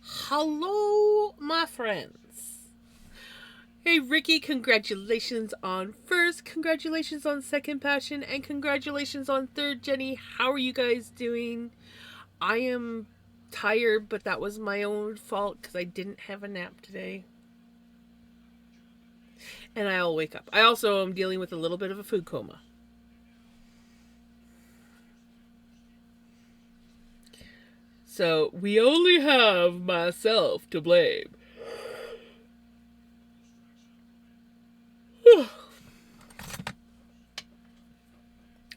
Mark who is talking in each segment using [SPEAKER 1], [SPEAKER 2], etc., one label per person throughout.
[SPEAKER 1] Hello, my friends. Hey, Ricky, congratulations on first, congratulations on second passion, and congratulations on third, Jenny. How are you guys doing? I am tired, but that was my own fault because I didn't have a nap today. And I'll wake up. I also am dealing with a little bit of a food coma. So we only have myself to blame.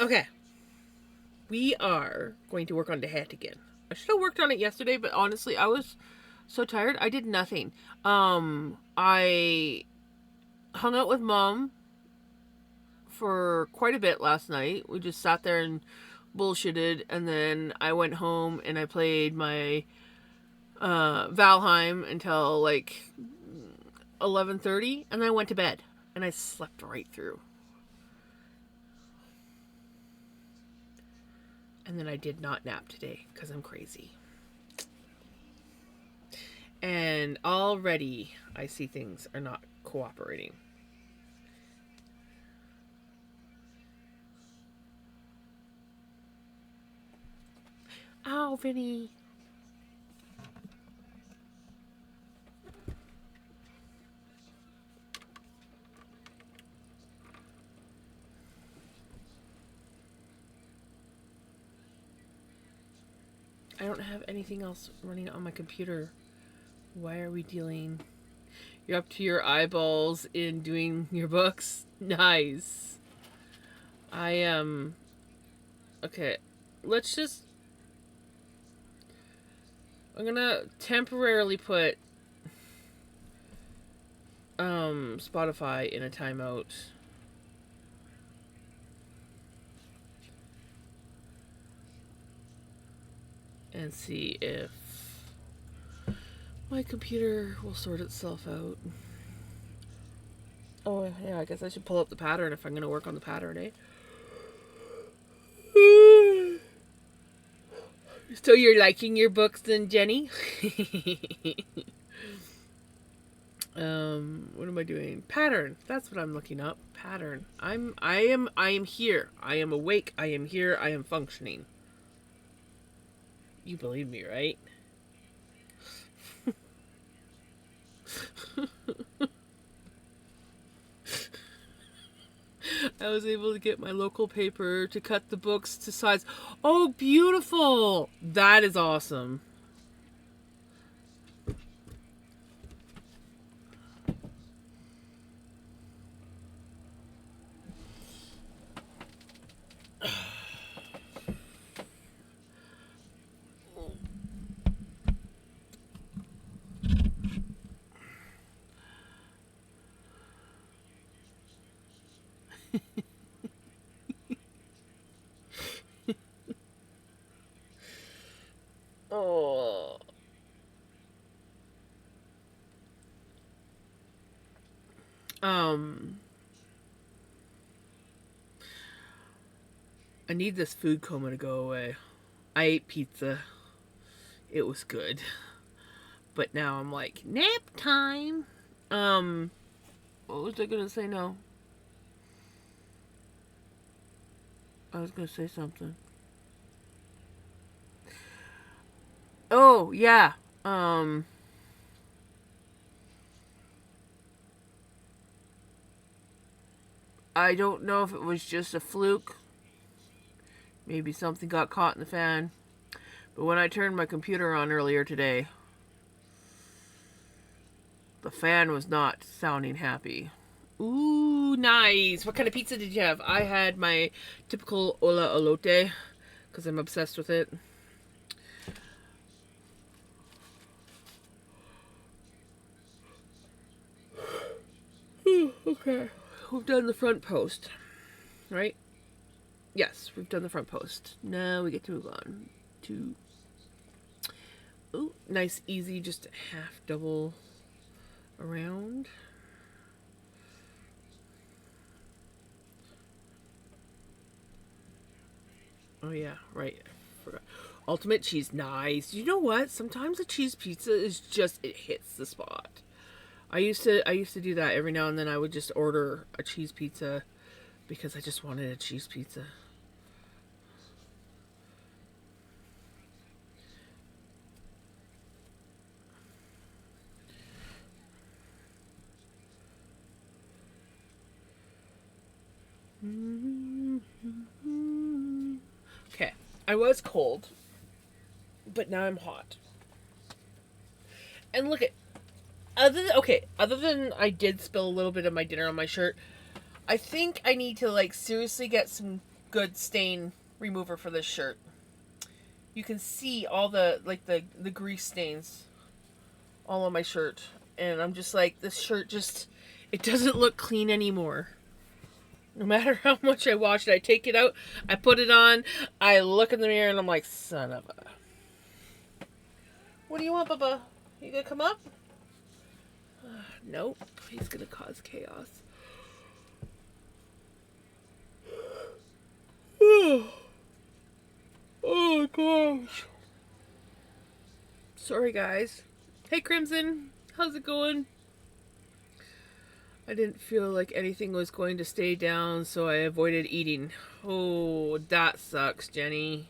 [SPEAKER 1] Okay. We are going to work on the hat again. I should have worked on it yesterday, but honestly, I was so tired. I did nothing. I hung out with mom for quite a bit last night. We just sat there and bullshitted, and then I went home and I played my Valheim until like 11:30, and then I went to bed and I slept right through. And then I did not nap today because I'm crazy. And already I see things are not cooperating. Ow, Vinny. I don't have anything else running on my computer. Why are we dealing? You're up to your eyeballs in doing your books? Nice. I am. Okay, let's just. I'm gonna temporarily put Spotify in a timeout. And see if my computer will sort itself out. Oh, yeah, I guess I should pull up the pattern if I'm going to work on the pattern, eh? So you're liking your books then, Jenny? What am I doing? Pattern. That's what I'm looking up. Pattern. I am here. I am awake. I am here. I am functioning. You believe me, right? I was able to get my local paper to cut the books to size. Oh, beautiful! That is awesome. Oh. Um, I need this food coma to go away. I ate pizza. It was good. But now I'm like, nap time. Um, what was I gonna say? No. I was gonna say something. Oh, yeah. Um, I don't know if it was just a fluke. Maybe something got caught in the fan. But when I turned my computer on earlier today, the fan was not sounding happy. Ooh, nice. What kind of pizza did you have? I had my typical Ola Olote because I'm obsessed with it. Okay. We've done the front post, right? Yes, we've done the front post. Now we get to move on to. Ooh, nice, easy, just half double around. Oh, yeah, right. forgot. Ultimate cheese, nice. You know what? Sometimes a cheese pizza is just, it hits the spot. I used to do that every now and then. I would just order a cheese pizza because I just wanted a cheese pizza. Okay, I was cold, but now I'm hot. And look at other than I did spill a little bit of my dinner on my shirt, I think I need to like seriously get some good stain remover for this shirt. You can see all the the grease stains all on my shirt, and I'm just like, this shirt just, it doesn't look clean anymore. No matter how much I wash it, I take it out, I put it on, I look in the mirror, and I'm like, son of a. What do you want, Bubba? You gonna come up? Nope. He's gonna cause chaos. Oh gosh. Sorry, guys. Hey, Crimson. How's it going? I didn't feel like anything was going to stay down, so I avoided eating. Oh, that sucks, Jenny.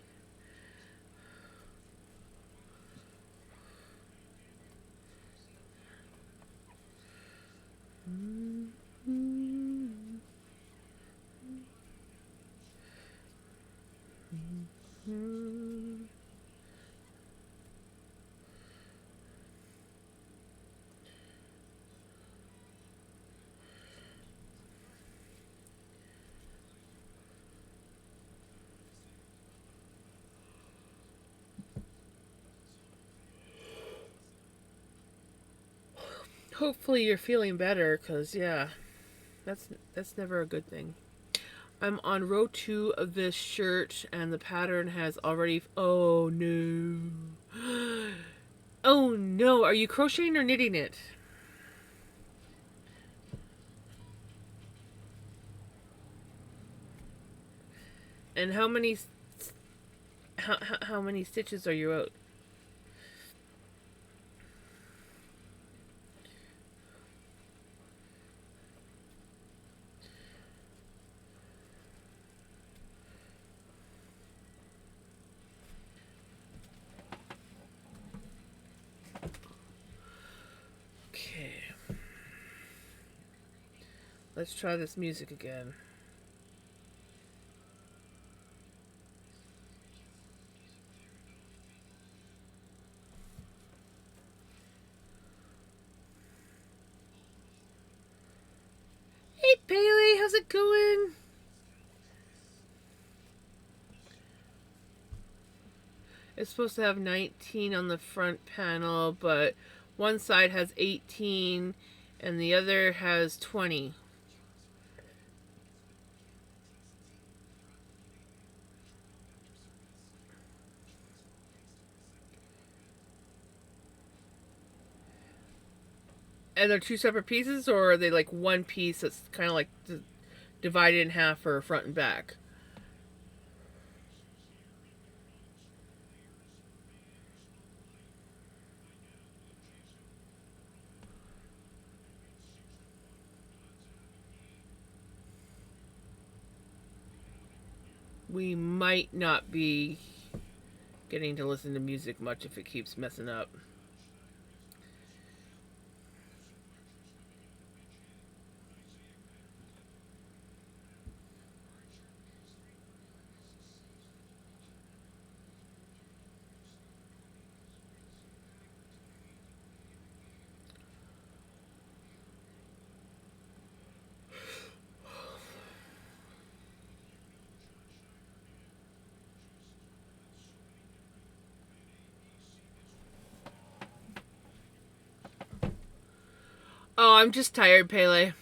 [SPEAKER 1] Hopefully you're feeling better, because, yeah, that's never a good thing. I'm on row 2 of this shirt, and the pattern has already... Oh, no. Oh, no. Are you crocheting or knitting it? And how many... How many stitches are you out? Let's try this music again. Hey, Bailey, how's it going? It's supposed to have 19 on the front panel, but one side has 18 and the other has 20. And they're two separate pieces, or are they like one piece that's kind of like divided in half for front and back? We might not be getting to listen to music much if it keeps messing up. Oh, I'm just tired, Pele.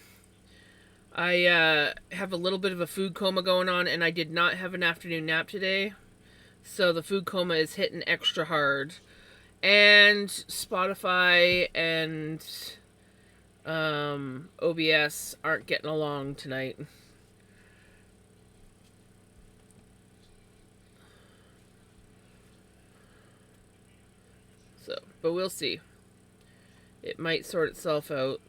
[SPEAKER 1] I have a little bit of a food coma going on, and I did not have an afternoon nap today. So the food coma is hitting extra hard. And Spotify and OBS aren't getting along tonight. So, but we'll see. It might sort itself out.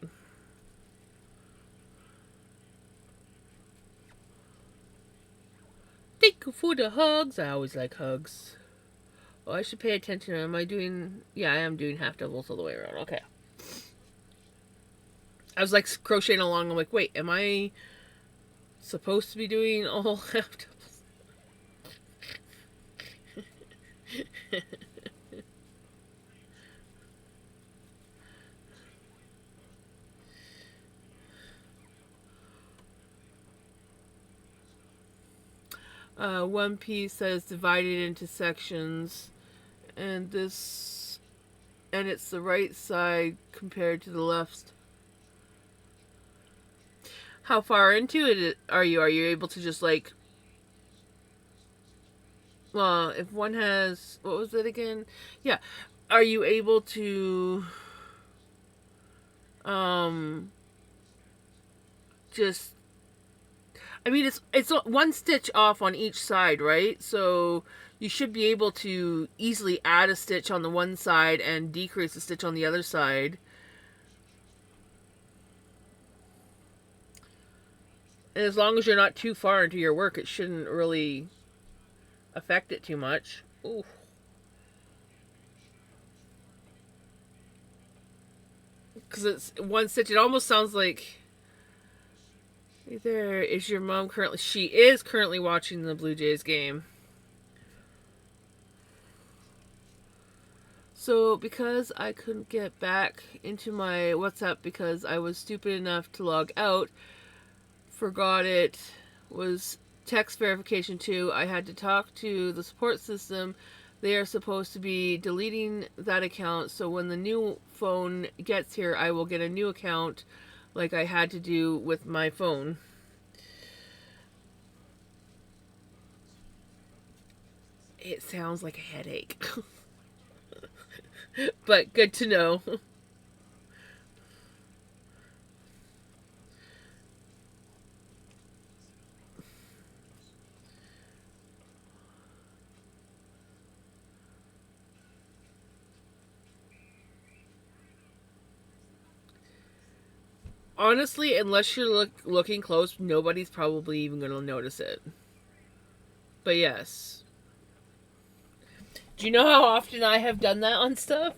[SPEAKER 1] Thank you for the hugs. I always like hugs. Oh, I should pay attention. Am I doing... Yeah, I am doing half doubles all the way around. Okay. I was like crocheting along. I'm like, wait, am I supposed to be doing all half doubles? One piece says divided into sections, and this, and it's the right side compared to the left. How far into it are you? Are you able to just like... Well, if one has... What was it again? Yeah. Are you able to... Just... I mean, it's one stitch off on each side, right? So you should be able to easily add a stitch on the one side and decrease a stitch on the other side. And as long as you're not too far into your work, it shouldn't really affect it too much. Ooh. Because it's one stitch. It almost sounds like... Hey there, is your mom currently... She is currently watching the Blue Jays game. So, because I couldn't get back into my WhatsApp because I was stupid enough to log out, forgot it was text verification too, I had to talk to the support system. They are supposed to be deleting that account, so when the new phone gets here, I will get a new account like I had to do with my phone. It sounds like a headache. But good to know. Honestly, unless you're looking close, nobody's probably even going to notice it. But yes. Do you know how often I have done that on stuff?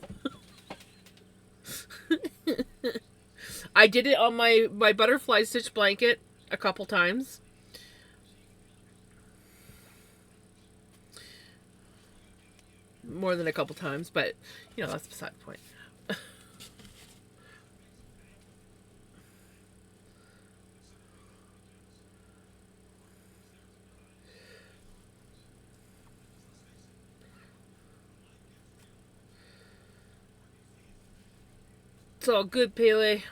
[SPEAKER 1] I did it on my butterfly stitch blanket a couple times. More than a couple times, but, you know, that's beside the point. It's all good, Pele.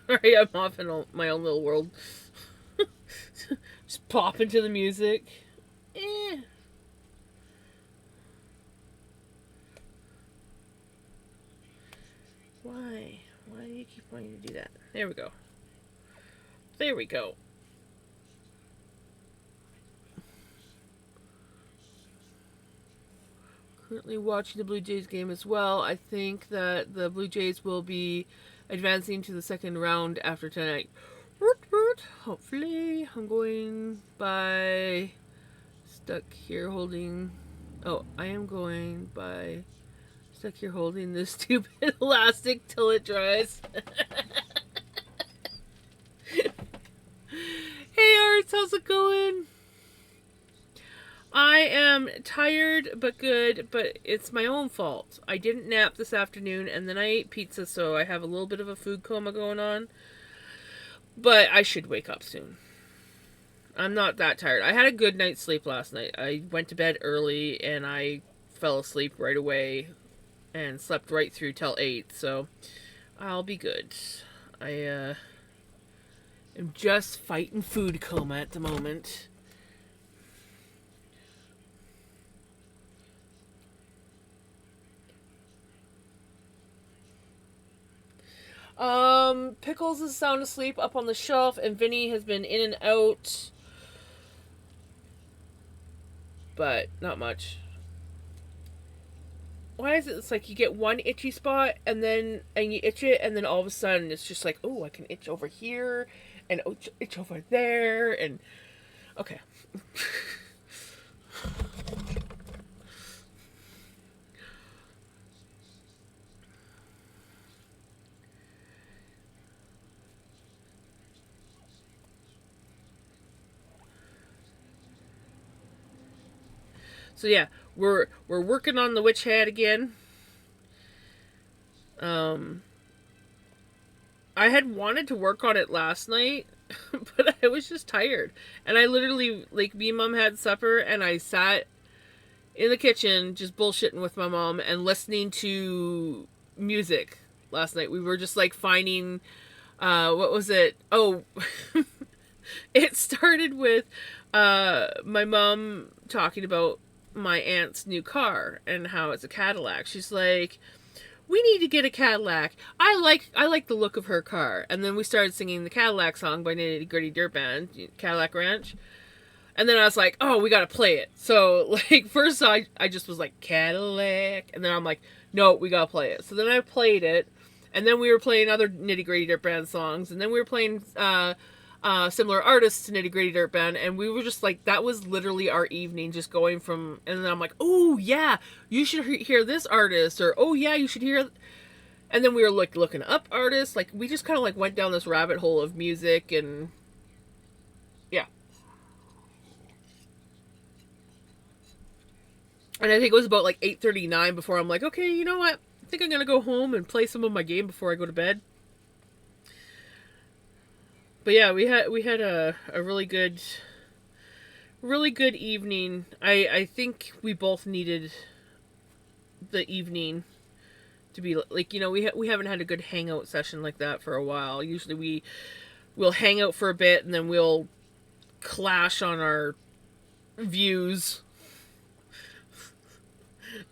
[SPEAKER 1] Sorry, I'm off in my own little world. Just pop into the music. Eh. Why? Why do you keep wanting to do that? There we go. There we go. Currently watching the Blue Jays game as well. I think that the Blue Jays will be advancing to the second round after tonight. Hopefully, I'm going by stuck here holding... Oh, I am going by stuck here holding this stupid elastic till it dries. Hey Arts, how's it going? I am tired but good, but it's my own fault. I didn't nap this afternoon and then I ate pizza, so I have a little bit of a food coma going on. But I should wake up soon. I'm not that tired. I had a good night's sleep last night. I went to bed early and I fell asleep right away and slept right through till 8, so I'll be good. I am just fighting food coma at the moment. Pickles is sound asleep up on the shelf, and Vinny has been in and out, but not much. Why is it? It's like you get one itchy spot, and you itch it, and then all of a sudden it's just like, oh, I can itch over here, and itch over there, and okay. So yeah, we're working on the witch hat again. I had wanted to work on it last night, but I was just tired. And I literally, like, me and mom had supper, and I sat in the kitchen just bullshitting with my mom and listening to music last night. We were just, like, finding, what was it? Oh, it started with my mom talking about my aunt's new car and how it's a Cadillac. She's like, we need to get a Cadillac. I like the look of her car. And then we started singing the Cadillac song by Nitty Gritty Dirt Band, Cadillac Ranch. And then I was like, oh, we gotta play it. So, like, first I just was like, Cadillac. And then I'm like, no, we gotta play it. So then I played it. And then we were playing other Nitty Gritty Dirt Band songs. And then we were playing similar artists to Nitty Gritty Dirt Band, and we were just like, that was literally our evening, just going from, and then I'm like, oh yeah, you should hear this artist, or oh yeah, you should hear, and then we were like looking up artists, like we just kind of like went down this rabbit hole of music, and yeah. And I think it was about like 8:39 before I'm like, okay, you know what, I think I'm gonna go home and play some of my game before I go to bed. But yeah, we had a really good evening. I think we both needed the evening to be like, you know, we haven't had a good hangout session like that for a while. Usually we'll hang out for a bit and then we'll clash on our views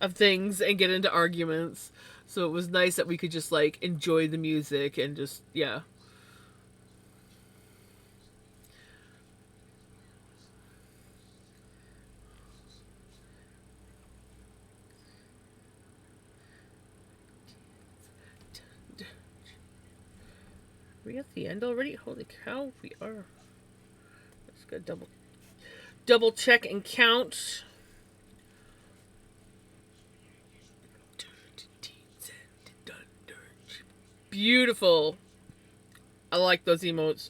[SPEAKER 1] of things and get into arguments. So it was nice that we could just like enjoy the music and just, yeah. Are we at the end already? Holy cow, we are. Let's go double check and count. Beautiful. I like those emotes.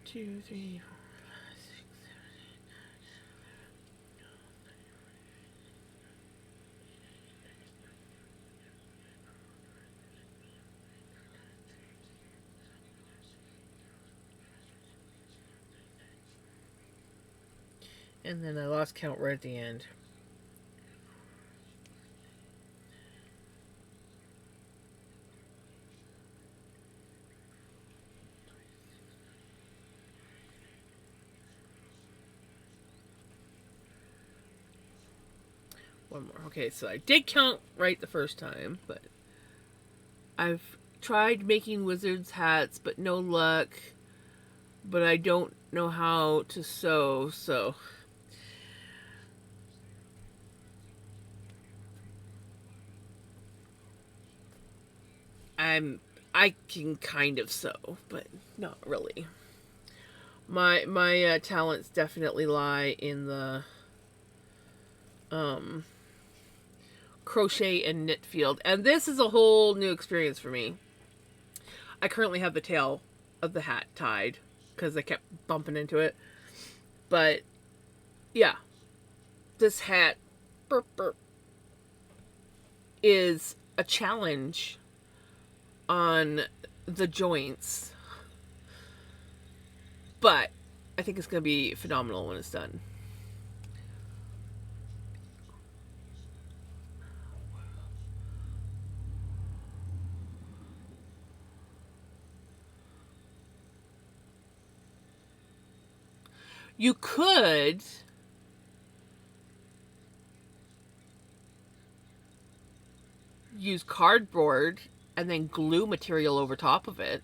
[SPEAKER 1] 2, 3, 4, 5, 6, 7, 8, 9. And then I lost count right at the end. One more. Okay, so I did count right the first time, but I've tried making wizard's hats, but no luck. But I don't know how to sew, so I can kind of sew, but not really. My talents definitely lie in the um crochet and knit field, and this is a whole new experience for me. I currently have the tail of the hat tied because I kept bumping into it, but Yeah, this hat burp, burp, is a challenge on the joints, but I think it's going to be phenomenal when it's done. You could use cardboard and then glue material over top of it.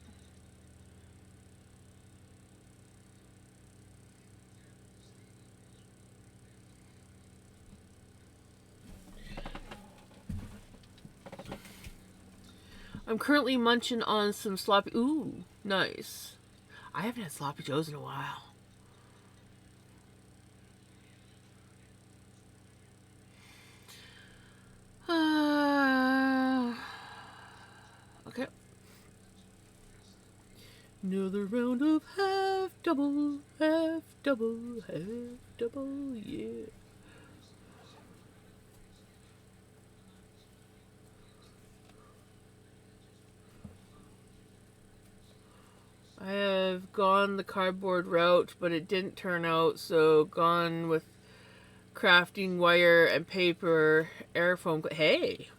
[SPEAKER 1] I'm currently munching on some sloppy. Ooh, nice. I haven't had sloppy joes in a while. Okay. Another round of half double, half double, half double, yeah. I have gone the cardboard route, but it didn't turn out, so gone with crafting wire and paper, airfoam. Hey!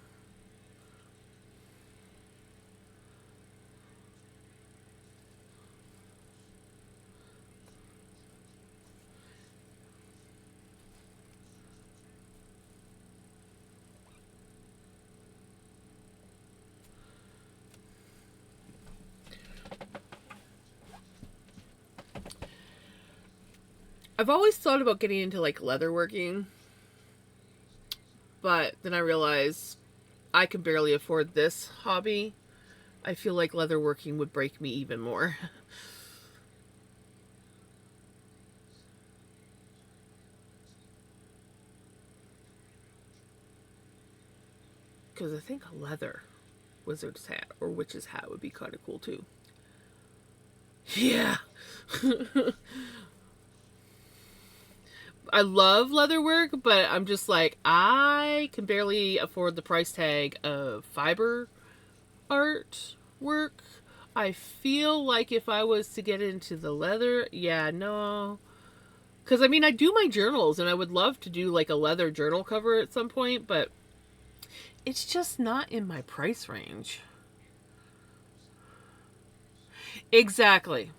[SPEAKER 1] I've always thought about getting into like leatherworking, but then I realized I can barely afford this hobby. I feel like leatherworking would break me even more. Because I think a leather wizard's hat or witch's hat would be kind of cool too. Yeah. I love leather work, but I'm just like, I can barely afford the price tag of fiber art work. I feel like if I was to get into the leather, yeah, no. Because I mean, I do my journals and I would love to do like a leather journal cover at some point, but it's just not in my price range. Exactly.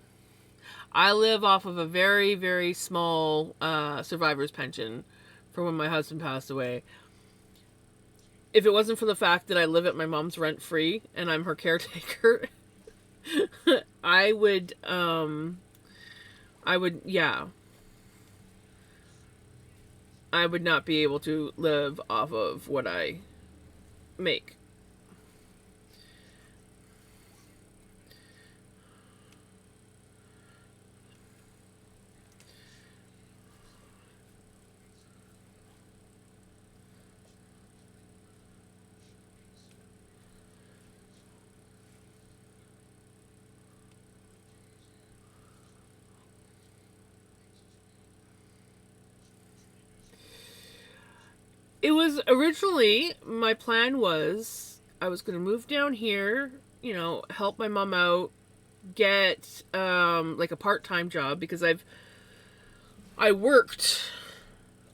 [SPEAKER 1] I live off of a very, very small survivor's pension for when my husband passed away. If it wasn't for the fact that I live at my mom's rent free and I'm her caretaker, I would, yeah, I would not be able to live off of what I make. It was originally, my plan was I was going to move down here, help my mom out, get like a part-time job because I worked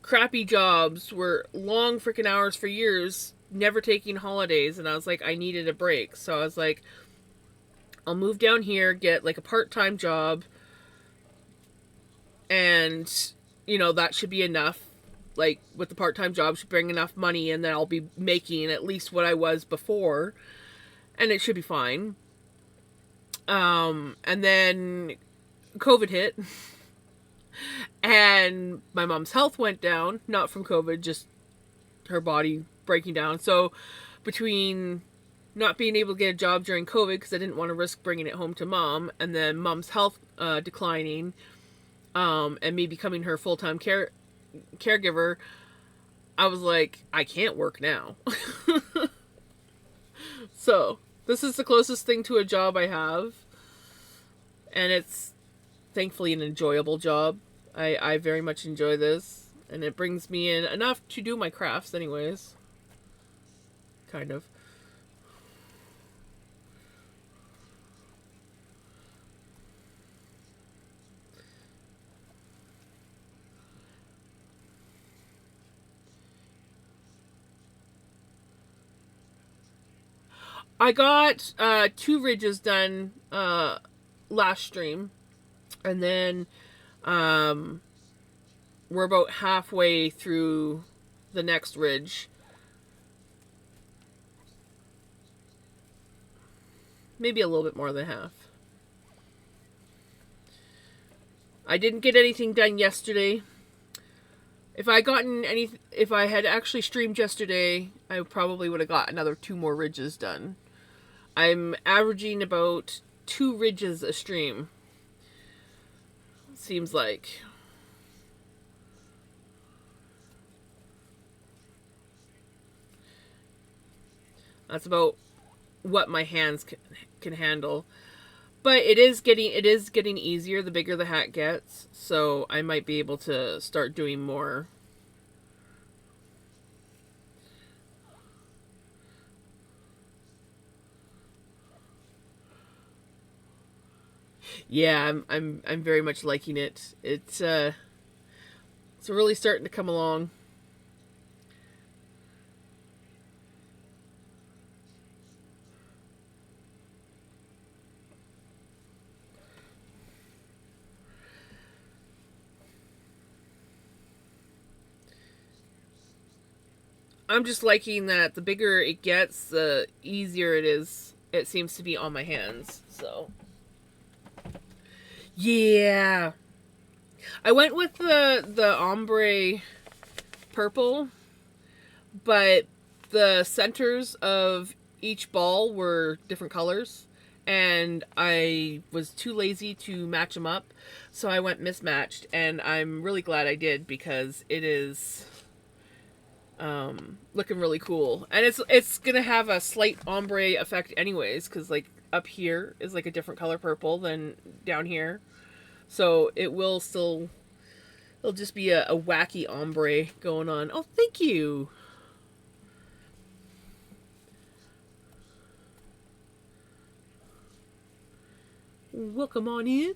[SPEAKER 1] crappy jobs, were long freaking hours for years, never taking holidays, and I was like I needed a break. So I was like I'll move down here, get like a part-time job, and that should be enough. Like with the part-time job should bring enough money, and then I'll be making at least what I was before, and it should be fine. And then COVID hit, and my mom's health went down, not from COVID, just her body breaking down. So between not being able to get a job during COVID because I didn't want to risk bringing it home to mom, and then mom's health declining, and me becoming her full-time caregiver, I was like, I can't work now. So this is the closest thing to a job I have, and it's thankfully an enjoyable job. I very much enjoy this. And it brings me in enough to do my crafts anyways. Kind of. I got 2 ridges done last stream. And then we're about halfway through the next ridge. Maybe a little bit more than half. I didn't get anything done yesterday. If I had actually streamed yesterday, I probably would have got another 2 more ridges done. I'm averaging about 2 ridges a stream. Seems like. That's about what my hands can handle. But it is getting easier the bigger the hat gets, so I might be able to start doing more. Yeah, I'm very much liking it. It's really starting to come along. I'm just liking that the bigger it gets, the easier it seems to be on my hands. So yeah, I went with the ombre purple, but the centers of each ball were different colors, and I was too lazy to match them up, so I went mismatched, and I'm really glad I did because it is looking really cool, and it's gonna have a slight ombre effect anyways, because like up here is like a different color purple than down here, so it'll just be a wacky ombre going on. Oh, thank you. Welcome on in.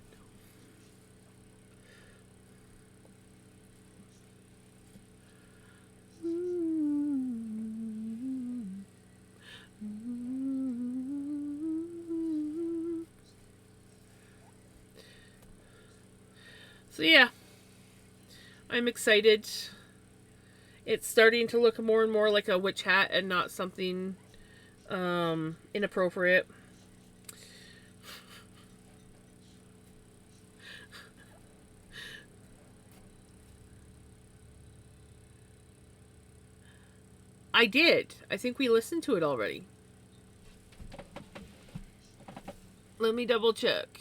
[SPEAKER 1] So yeah, I'm excited. It's starting to look more and more like a witch hat and not something inappropriate. I did. I think we listened to it already. Let me double check.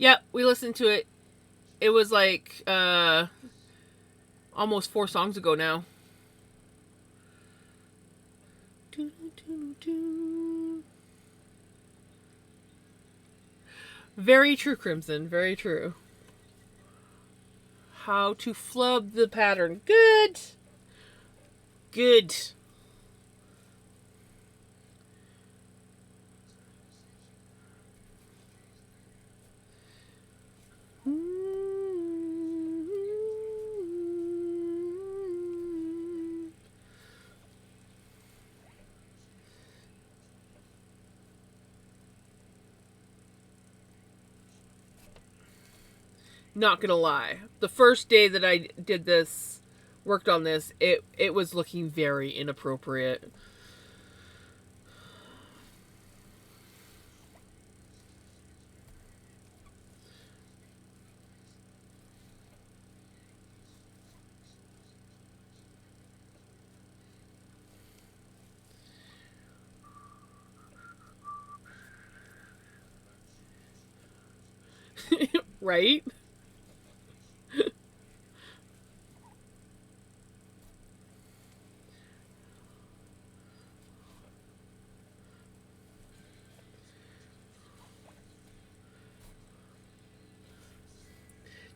[SPEAKER 1] Yep, we listened to it. It was like almost 4 songs ago now. Very true, Crimson. Very true. How to flub the pattern. Good. Good. Not gonna lie, the first day that I did this, worked on this, it was looking very inappropriate. Right?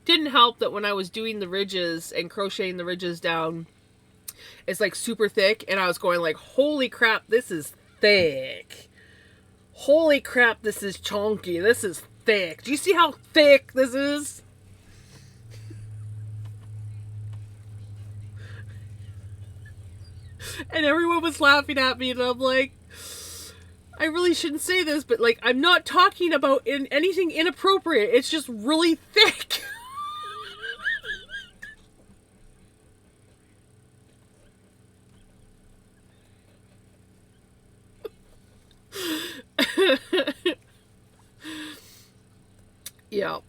[SPEAKER 1] Didn't help that when I was doing the ridges and crocheting the ridges down, it's like super thick, and I was going like, holy crap, this is thick. Holy crap, this is chunky. This is thick. Do you see how thick this is? And everyone was laughing at me, and I'm like, I really shouldn't say this, but like, I'm not talking about anything inappropriate. It's just really thick. Yeah.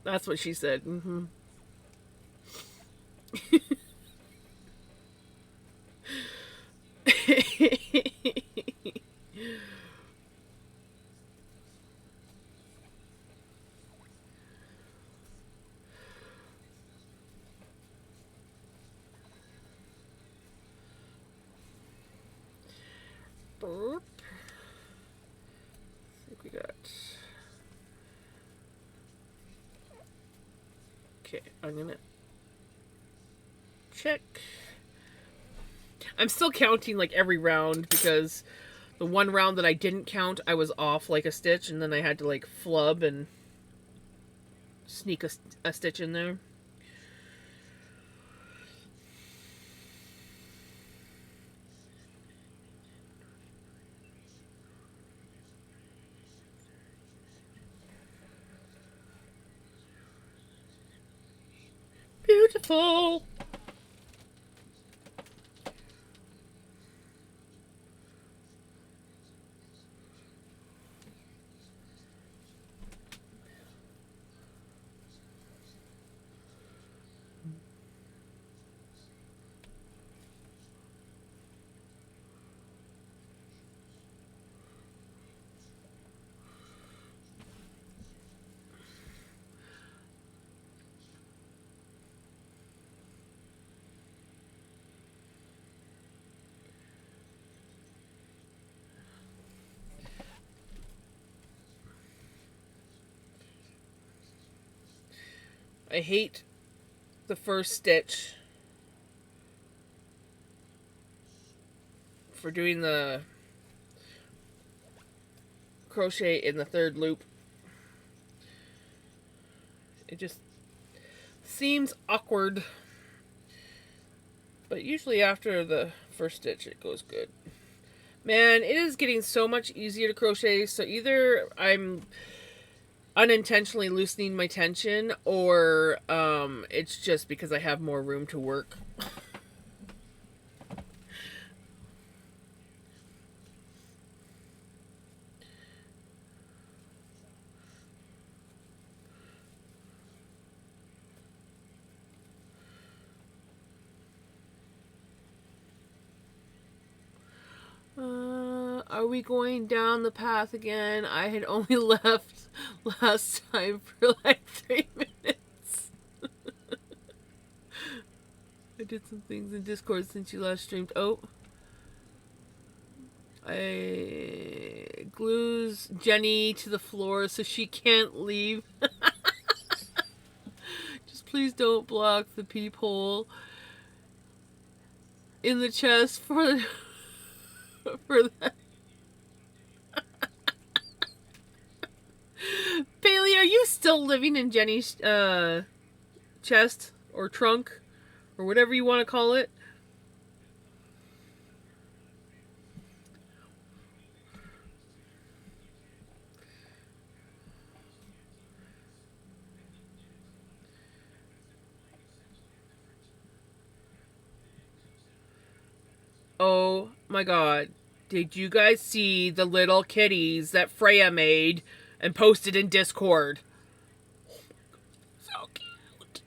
[SPEAKER 1] That's what she said. Mm-hmm. Burp. I think we got. Okay, I'm gonna check. I'm still counting like every round because the one round that I didn't count, I was off like a stitch, and then I had to like flub and sneak a stitch in there. Beautiful. I hate the first stitch for doing the crochet in the third loop. It just seems awkward, but usually after the first stitch it goes good. Man, it is getting so much easier to crochet, so either I'm unintentionally loosening my tension, or it's just because I have more room to work. Are we going down the path again? I had only left last time for like 3 minutes. I did some things in Discord since you last streamed. Oh. I glues Jenny to the floor so she can't leave. Just please don't block the peephole in the chest for that. Bailey, are you still living in Jenny's chest or trunk or whatever you want to call it? Oh my god. Did you guys see the little kitties that Freya made and posted in Discord? So cute.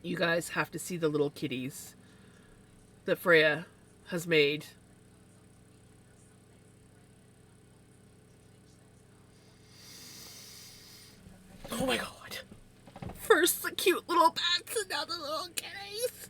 [SPEAKER 1] You guys have to see the little kitties that Freya has made. Oh my god. First the cute little bats and now the little kitties.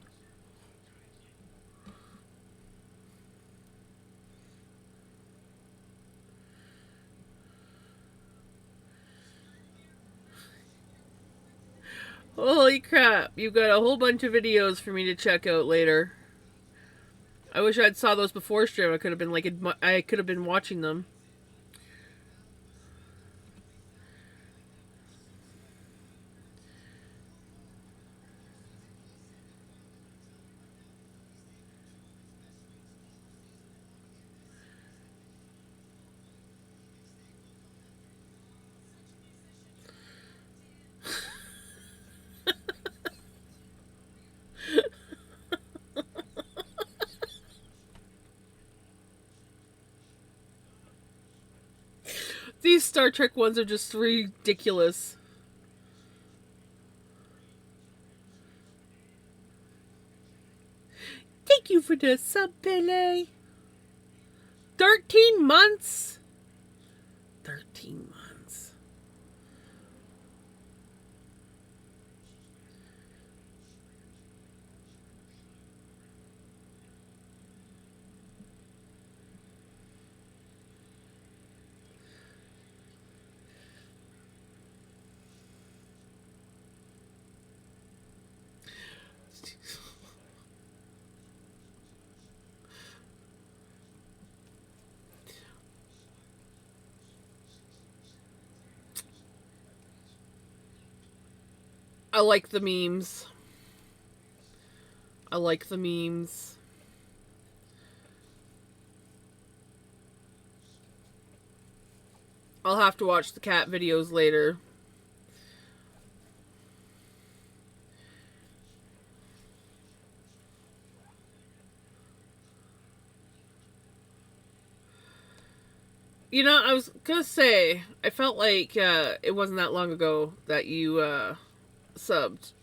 [SPEAKER 1] Holy crap, you've got a whole bunch of videos for me to check out later. I wish I'd saw those before stream. I could have been watching them. These Star Trek ones are just ridiculous. Thank you for the sub, Pele. 13 months? 13 months. I like the memes. I like the memes. I'll have to watch the cat videos later. You know, I was gonna say, I felt like it wasn't that long ago that you subbed.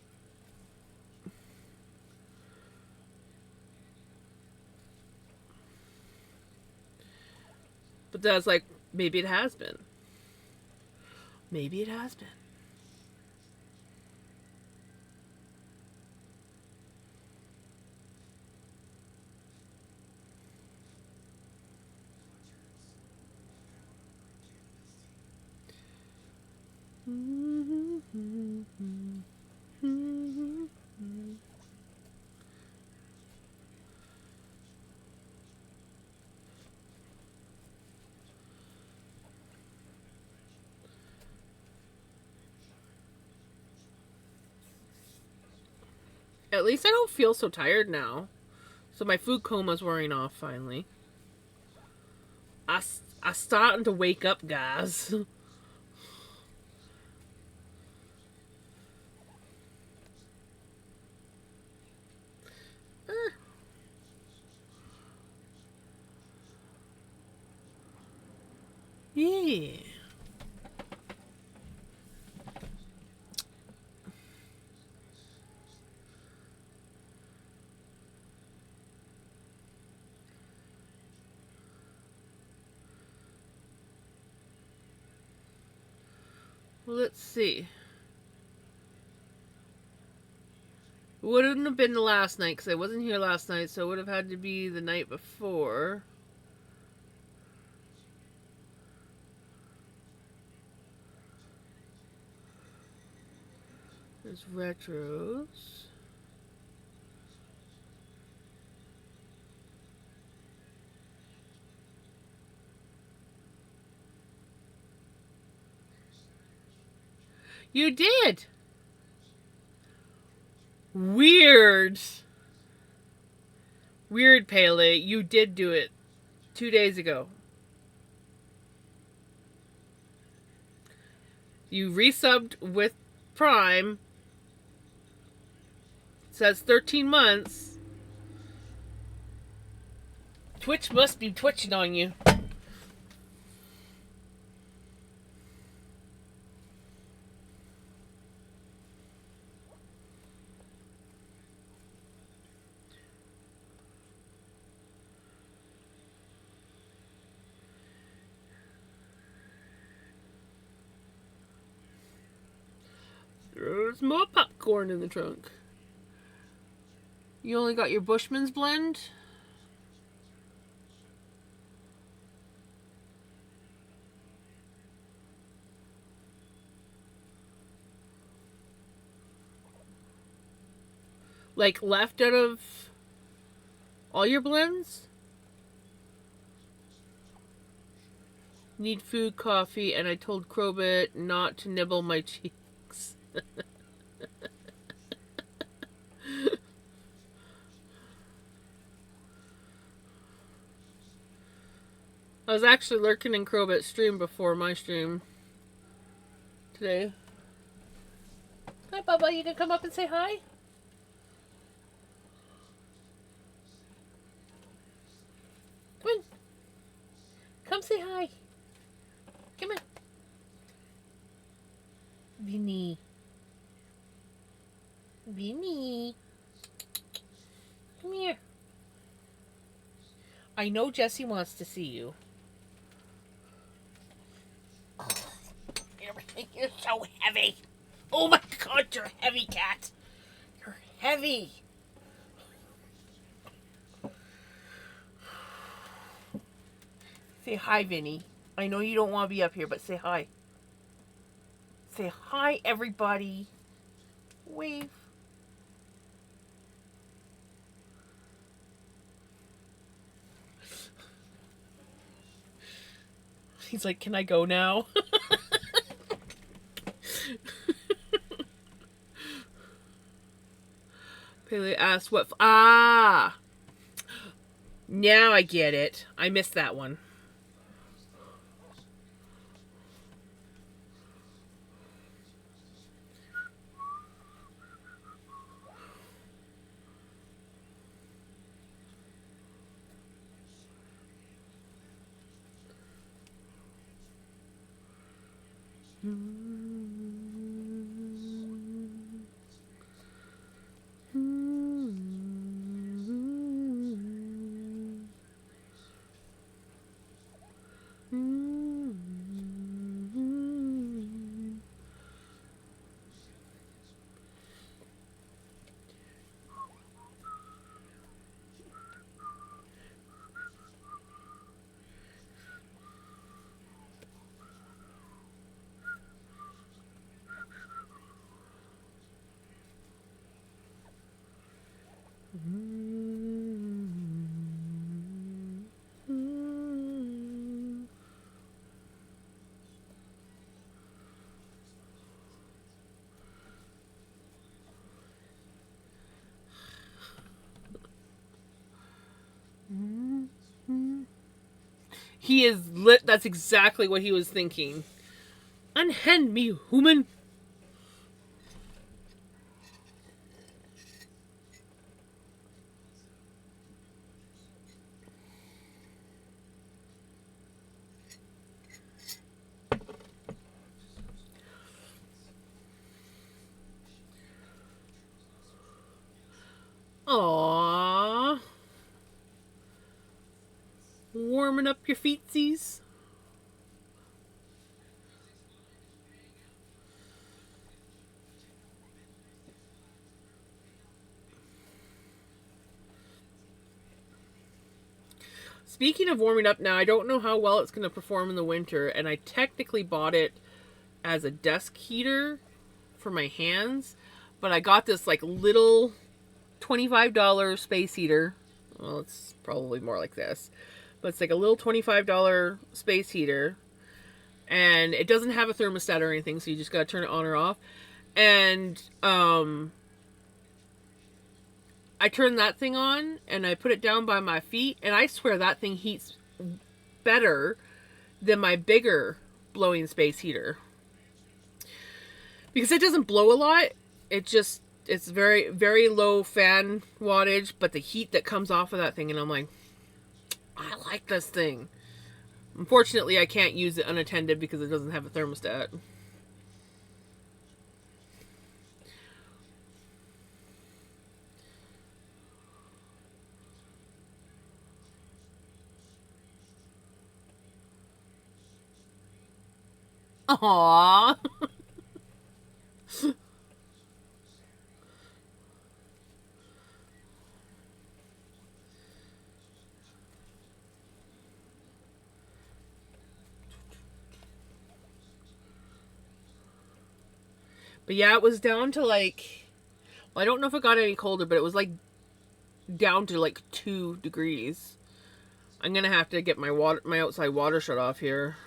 [SPEAKER 1] But that's like, maybe it has been. Maybe it has been. At least I don't feel so tired now. So my food coma's wearing off finally. I starting to wake up, guys. Yeah. Well, let's see. It wouldn't have been the last night because I wasn't here last night, so it would have had to be the night before. There's retros. You did! Weird. Weird, Pele. You did do it 2 days ago. You resubbed with Prime. It says 13 months. Twitch must be twitching on you. There's more popcorn in the trunk. You only got your Bushman's blend? Like left out of all your blends? Need food, coffee, and I told Crobit not to nibble my cheeks. I was actually lurking in Crobit's stream before my stream today. Hi, Bubba. You can come up and say hi? Come on. Come say hi. Come on. Vinny. Vinny. Come here. I know Jesse wants to see you. Oh, you're so heavy. Oh my god, you're a heavy cat. You're heavy. Say hi, Vinny. I know you don't want to be up here, but say hi. Say hi, everybody. Wave. He's like, can I go now? Pele asked what... Ah! Now I get it. I missed that one. He is lit. That's exactly what he was thinking. Unhand me, human. Aww. Warming up your feetsies. Speaking of warming up now, I don't know how well it's going to perform in the winter, and I technically bought it as a desk heater for my hands, but I got this like little $25 space heater. Well, it's probably more like this, but it's like a little $25 space heater, and it doesn't have a thermostat or anything, so you just got to turn it on or off. And I turned that thing on and I put it down by my feet, and I swear that thing heats better than my bigger blowing space heater. Because it doesn't blow a lot. It's very, very low fan wattage, but the heat that comes off of that thing, and I'm like, I like this thing. Unfortunately, I can't use it unattended because it doesn't have a thermostat. Aww. But yeah, it was down to like, well, I don't know if it got any colder, but it was like down to like 2 degrees. I'm gonna have to get my outside water shut off here.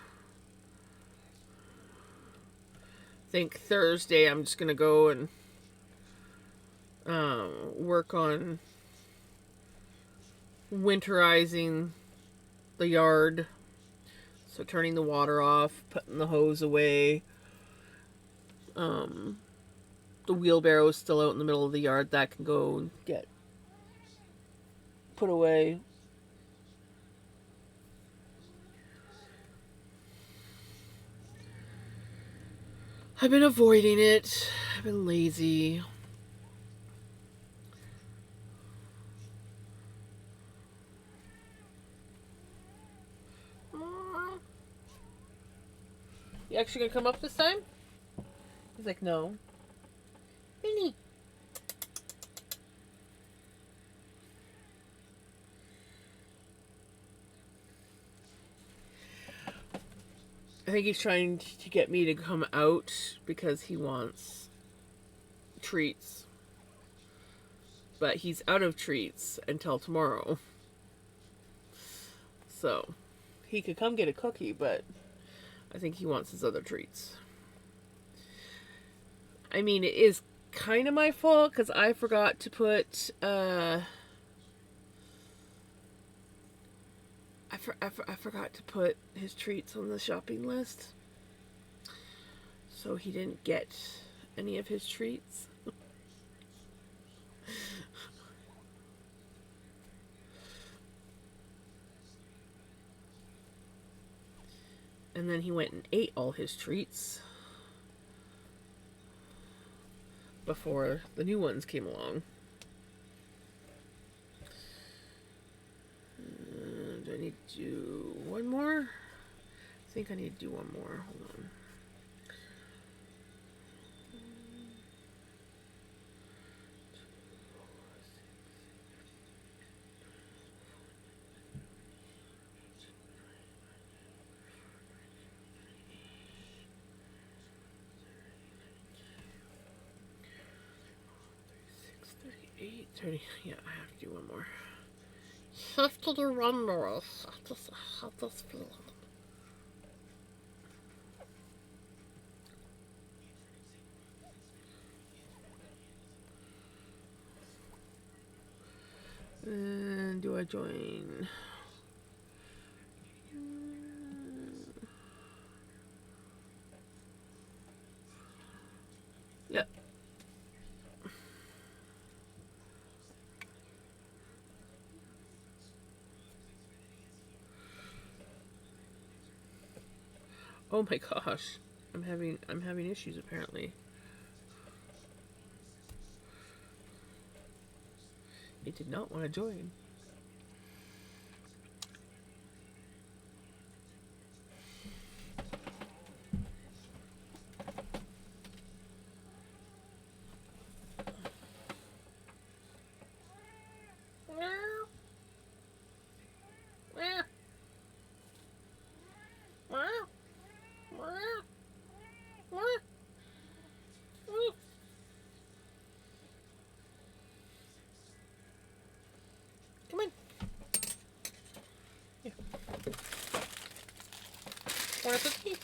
[SPEAKER 1] I think Thursday I'm just gonna go and work on winterizing the yard. So turning the water off, putting the hose away. The wheelbarrow is still out in the middle of the yard. That can go and get put away. I've been avoiding it. I've been lazy. You actually gonna come up this time? He's like, no. Minnie. I think he's trying to get me to come out because he wants treats. But he's out of treats until tomorrow. So, he could come get a cookie, but I think he wants his other treats. I mean, it is kind of my fault because I forgot to put, I forgot to put his treats on the shopping list. So he didn't get any of his treats. And then he went and ate all his treats before the new ones came along. Do I need to do one more? I think I need to do one more. Hold on. Eight 30. Yeah, I have to do one more. Have to do one more. Have this feeling. And do I join? Yep. Oh my gosh. I'm having issues apparently. It did not want to join. Come on. Here. Want a cookie?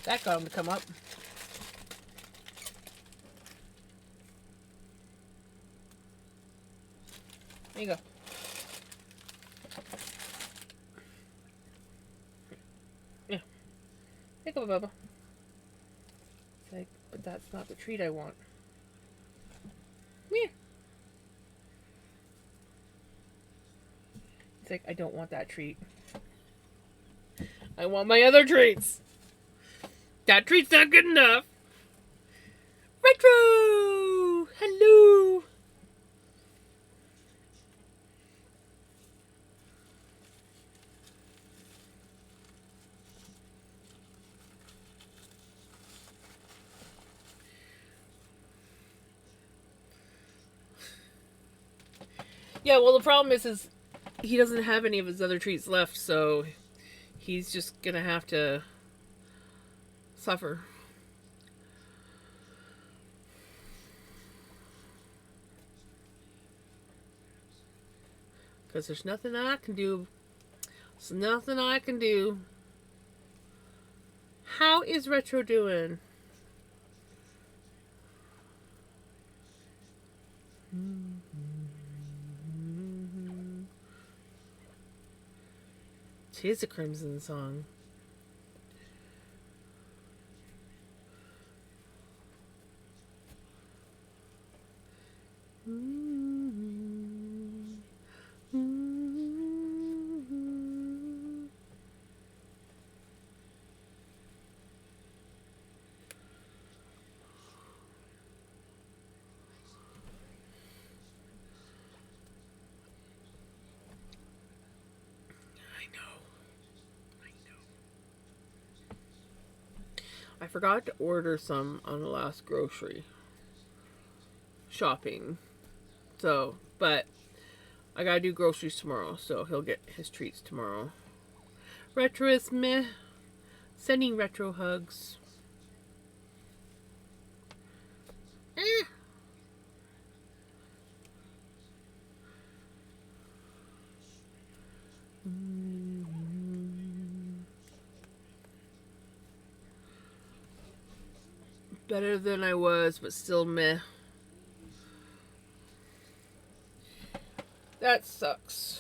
[SPEAKER 1] That got him to come up. There you go. Yeah. Pick up, Bubba. It's like, but that's not the treat I want. Come here. It's like, I don't want that treat. I want my other treats. That treat's not good enough. Retro! Hello! Yeah, well, the problem is he doesn't have any of his other treats left, so he's just gonna have to suffer. Because there's nothing I can do. There's nothing I can do. How is Retro doing? Tis a Crimson song. I forgot to order some on the last grocery shopping. So, but I gotta do groceries tomorrow, so he'll get his treats tomorrow. Retro is meh. Sending Retro hugs. Eh. Better than I was, but still meh. That sucks.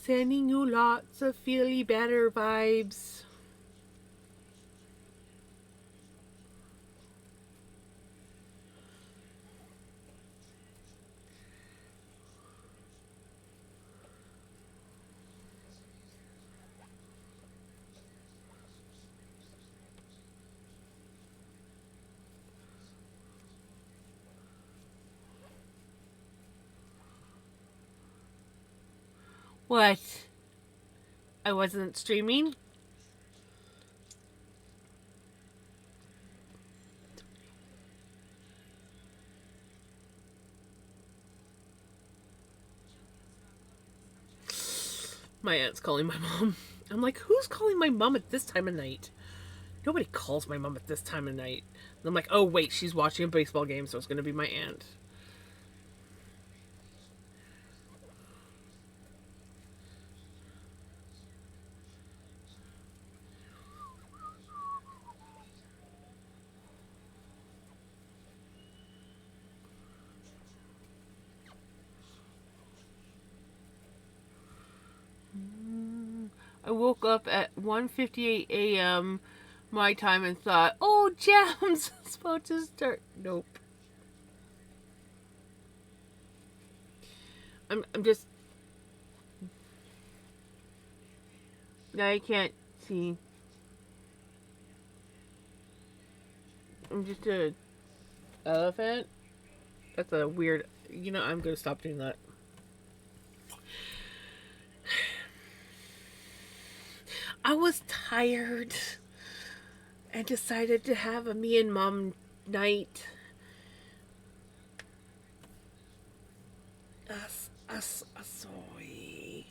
[SPEAKER 1] Sending you lots of feely better vibes. What? I wasn't streaming? My aunt's calling my mom. I'm like, who's calling my mom at this time of night? Nobody calls my mom at this time of night. And I'm like, oh, wait, she's watching a baseball game, so it's going to be my aunt. I woke up at 1:58 a.m. my time and thought, oh, Jam's about to start. Nope. I'm just. I can't see. I'm just a elephant. That's a weird. You know, I'm gonna stop doing that. I was tired and decided to have a me and mom night. Sorry.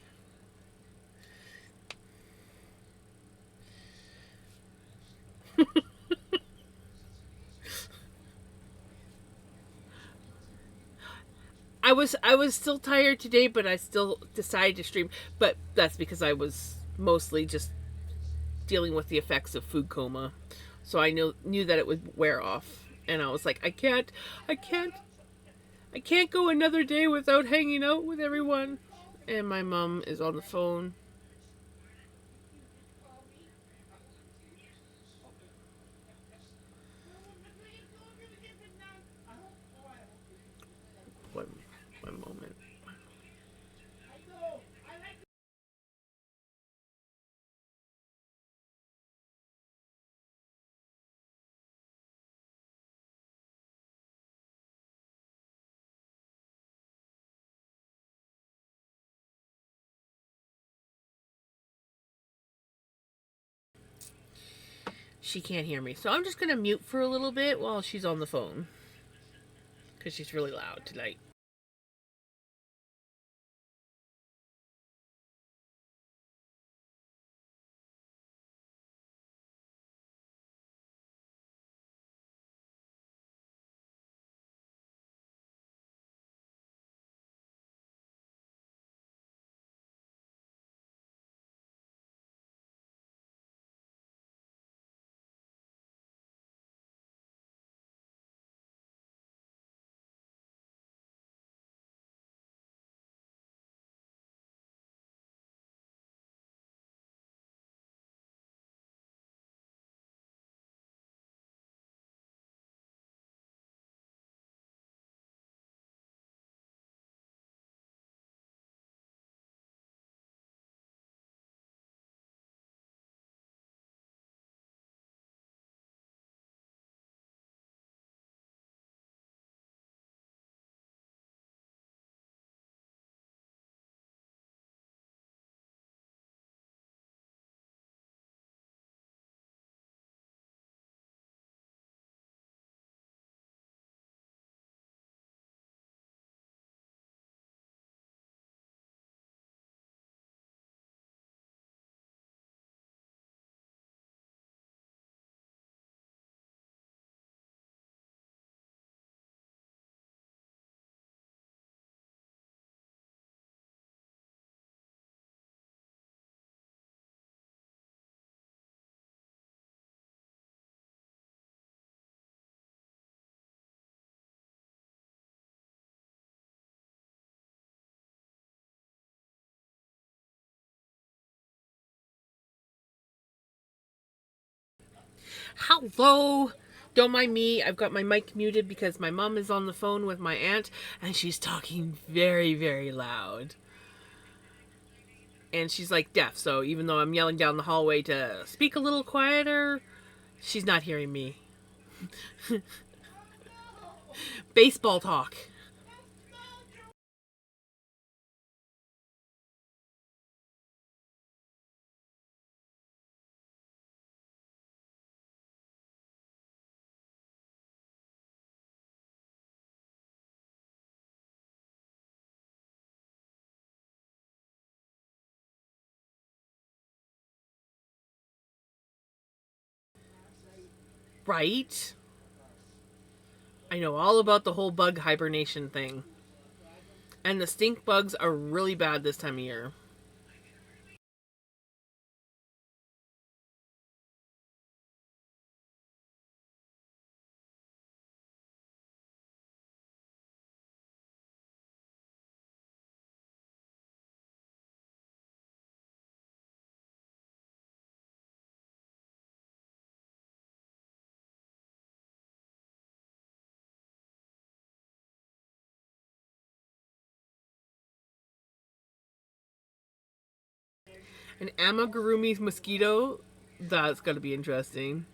[SPEAKER 1] I was still tired today, but I still decided to stream. But that's because I was mostly just dealing with the effects of food coma, so I knew that it would wear off, and I was like, I can't go another day without hanging out with everyone. And my mom is on the phone. One, one moment. she can't hear me. So I'm just going to mute for a little bit while she's on the phone. Because she's really loud tonight. Hello! Don't mind me. I've got my mic muted because my mom is on the phone with my aunt and she's talking very, very loud. And she's like deaf, so even though I'm yelling down the hallway to speak a little quieter, she's not hearing me. Baseball talk. Right? I know all about the whole bug hibernation thing. And the stink bugs are really bad this time of year. An amigurumi's mosquito? That's gonna be interesting.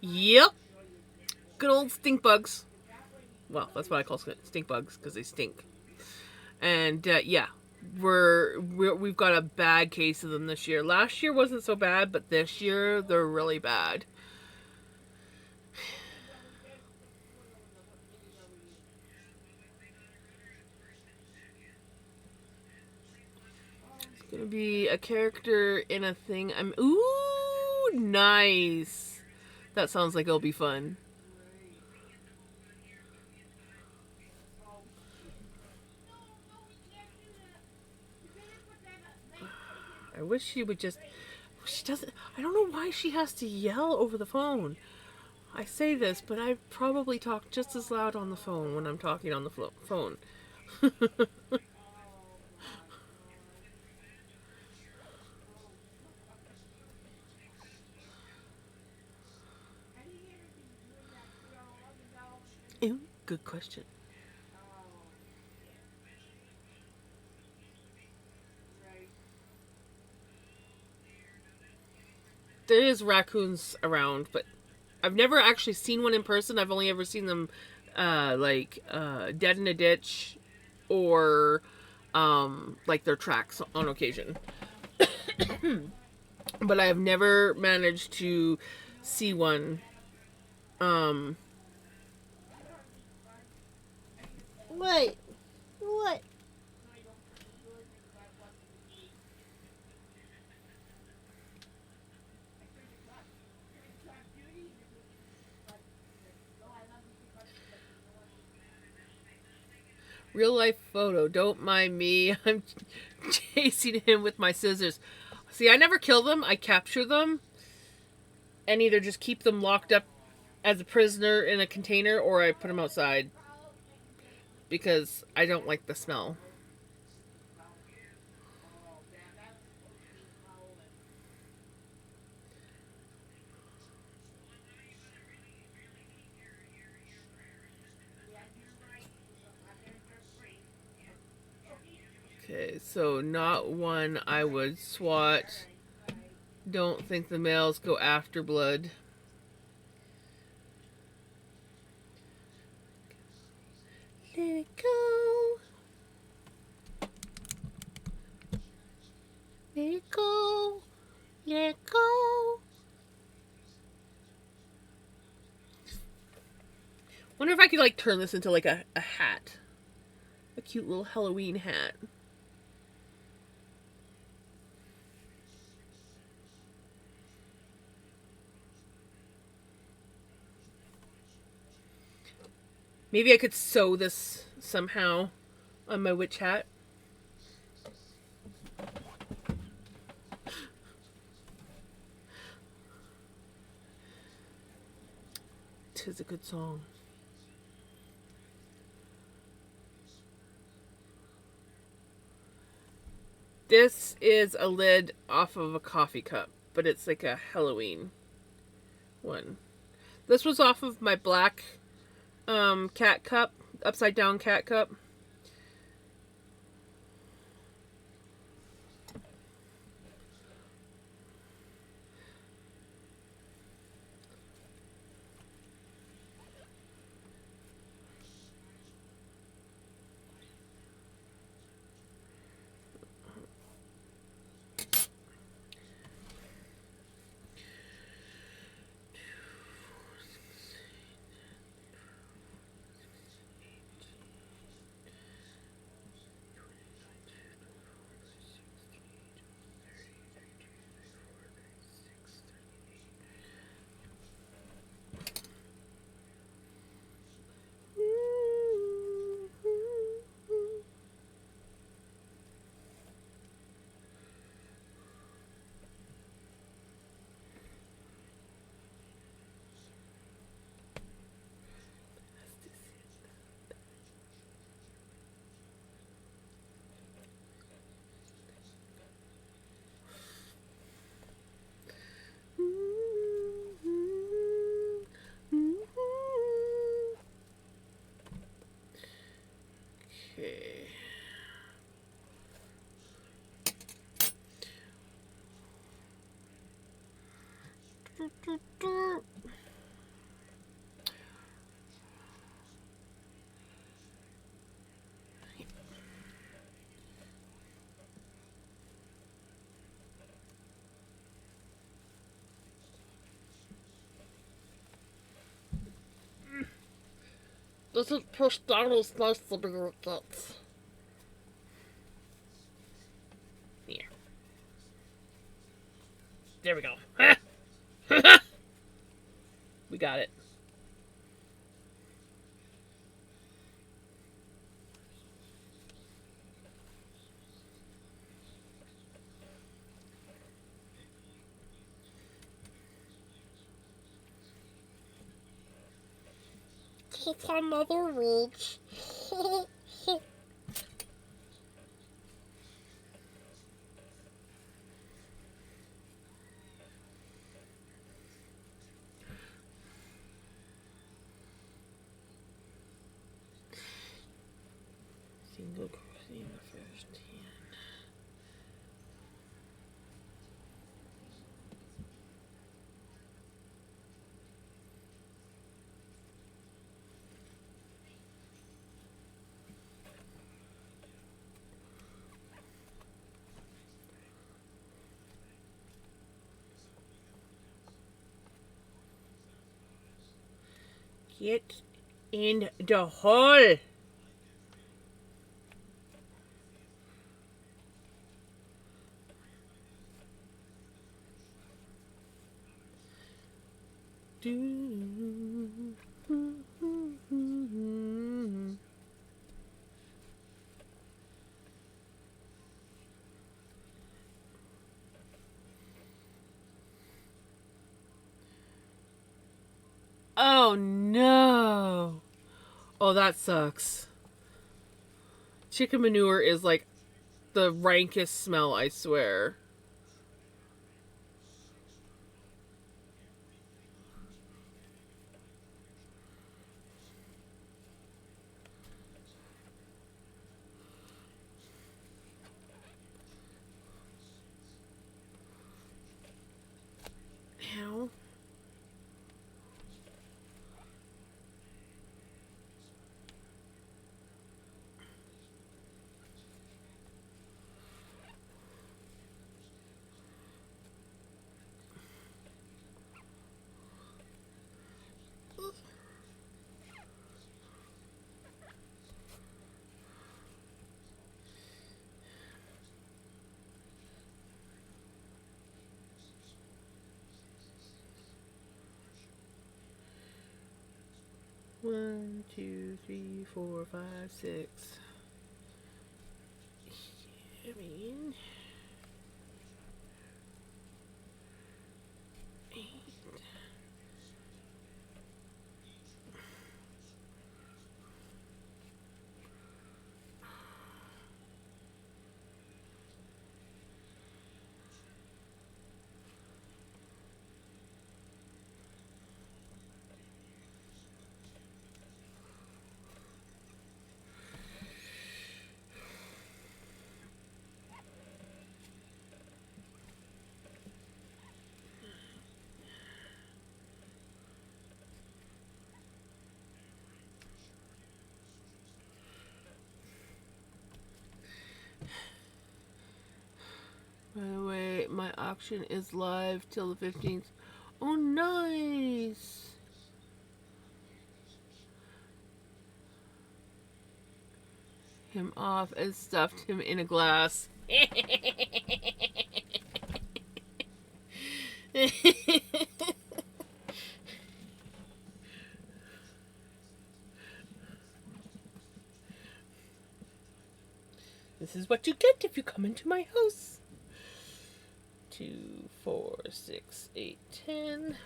[SPEAKER 1] Yep. Good old stink bugs. Well, that's what I call stink bugs because they stink. And yeah, we've got a bad case of them this year. Last year wasn't so bad, but this year they're really bad. It's gonna be a character in a thing. Ooh, nice. That sounds like it'll be fun. I wish she would just. She doesn't. I don't know why she has to yell over the phone. I say this, but I probably talk just as loud on the phone when I'm talking on the phone. Ooh, good question. there is raccoons around, but I've never actually seen one in person. I've only ever seen them dead in a ditch or like their tracks on occasion. But I have never managed to see one. What? What? Real life photo. Don't mind me. I'm chasing him with my scissors. See, I never kill them. I capture them and either just keep them locked up as a prisoner in a container or I put them outside because I don't like the smell. Okay, so not one I would swat. Don't think the males go after blood. Let it go. Let it go. Let it go. Wonder if I could like turn this into like a hat. A cute little Halloween hat. Maybe I could sew this somehow on my witch hat. 'Tis a good song. This is a lid off of a coffee cup, but it's like a Halloween one. This was off of my black cat cup, upside down cat cup. Okay. This is pushed down as nice to be with it. Here. There we go. We got it. It's another reach. Single crochet in the first hand. Get in the hole. Oh no. Oh, that sucks. Chicken manure is like the rankest smell, I swear. Ow. One, two, three, four, five, six. I mean, eight. By the way, my auction is live till the 15th. Oh, nice! Him off and stuffed him in a glass. This is what you get if you come into my house. 2, 4, 6, 8, 10.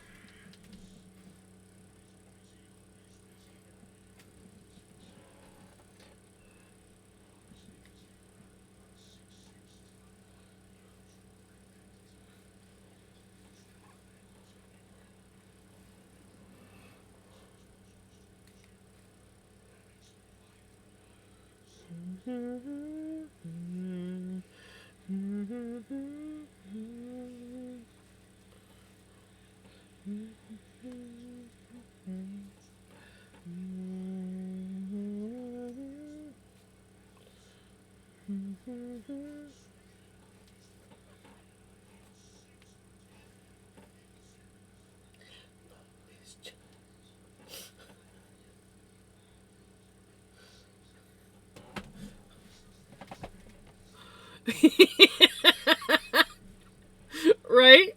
[SPEAKER 1] Right?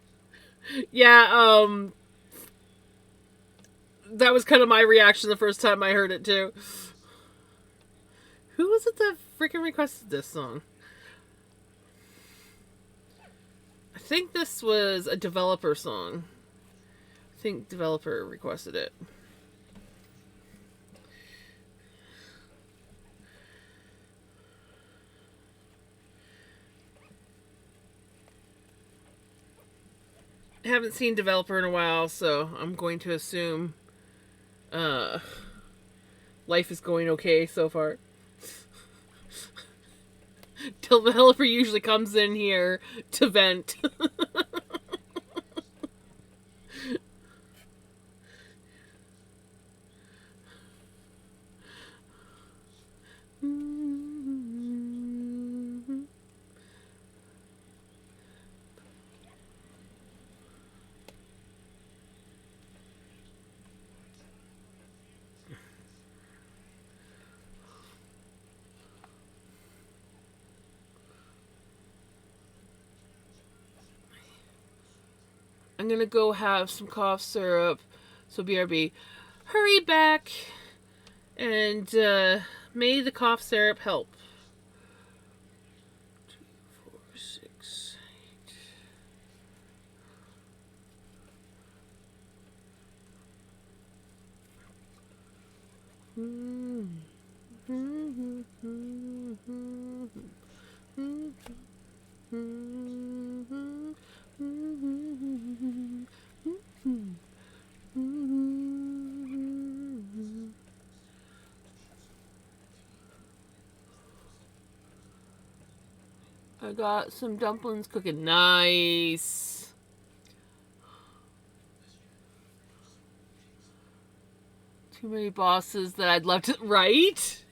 [SPEAKER 1] Yeah, that was kind of my reaction the first time I heard it too. Who was it that freaking requested this song? I think this was a developer song. I think developer requested it. I haven't seen developer in a while, so I'm going to assume life is going okay so far. Developer usually comes in here to vent. I'm gonna go have some cough syrup. So BRB, hurry back, and may the cough syrup help. 2, 4, 6, 8. I got some dumplings cooking. Nice. Too many bosses that I'd love to. Right?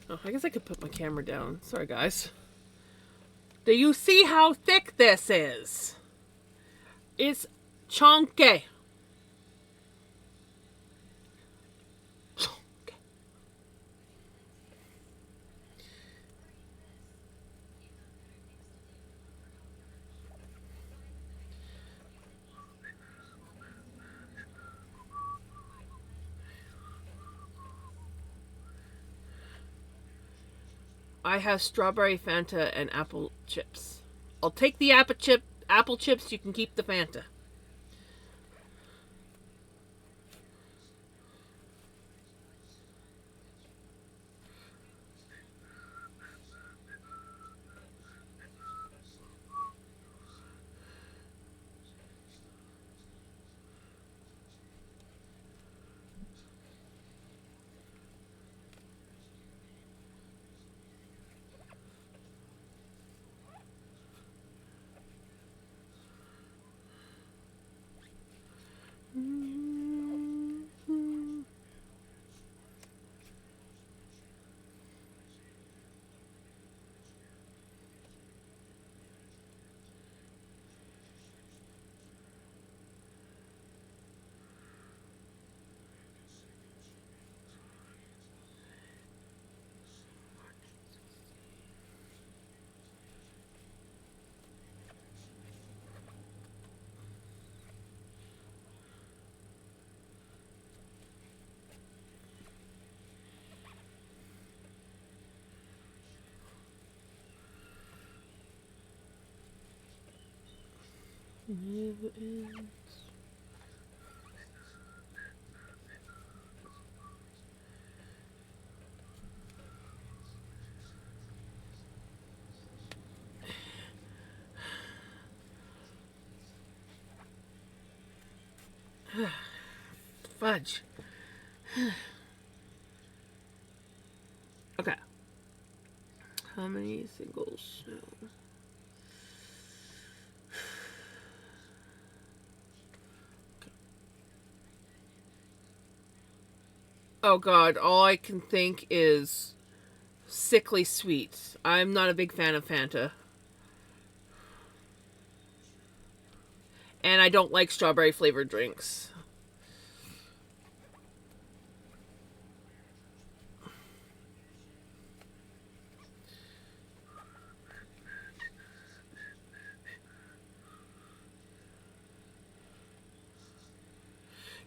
[SPEAKER 1] Oh, I guess I could put my camera down. Sorry, guys. Do you see how thick this is? It's chunky. I have strawberry Fanta and apple chips. I'll take the apple chips. You can keep the Fanta. Never ends. Fudge. Okay. How many singles? No. Oh god, all I can think is sickly sweet. I'm not a big fan of Fanta. And I don't like strawberry flavored drinks.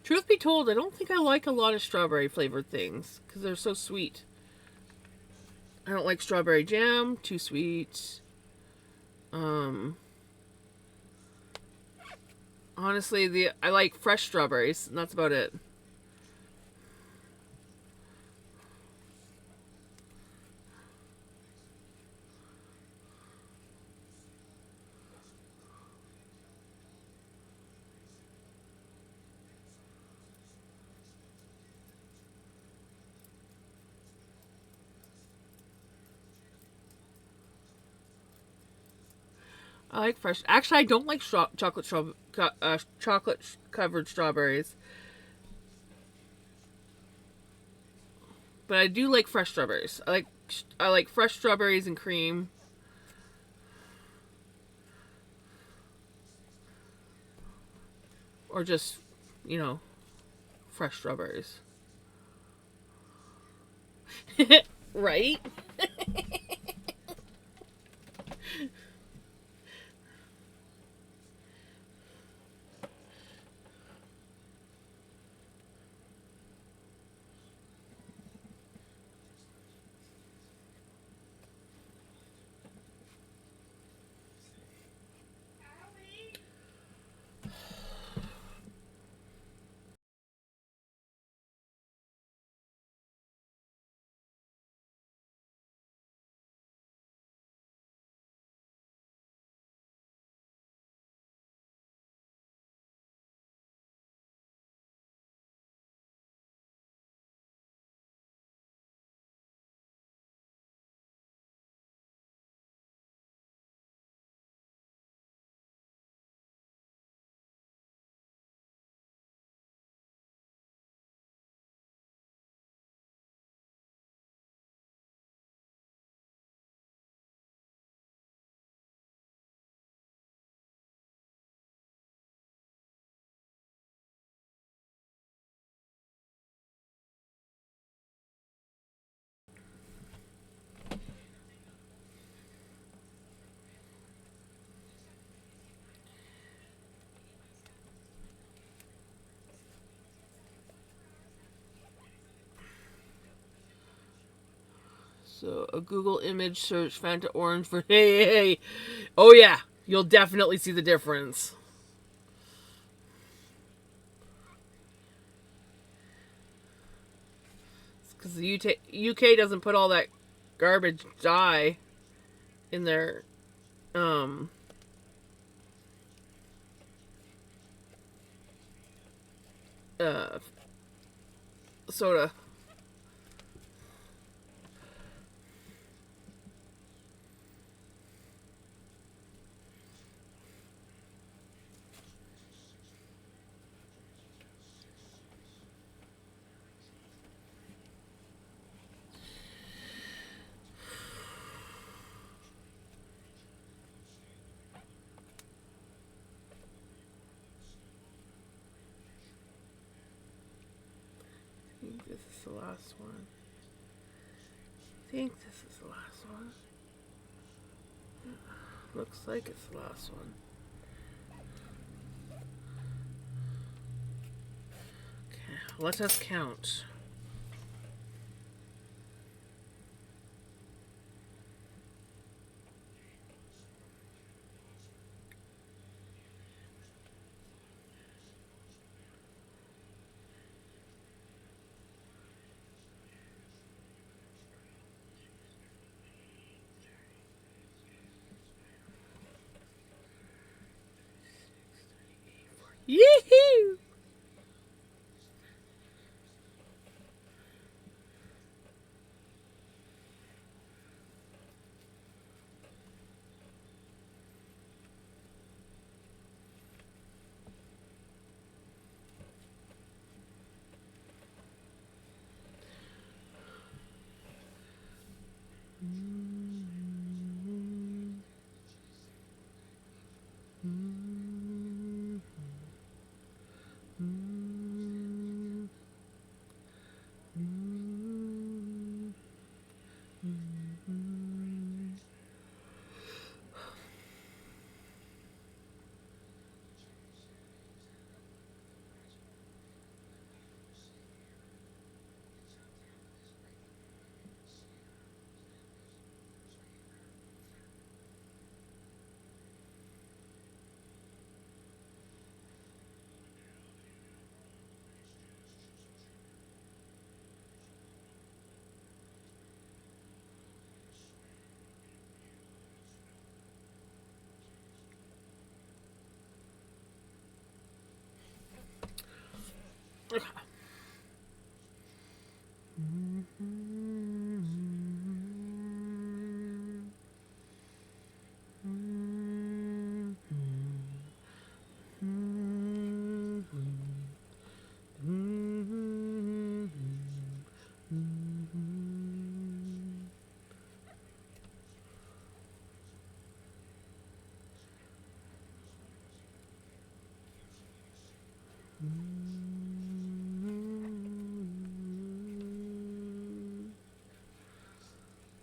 [SPEAKER 1] Truth be told, I don't think I like a lot of strawberry flavored things because they're so sweet. I don't like strawberry jam, too sweet. Honestly, I like fresh strawberries, and that's about it. I like fresh. Actually, I don't like chocolate covered strawberries, but I do like fresh strawberries. I like fresh strawberries and cream, or just, you know, fresh strawberries. Right? So a Google image search Fanta orange for hey. Oh yeah, you'll definitely see the difference. Because the UK doesn't put all that garbage dye in their um uh soda. I think this is the last one. I think this is the last one. Looks like it's the last one. Okay, let us count. Yee-hoo! Okay.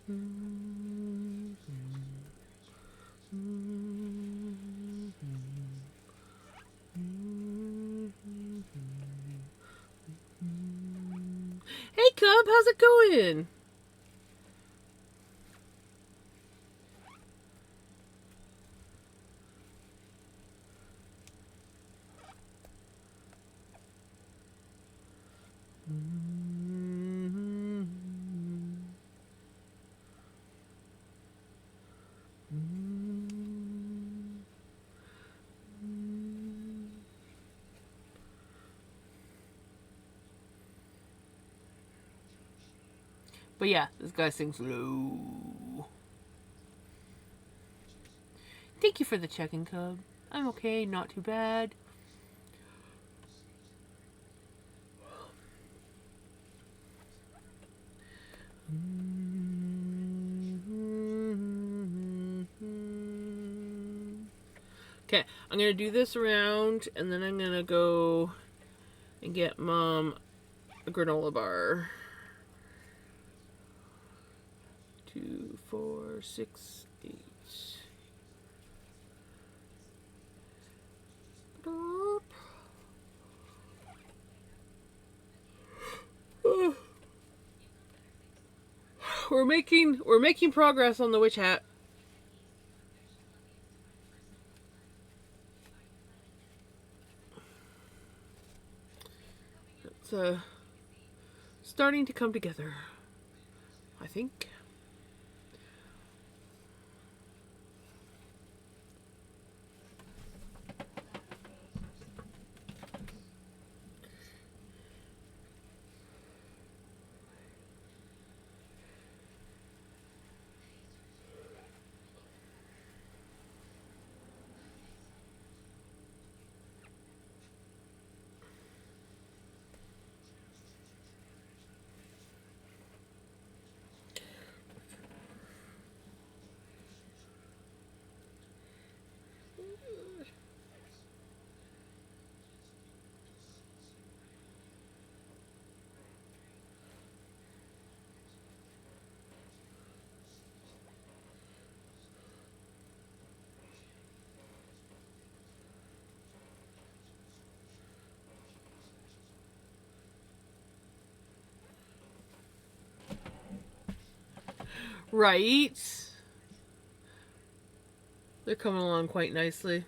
[SPEAKER 1] Hey Cub, how's it going? But yeah, this guy sings low. Thank you for the check-in, Cub. I'm okay, not too bad. Okay, I'm gonna do this round, and then I'm gonna go and get Mom a granola bar. 2, 4, 6, 8. We're making progress on the witch hat. It's starting to come together, I think. Right? They're coming along quite nicely.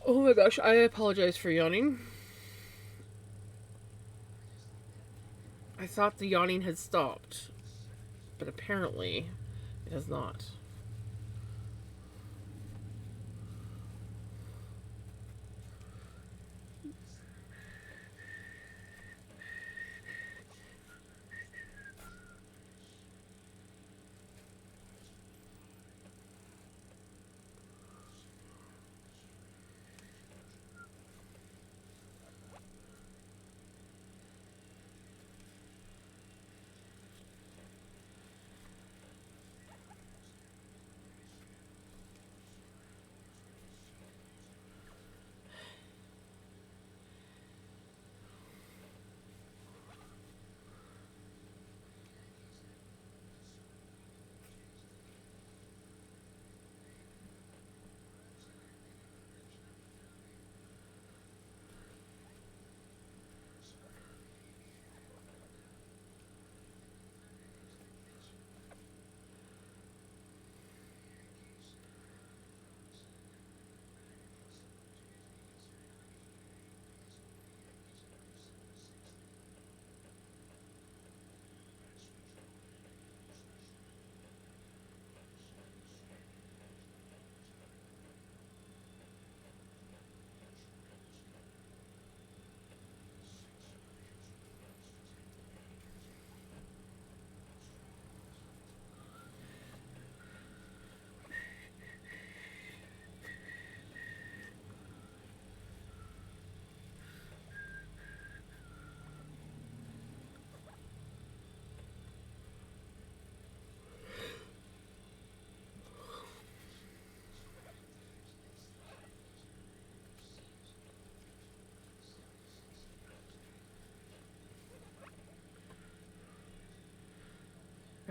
[SPEAKER 1] Oh my gosh, I apologize for yawning. I thought the yawning had stopped, but apparently it has not.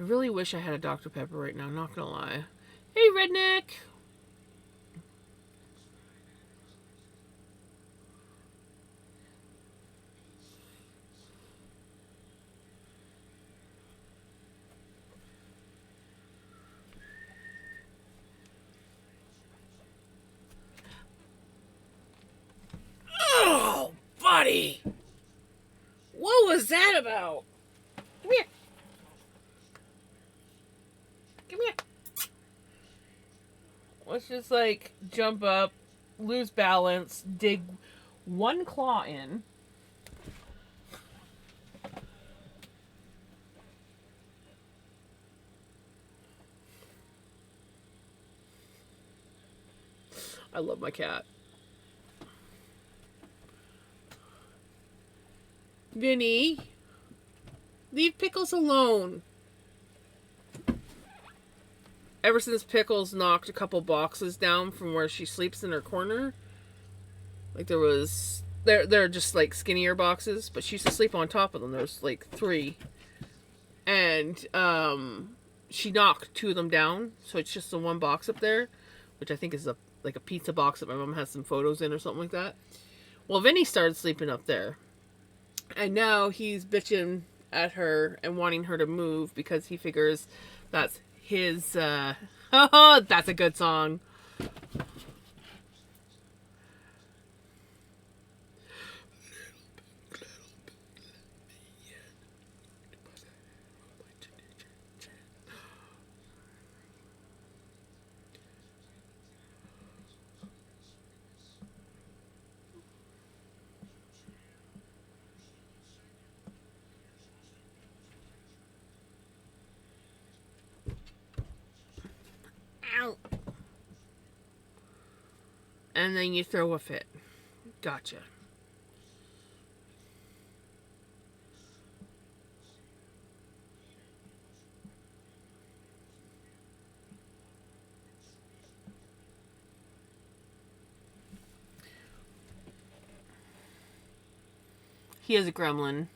[SPEAKER 1] really wish I had a Dr. Pepper right now, not gonna lie. Hey, Redneck! Oh, buddy! What was that about? Come here. Come here. Let's just like jump up, lose balance, dig one claw in. I love my cat. Vinny, leave Pickles alone. Ever since Pickles knocked a couple boxes down from where she sleeps in her corner, like they're just like skinnier boxes, but she used to sleep on top of them. There's like 3, and she knocked 2 of them down, so it's just the one box up there, which I think is like a pizza box that my mom has some photos in or something like that. Well, Vinny started sleeping up there, and now he's bitching at her and wanting her to move because he figures that's his. Oh, that's a good song. Ow. And then you throw a fit. Gotcha. He is a gremlin.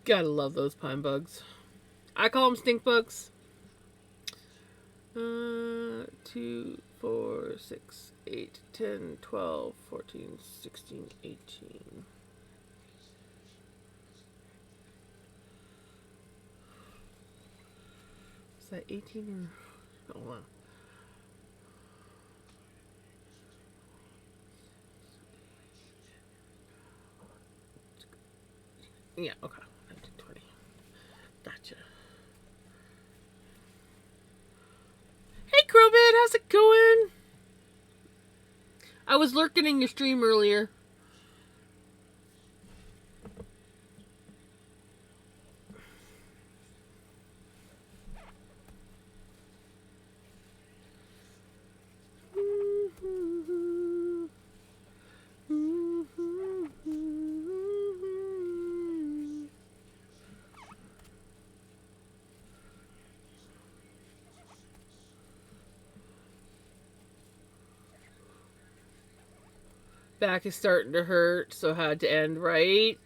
[SPEAKER 1] Gotta love those pine bugs. I call them stink bugs. 2, 4, 6, 8, 10, 12, 14, 16, 18. Is that 18 or... Oh, wow. Yeah, okay. 19, 20. Gotcha. Hey, Crowbit, how's it going? I was lurking in your stream earlier. Back is starting to hurt, so had to end right.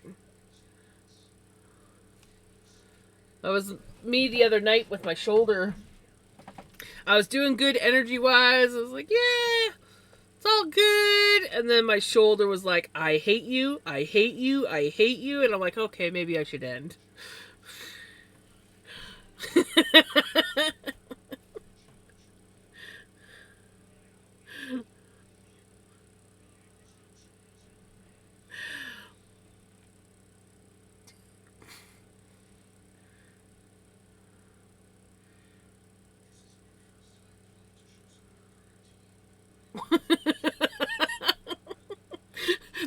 [SPEAKER 1] That was me the other night with my shoulder. I was doing good energy-wise. I was like, yeah, it's all good. And then my shoulder was like, I hate you, I hate you, I hate you. And I'm like, okay, maybe I should end.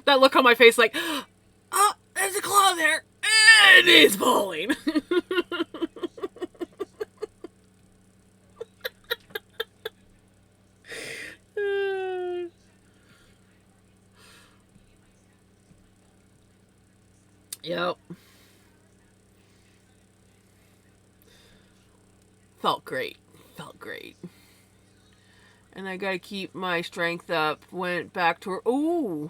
[SPEAKER 1] That look on my face like, oh, there's a claw there. And it's falling. Yep. Felt great. great. And I gotta keep my strength up. Went back to her. Ooh!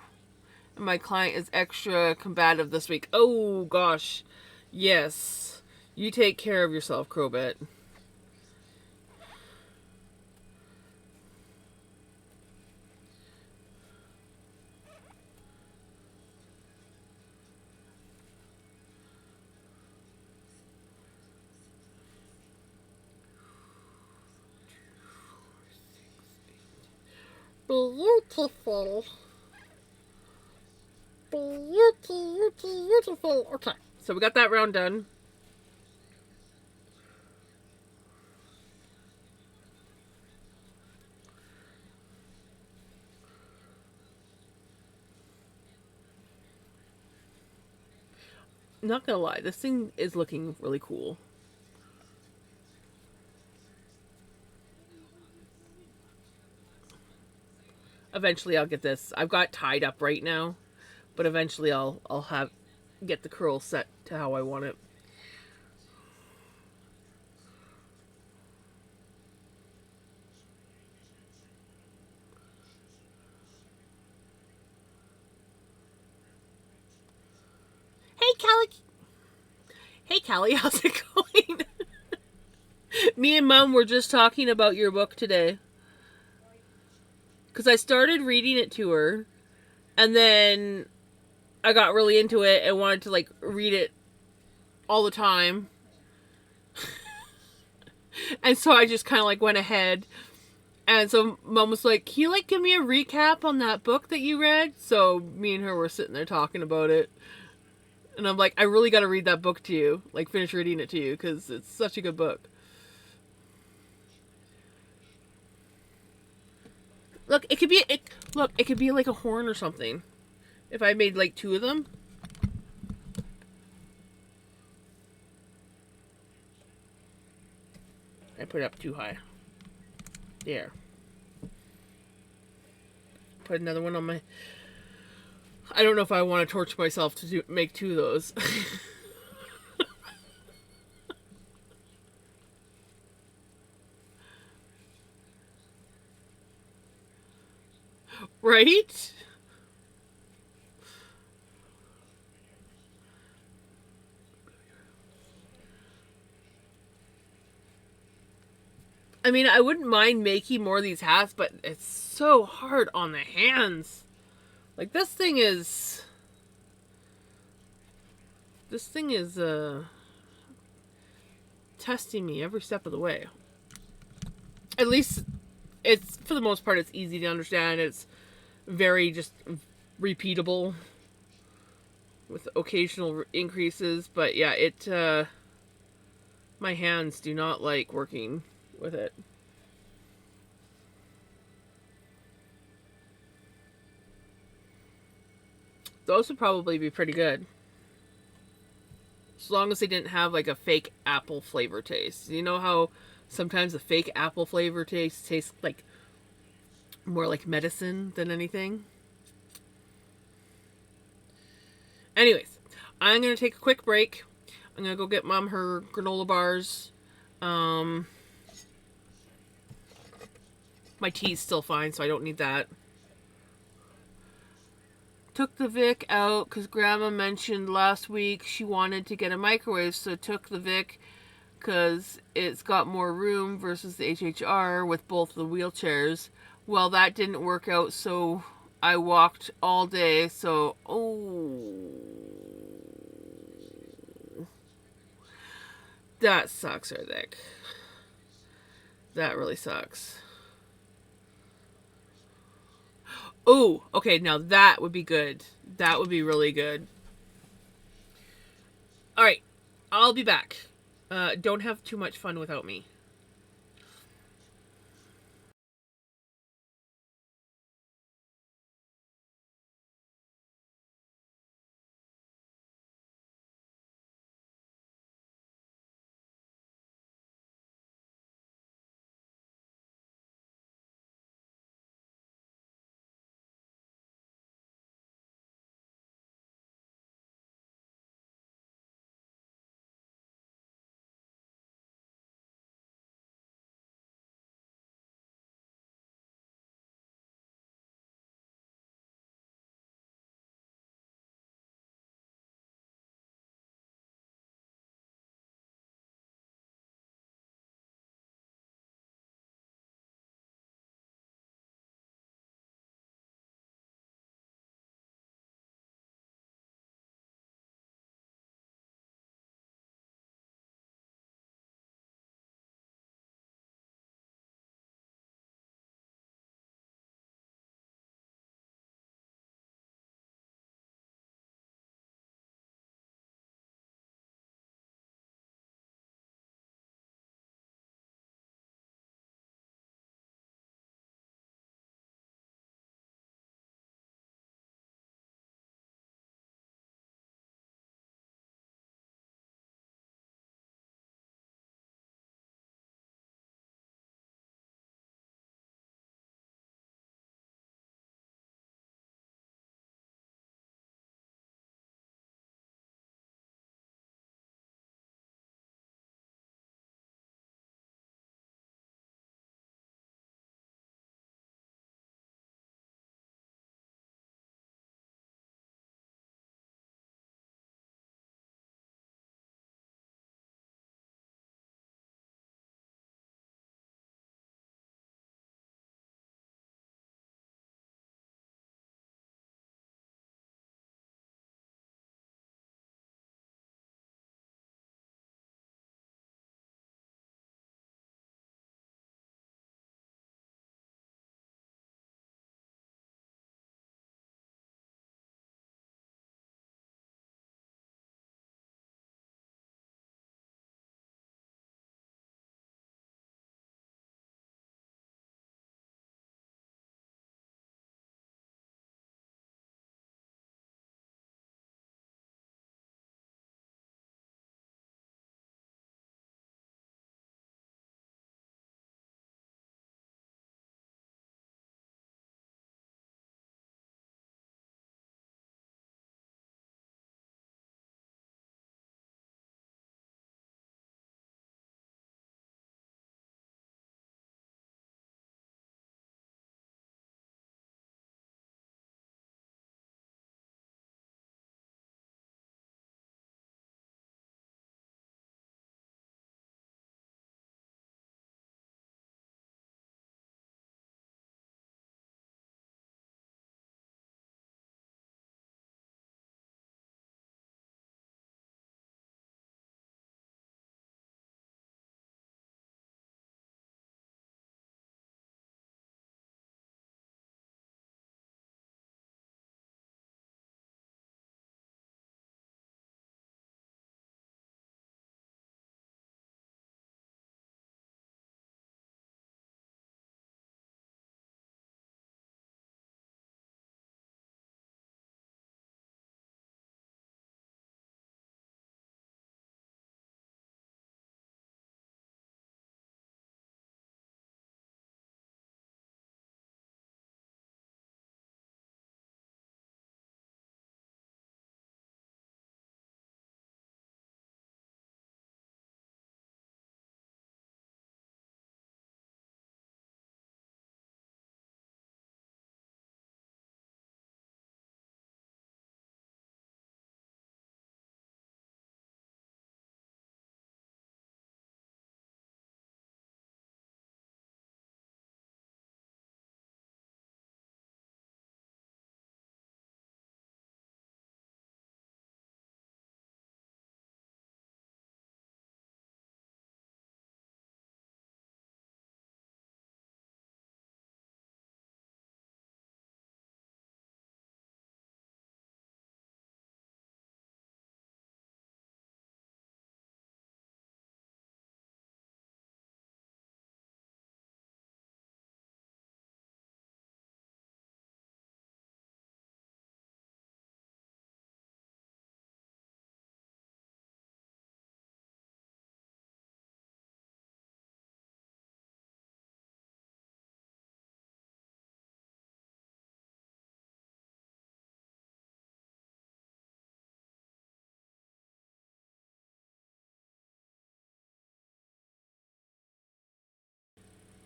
[SPEAKER 1] And my client is extra combative this week. Oh, gosh. Yes. You take care of yourself, Crowbit. Beautiful. Beautiful. Okay. So we got that round done. Not gonna lie, this thing is looking really cool. Eventually I'll get this. I've got tied up right now, but eventually I'll have get the curl set to how I want it. Hey Callie. Hey Callie, how's it going? Me and Mom were just talking about your book today. Because I started reading it to her, and then I got really into it and wanted to like read it all the time. And so I just kind of like went ahead. And so Mom was like, "Can you like give me a recap on that book that you read?" So me and her were sitting there talking about it. And I'm like, "I really got to read that book to you. Like finish reading it to you because it's such a good book." Look, it could be like a horn or something. If I made like two of them. I put it up too high. There. Put another one on my. I don't know if I want to torture myself to make two of those. Right? I mean, I wouldn't mind making more of these hats, but it's so hard on the hands. Like this thing is testing me every step of the way. At least it's for the most part it's easy to understand. It's very just repeatable with occasional increases, but yeah, my hands do not like working with it. Those would probably be pretty good. As long as they didn't have like a fake apple flavor taste. You know how sometimes the fake apple flavor taste tastes like more like medicine than anything? Anyways, I'm going to take a quick break. I'm going to go get Mom her granola bars. My tea's still fine, so I don't need that. Took the Vic out because Grandma mentioned last week she wanted to get a microwave, so took the Vic because it's got more room versus the HHR with both the wheelchairs. Well, that didn't work out, so I walked all day, so that sucks, Erdek. That really sucks. Oh, okay, now that would be good. That would be really good. Alright, I'll be back. Don't have too much fun without me.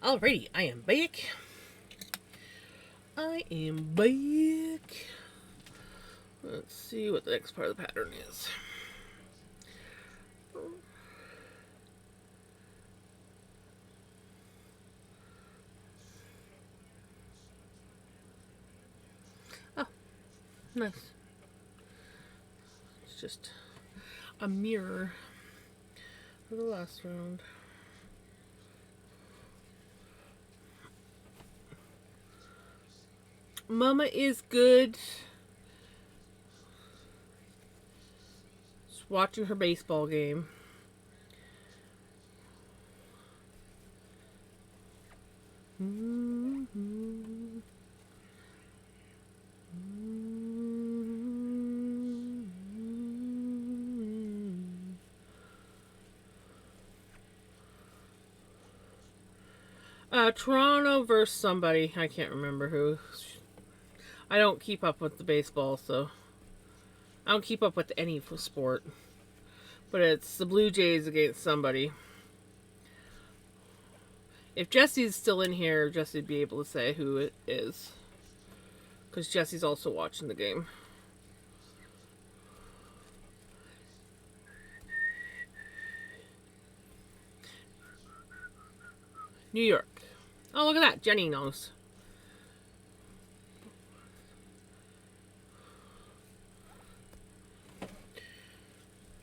[SPEAKER 1] Alrighty, I am back. I am back. Let's see what the next part of the pattern is. Oh, nice. It's just a mirror for the last round. Mama is good. Just watching her baseball game. Toronto versus somebody. I can't remember who. I don't keep up with the baseball, so I don't keep up with any sport. But it's the Blue Jays against somebody. If Jesse's still in here, Jesse'd be able to say who it is. Because Jesse's also watching the game. New York. Oh, look at that. Jenny knows.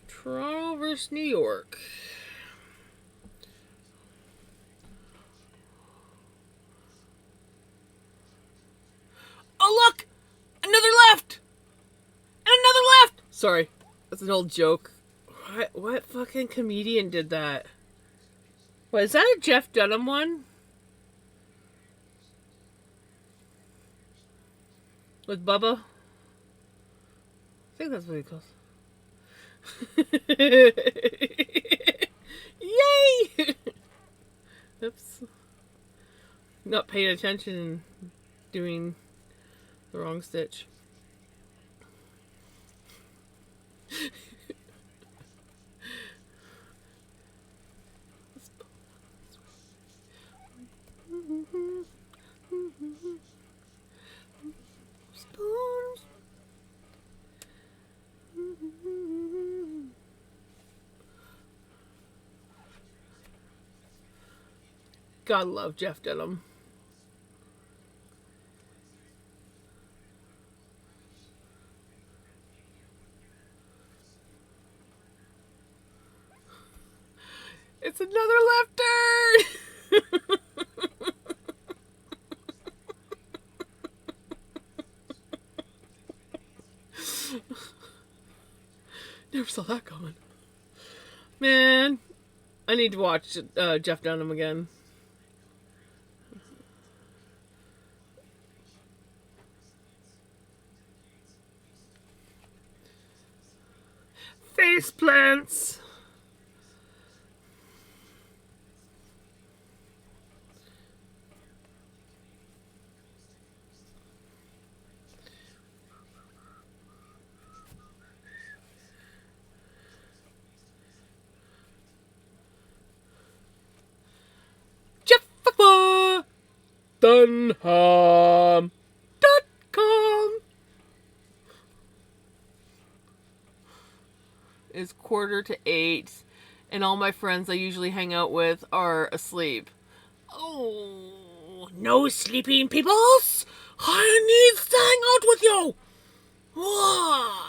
[SPEAKER 1] Toronto versus New York. Oh, look! Another left! And another left! Sorry. That's an old joke. What fucking comedian did that? What, is that a Jeff Dunham one? With Bubba? I think that's what he calls. Yay! Oops. Not paying attention and doing the wrong stitch. God love Jeff Dunham. It's another left turn! Never saw that coming. Man, I need to watch Jeff Dunham again. Face plants! Dunham.com. It's 7:45, and all my friends I usually hang out with are asleep. Oh, no sleeping peoples! I need to hang out with you! Whoa.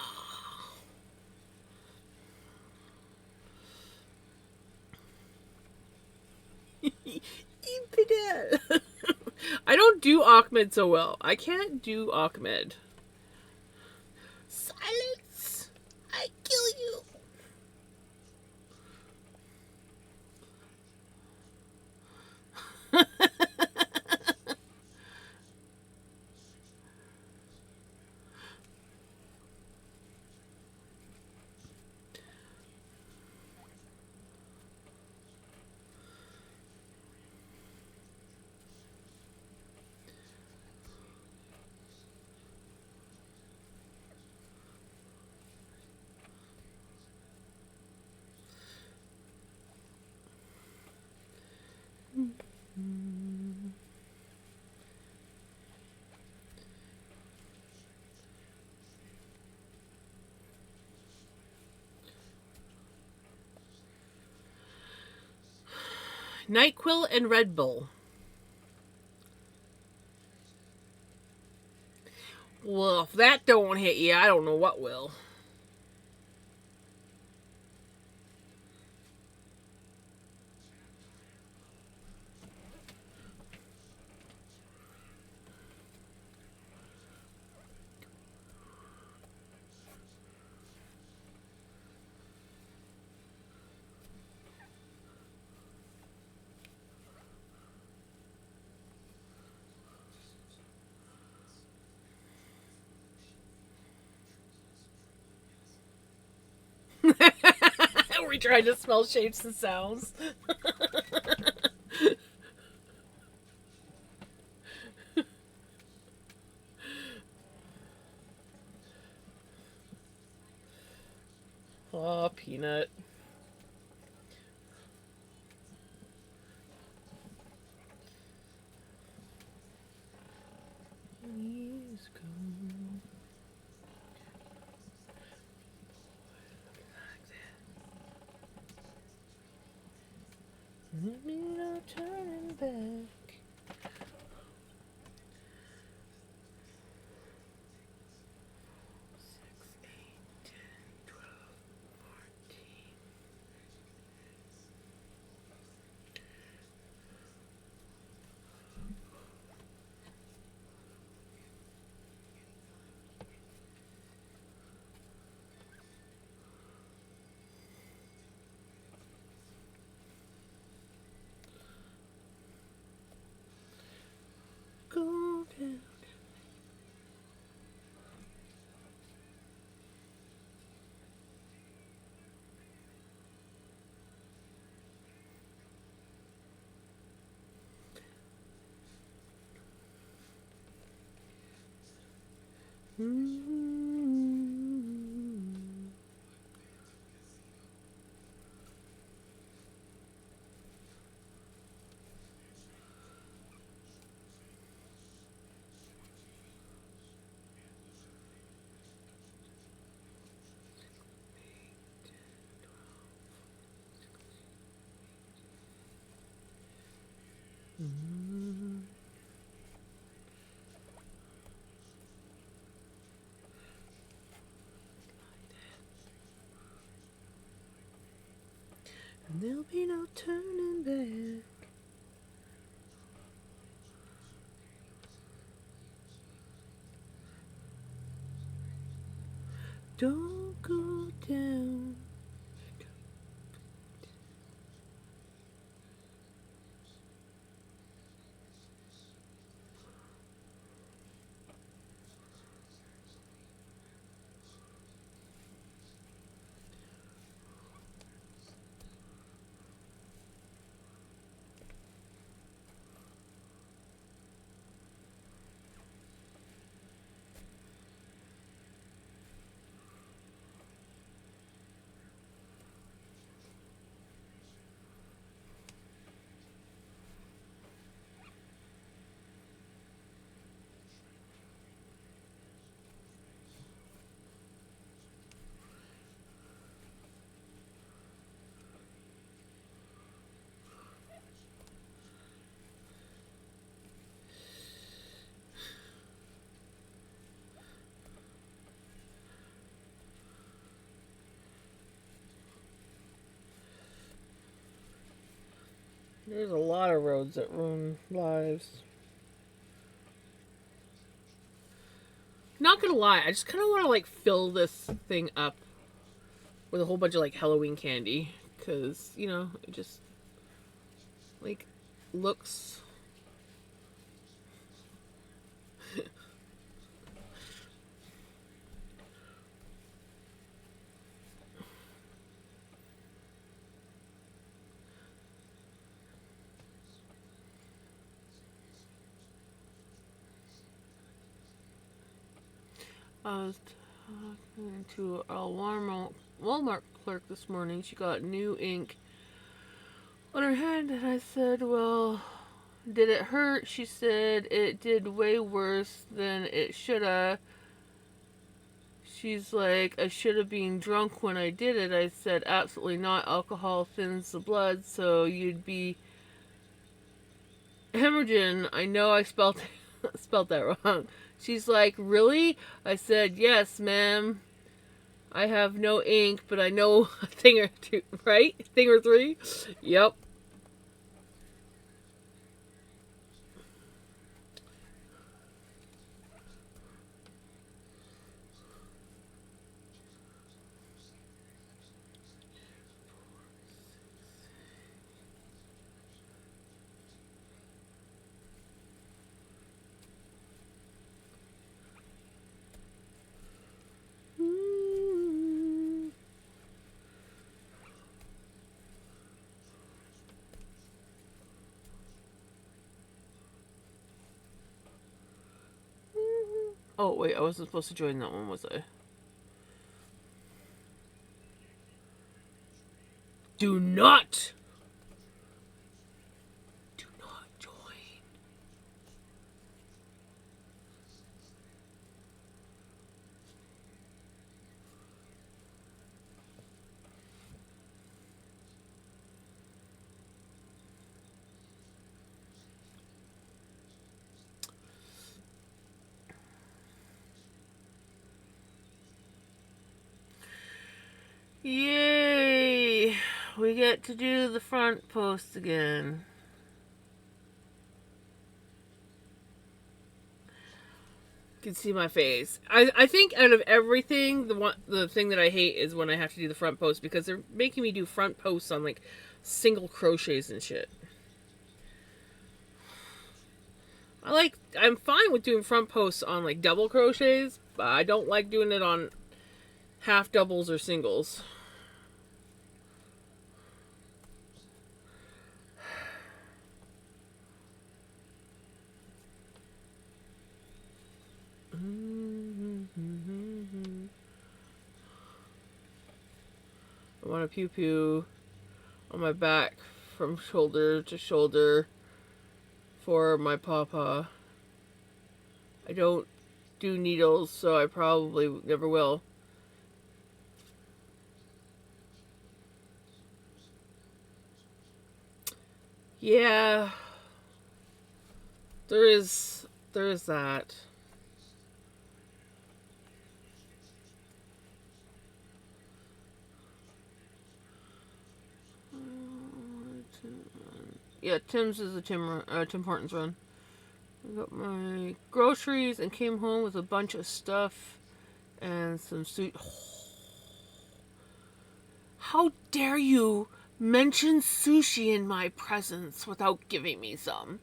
[SPEAKER 1] Infidel! I don't do Ahmed so well. I can't do Ahmed. Silence! I kill you! NyQuil and Red Bull. Well, if that don't hit you, I don't know what will. We're trying to smell shapes and sounds. Oh, Peanut. Years ago. No turning back. Go down. And there'll be no turning back. Don't go down. There's a lot of roads that ruin lives. Not gonna lie, I just kind of want to like fill this thing up with a whole bunch of like Halloween candy, because it just like looks. I was talking to a Walmart clerk this morning. She got new ink on her hand, and I said, "Well, did it hurt?" She said it did way worse than it shoulda. She's like, "I should have been drunk when I did it." I said, "Absolutely not. Alcohol thins the blood, so you'd be Hemorrhagen, I know I spelled spelled that wrong. She's like, really? I said, yes, ma'am. I have no ink, but I know a thing or two, right? Thing or three? Yep. Oh, wait, I wasn't supposed to join that one, was I? Do not! Do not join. Yay! We get to do the front post again. You can see my face. I think out of everything, the thing that I hate is when I have to do the front post because they're making me do front posts on like single crochets and shit. I'm fine with doing front posts on like double crochets, but I don't like doing it on half doubles or singles. I want a pew pew on my back from shoulder to shoulder for my pawpaw. I don't do needles, so I probably never will. Yeah, there is that. Yeah, Tim's is a Tim Hortons run. I got my groceries and came home with a bunch of stuff and some sweet. How dare you mention sushi in my presence without giving me some?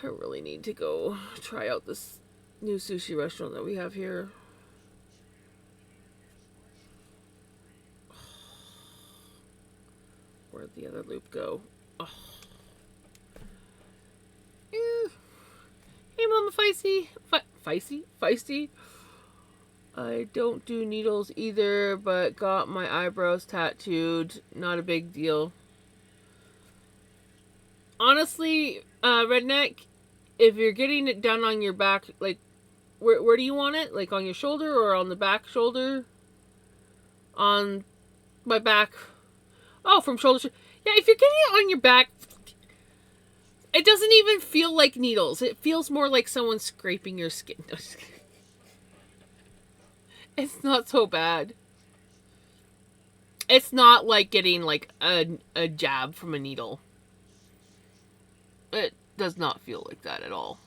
[SPEAKER 1] I really need to go try out this new sushi restaurant that we have here. Where'd the other loop go? Oh. Hey, Mama Feisty. Feisty? I don't do needles either, but got my eyebrows tattooed. Not a big deal. Honestly, Redneck, if you're getting it done on your back, like, where do you want it? Like, on your shoulder or on the back shoulder? On my back. Oh, from shoulder. Yeah, if you're getting it on your back, it doesn't even feel like needles. It feels more like someone scraping your skin. It's not so bad. It's not like getting like a jab from a needle. It does not feel like that at all.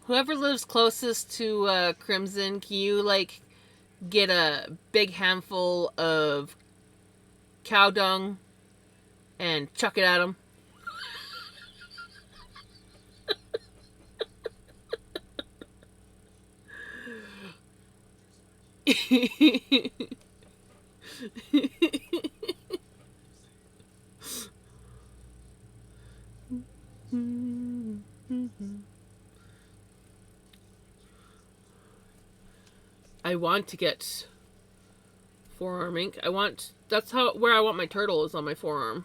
[SPEAKER 1] Whoever lives closest to Crimson, can you like get a big handful of cow dung and chuck it at them? I want to get forearm ink. That's where I want my turtle, is on my forearm.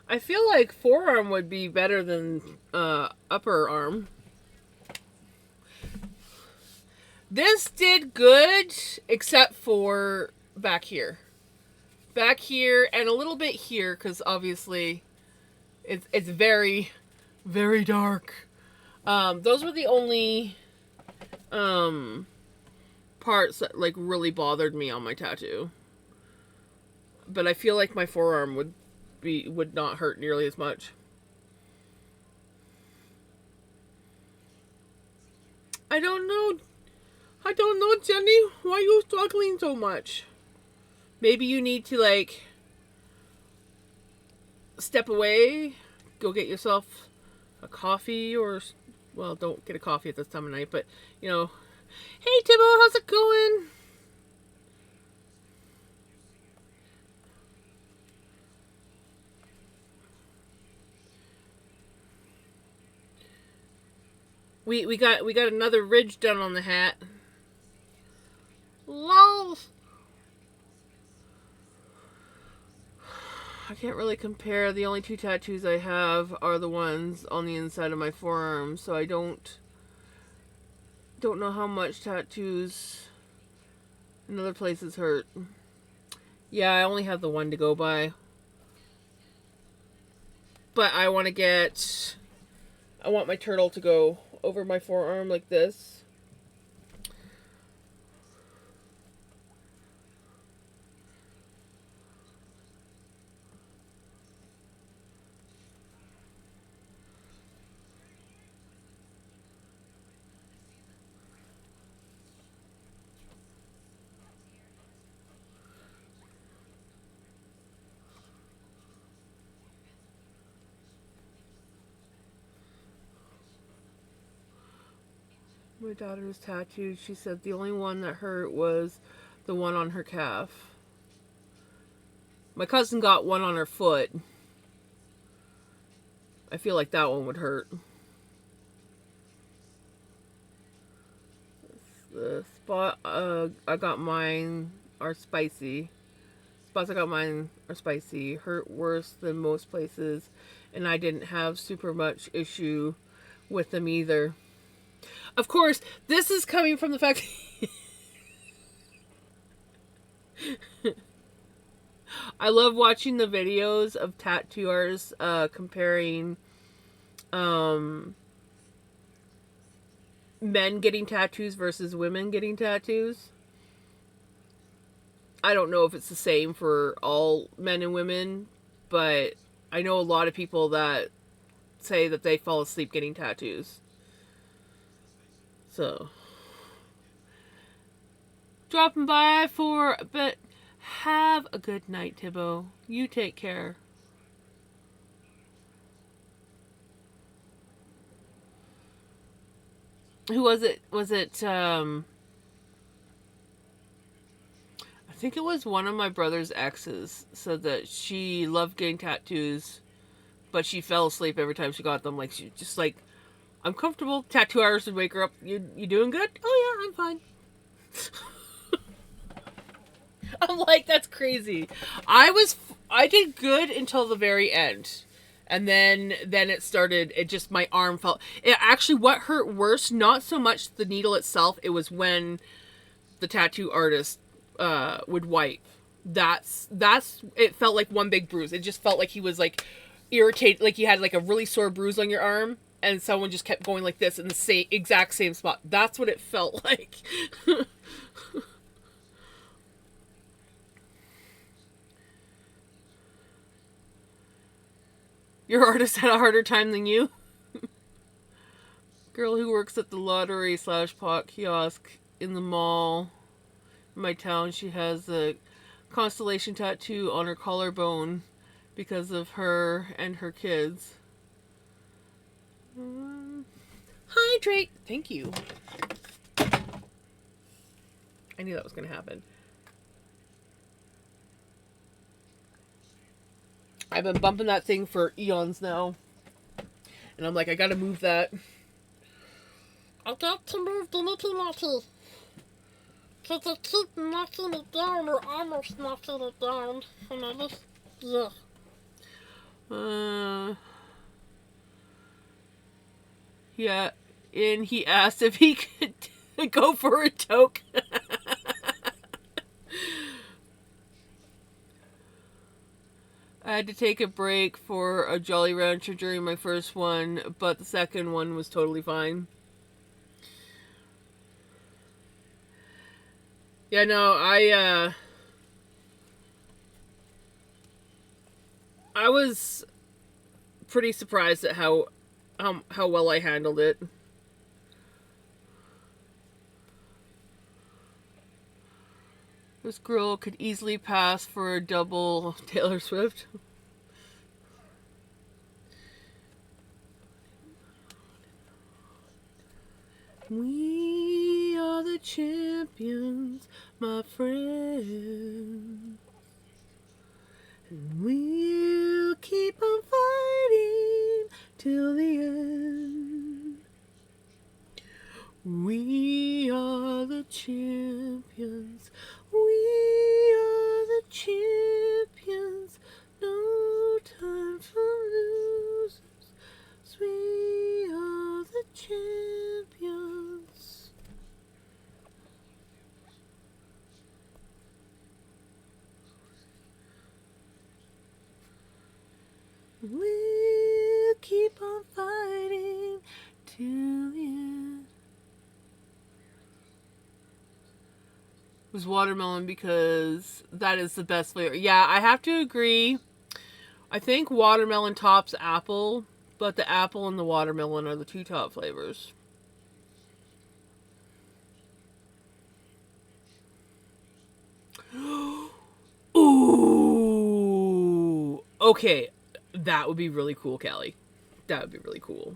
[SPEAKER 1] I feel like forearm would be better than upper arm. This did good, except for back here. Back here and a little bit here, because obviously it's very, very dark. Those were the only parts that like really bothered me on my tattoo. But I feel like my forearm would not hurt nearly as much. I don't know, Jenny. Why are you struggling so much? Maybe you need to like step away, go get yourself a coffee, or, well, don't get a coffee at this time of night, but you know, hey Tibbo, how's it going? We got another ridge done on the hat. Lol. I can't really compare. The only two tattoos I have are the ones on the inside of my forearm, so I don't know how much tattoos in other places hurt. Yeah, I only have the one to go by. But I want my turtle to go over my forearm like this. My daughter's tattooed. She said the only one that hurt was the one on her calf. My cousin got one on her foot. I feel like that one would hurt. The spot I got mine are spicy. Spots I got mine are spicy. Hurt worse than most places, and I didn't have super much issue with them either. Of course, this is coming from the fact I love watching the videos of tattooers comparing men getting tattoos versus women getting tattoos. I don't know if it's the same for all men and women, but I know a lot of people that say that they fall asleep getting tattoos. So, dropping by for a bit. Have a good night, Tibbo. You take care. Who was it? I think it was one of my brother's exes said that she loved getting tattoos, but she fell asleep every time she got them. Like, she just like, I'm comfortable. Tattoo artist would wake her up. You doing good? Oh yeah, I'm fine. I'm like, that's crazy. I did good until the very end. And then it started, my arm felt, it actually, what hurt worse, not so much the needle itself, it was when the tattoo artist would wipe. That's it felt like one big bruise. It just felt like he was like irritated, like you had like a really sore bruise on your arm, and someone just kept going like this in the exact same spot. That's what it felt like. Your artist had a harder time than you? Girl who works at the lottery / pot kiosk in the mall in my town. She has a constellation tattoo on her collarbone because of her and her kids. Hydrate. Thank you. knew that was going to happen. I've been bumping that thing for eons now. And I'm like, I gotta move that.
[SPEAKER 2] I got to move the Nicky Nacky. Because I keep knocking it down or almost knocking it down. And I just, yeah.
[SPEAKER 1] Yeah, and he asked if he could go for a toke. I had to take a break for a Jolly Rancher during my first one, but the second one was totally fine. Yeah, no, I was pretty surprised at how well I handled it. This girl could easily pass for a double Taylor Swift. We are the champions, my friend. And we'll keep on fighting till the end. We are the champions. We are the champions. No time for losers. We are the champions. We'll keep on fighting till the end. It was watermelon because that is the best flavor. Yeah, I have to agree. I think watermelon tops apple, but the apple and the watermelon are the two top flavors. Ooh. Okay, that would be really cool, Callie. That would be really cool.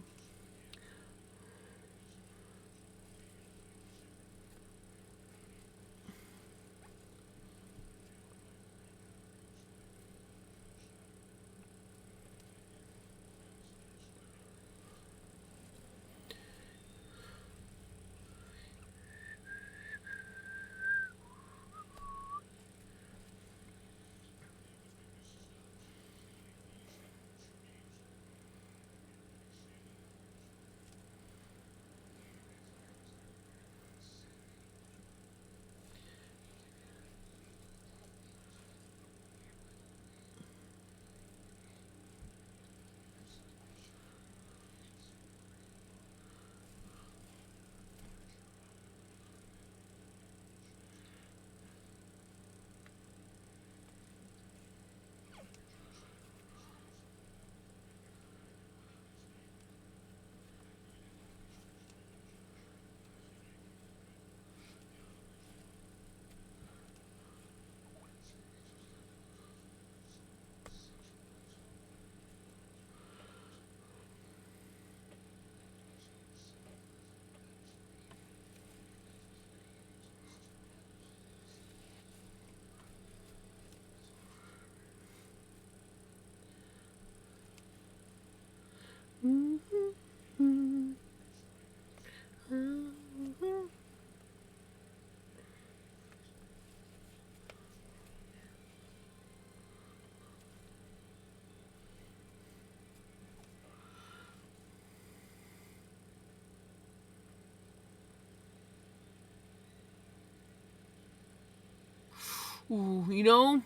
[SPEAKER 1] Ooh, you know,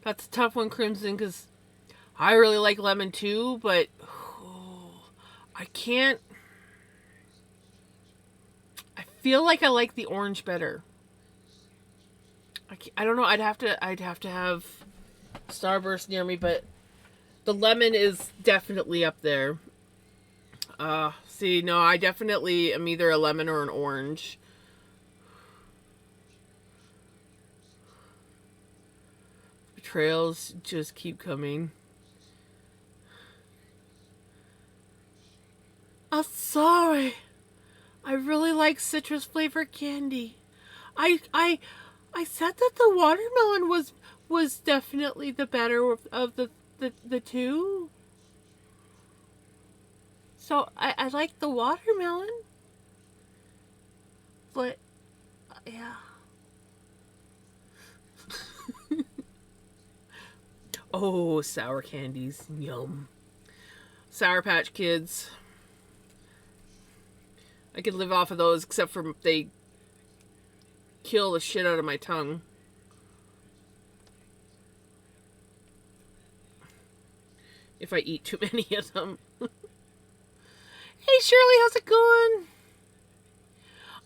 [SPEAKER 1] that's a tough one, Crimson, because I really like lemon too, but I can't. I feel like I like the orange better. I don't know. I'd have to have Starburst near me, but the lemon is definitely up there. See, no, I definitely am either a lemon or an orange. Betrayals just keep coming. I'm sorry. I really like citrus flavored candy. I said that the watermelon was definitely the better of the two. So I like the watermelon. But yeah. Oh, sour candies. Yum. Sour Patch Kids. I could live off of those except for they kill the shit out of my tongue. If I eat too many of them. Hey Shirley, how's it going?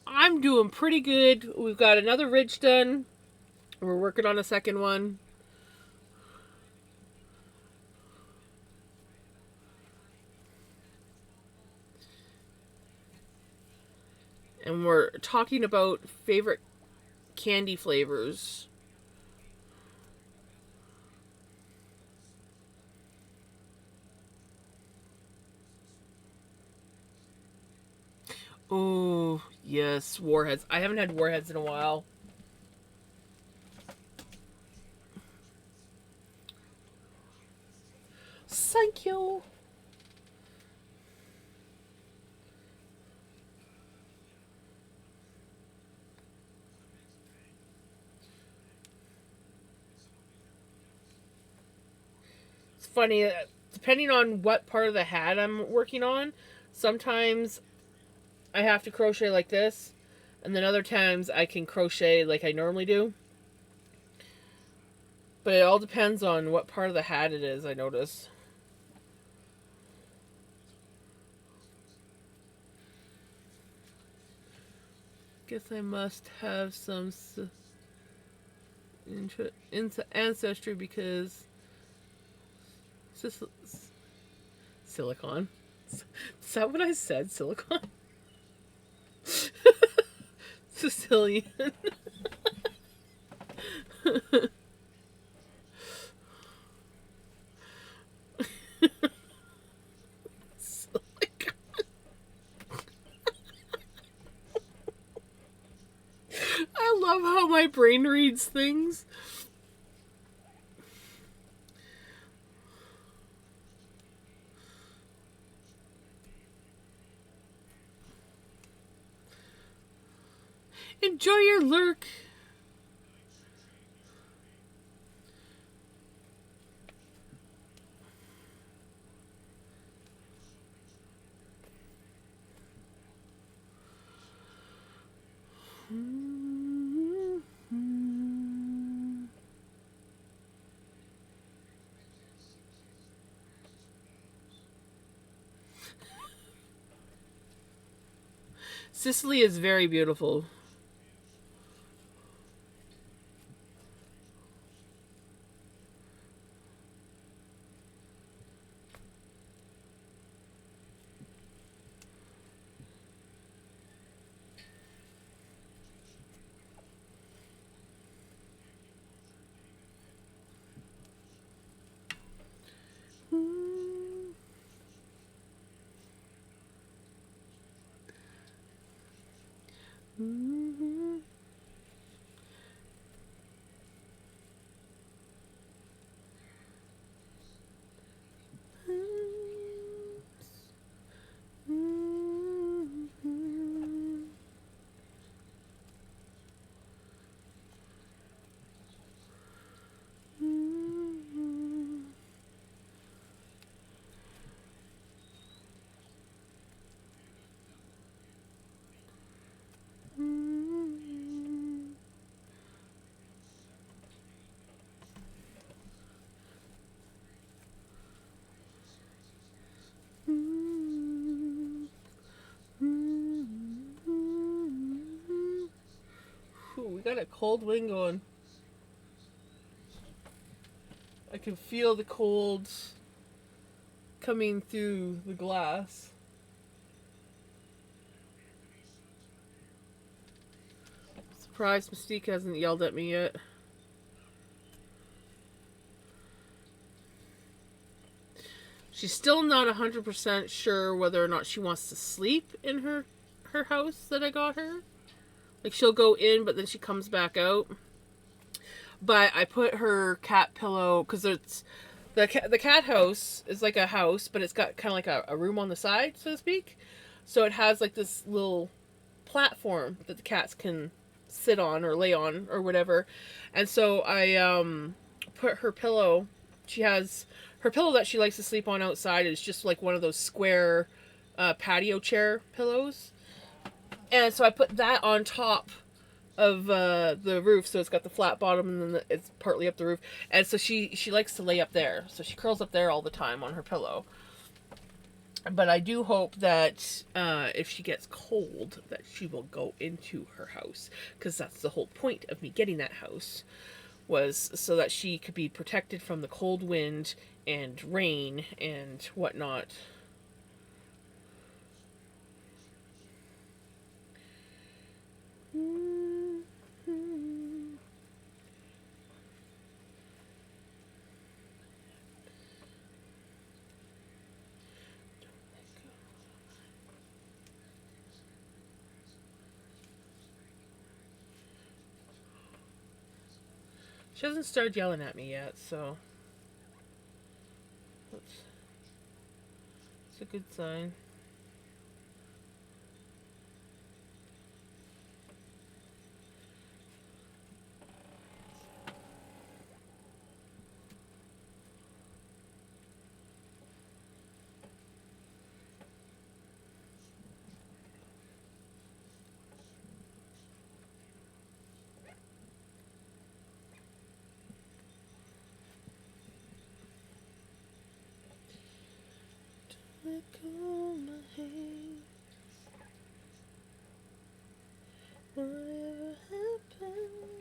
[SPEAKER 1] I'm doing pretty good. We've got another ridge done. We're working on a second one. And we're talking about favorite candy flavors. Oh, yes, Warheads. I haven't had Warheads in a while. Thank you. It's funny, depending on what part of the hat I'm working on, sometimes I have to crochet like this, and then other times I can crochet like I normally do. But it all depends on what part of the hat it is, I notice. Guess I must have some ancestry because silicon. Is that what I said? Silicon? Sicilian. Silicon. I love how my brain reads things. Enjoy your lurk. Sicily is very beautiful. We got a cold wind going. I can feel the cold coming through the glass. Surprised Mystique hasn't yelled at me yet. She's still not 100% sure whether or not she wants to sleep in her house that I got her, Like she'll go in, but then she comes back out. But I put her cat pillow because it's the cat house is like a house, but it's got kind of like a room on the side, so to speak. So it has like this little platform that the cats can sit on or lay on or whatever. And so I put her pillow. She has her pillow that she likes to sleep on outside is just like one of those square patio chair pillows. And so I put that on top of the roof, so it's got the flat bottom and then it's partly up the roof. And so she likes to lay up there, so she curls up there all the time on her pillow. But I do hope that if she gets cold, that she will go into her house, because that's the whole point of me getting that house, was so that she could be protected from the cold wind and rain and whatnot. She hasn't started yelling at me yet, so it's a good sign. Let go my hand. Whatever happens.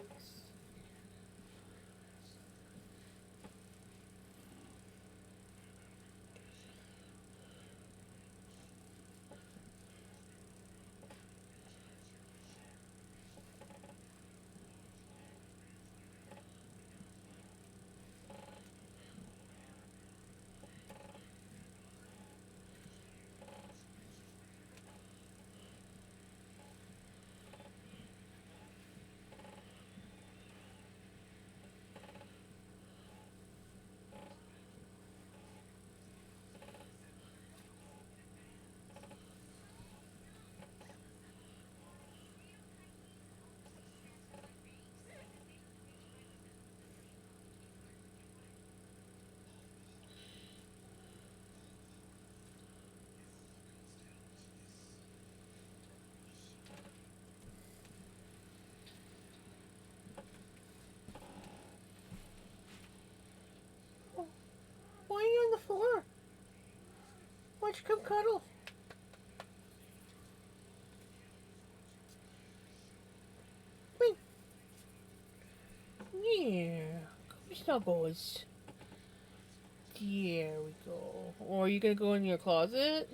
[SPEAKER 1] Why are you on the floor? Why don't you come cuddle? Come here. Yeah. Come snuggles. There we go. Or are you gonna go in your closet?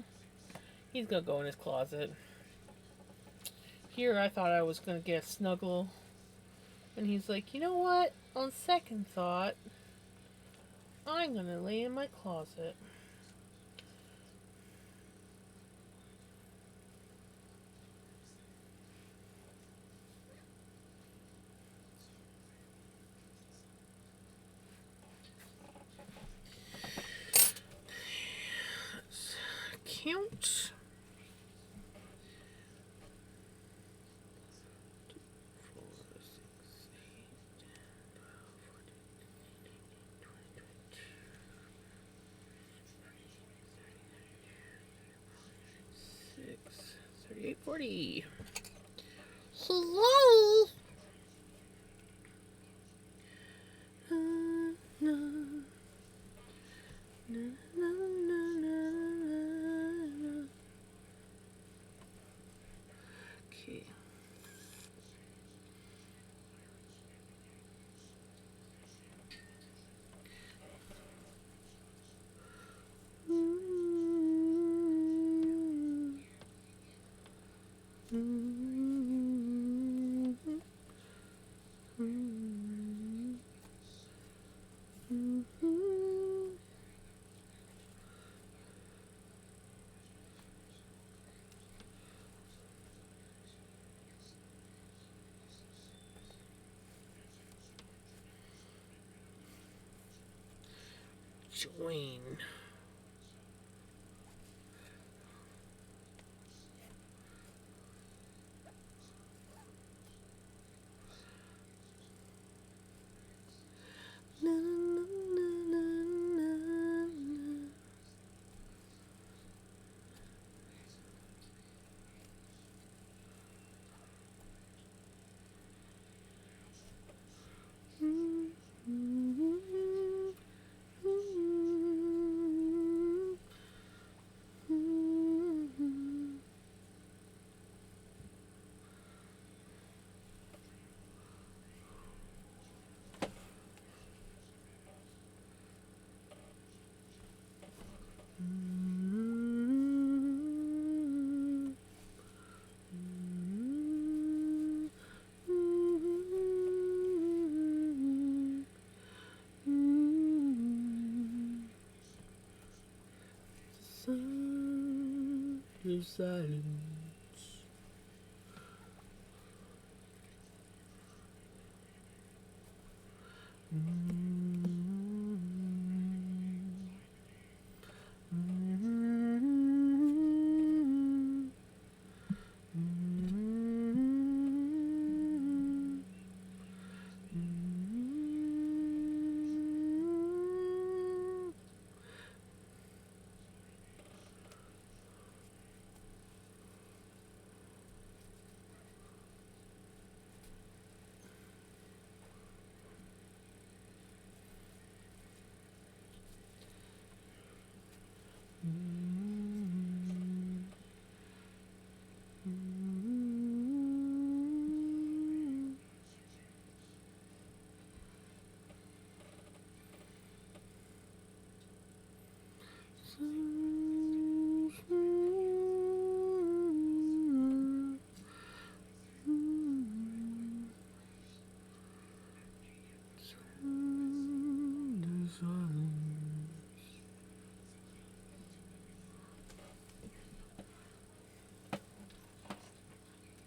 [SPEAKER 1] He's gonna go in his closet. Here I thought I was gonna get a snuggle. And he's like, you know what? On second thought, I'm gonna lay in my closet. Count. Six, 38, 40.
[SPEAKER 2] Hello.
[SPEAKER 1] Okay. join. Na, na, na, na, na. Sound of silence.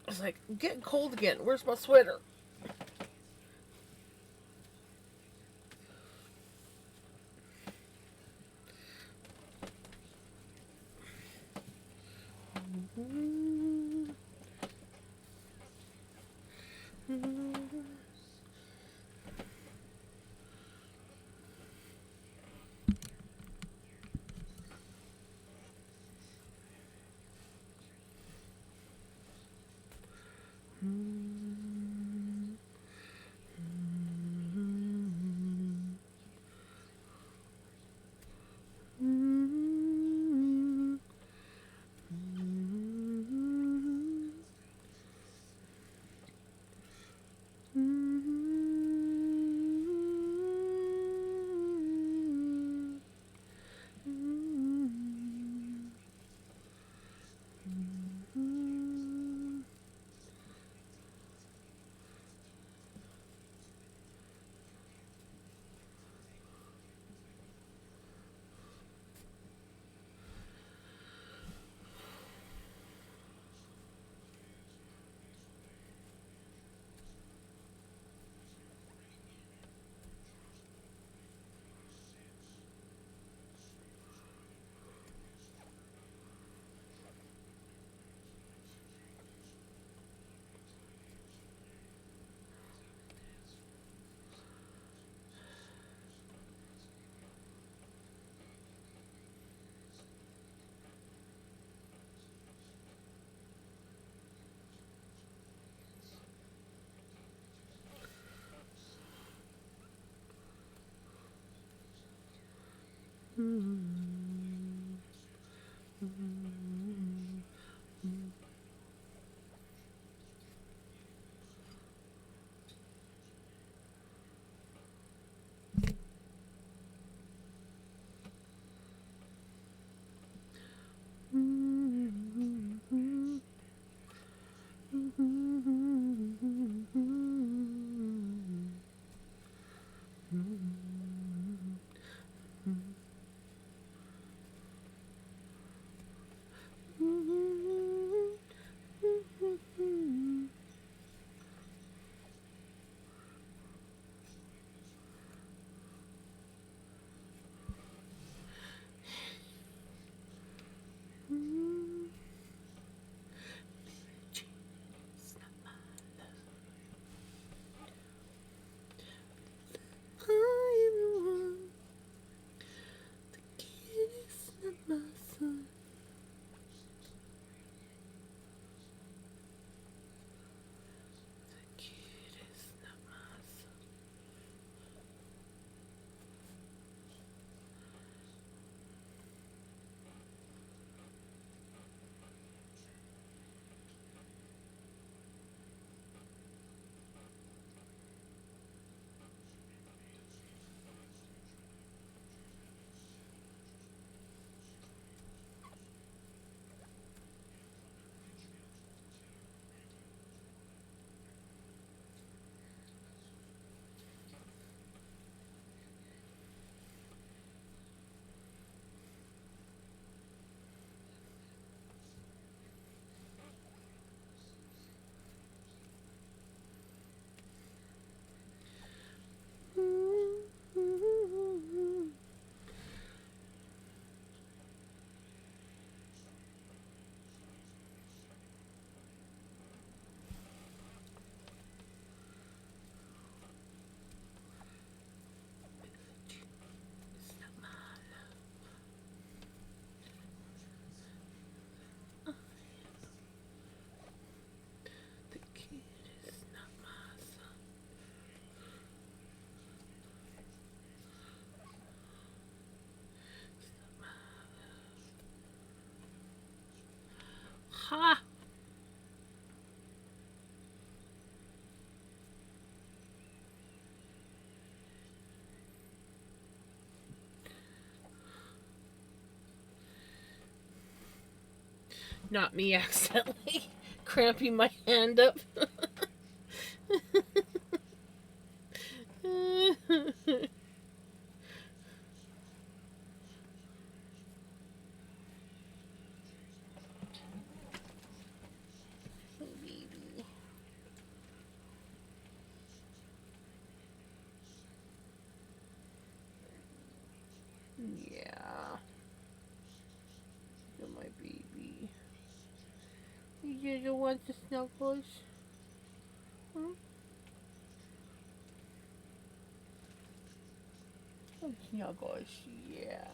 [SPEAKER 1] It's like, I'm getting cold again. Where's my sweater? Not me accidentally cramping my hand up. Yeah. You're my baby. You didn't want the snuggles? Hmm? Oh, snuggles, yeah.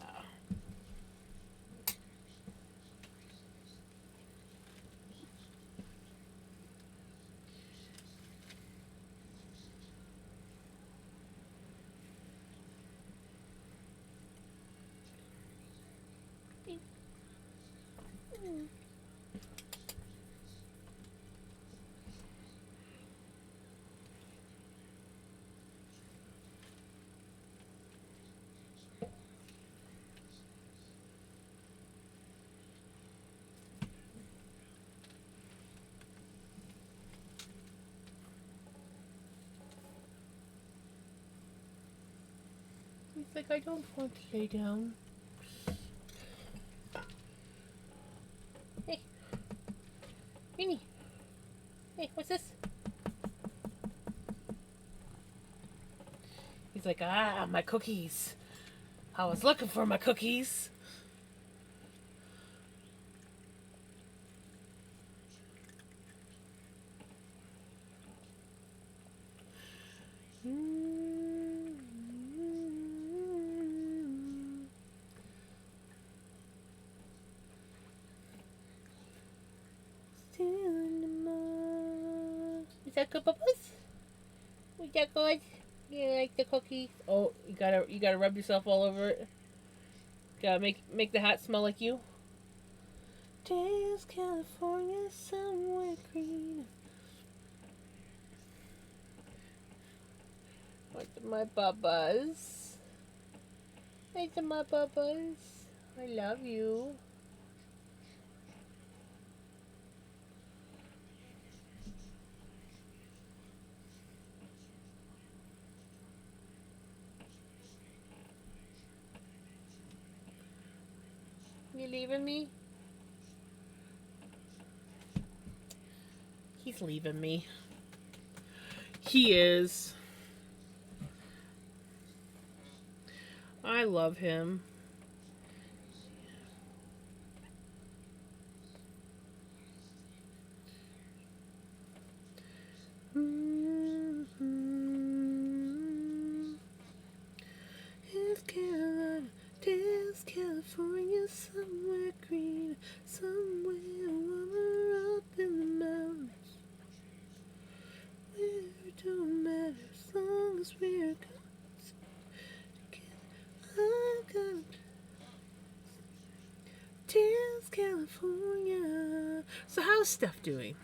[SPEAKER 1] He's like, I don't want to lay down. Hey, Minnie. Hey, what's this? He's like, my cookies. I was looking for my cookies. Is that good, Bubbles? Is that good? You like the cookies? Oh, you gotta rub yourself all over it. Gotta make the hat smell like you. Days, California, somewhere green. Where's my Bubbas? Where's my Bubbas? I love you. You leaving me? He's leaving me. He is. I love him. It's Carolina, there's California, somewhere green, somewhere warmer up in the mountains. Where it don't matter as long as we're together. I've got Tears, California. So how's Steph doing?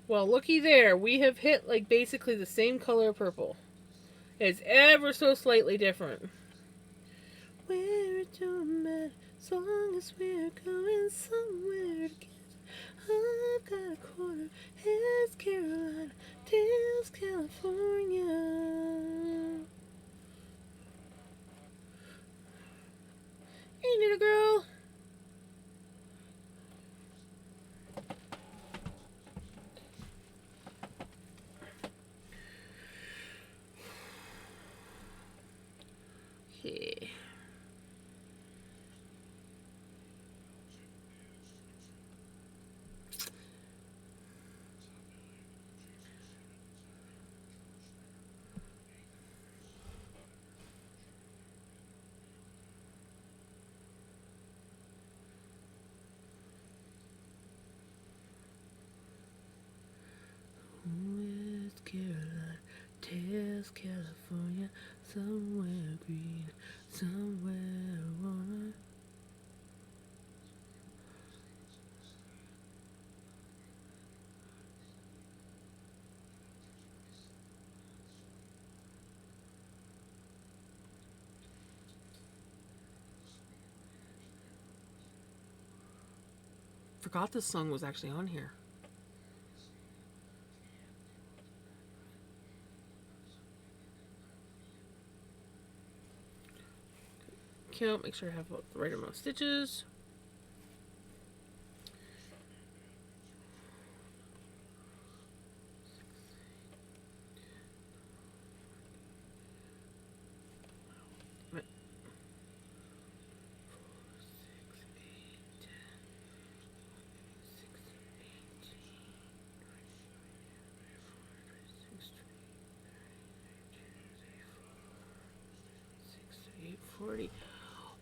[SPEAKER 1] Well, looky there. We have hit like basically the same color of purple. It's ever so slightly different. Where it don't matter, as long as we're going somewhere together. I've got a corner, it's Carolina, Tales, California. Hey, little girl. Okay. Carolina, tells California, somewhere green, somewhere I wanna. Forgot this song was actually on here. Count, make sure I have the right amount of stitches.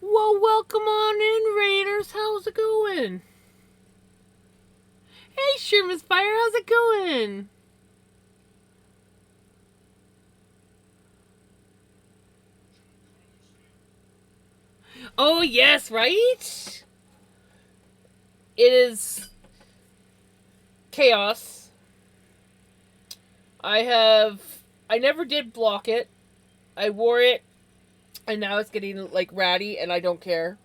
[SPEAKER 1] Well, welcome on in, Raiders. How's it going? Hey, Sherman's Fire, how's it going? Oh, yes, right? It is chaos. I never did block it. I wore it, and now it's getting, like, ratty, and I don't care.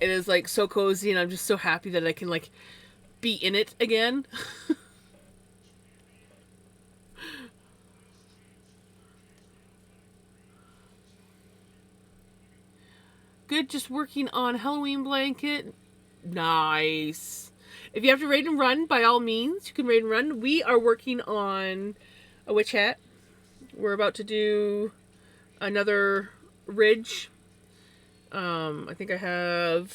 [SPEAKER 1] It is, like, so cozy, and I'm just so happy that I can, like, be in it again. Good, just working on Halloween blanket. Nice. If you have to raid and run, by all means, you can raid and run. We are working on a witch hat. We're about to do another ridge. I think I have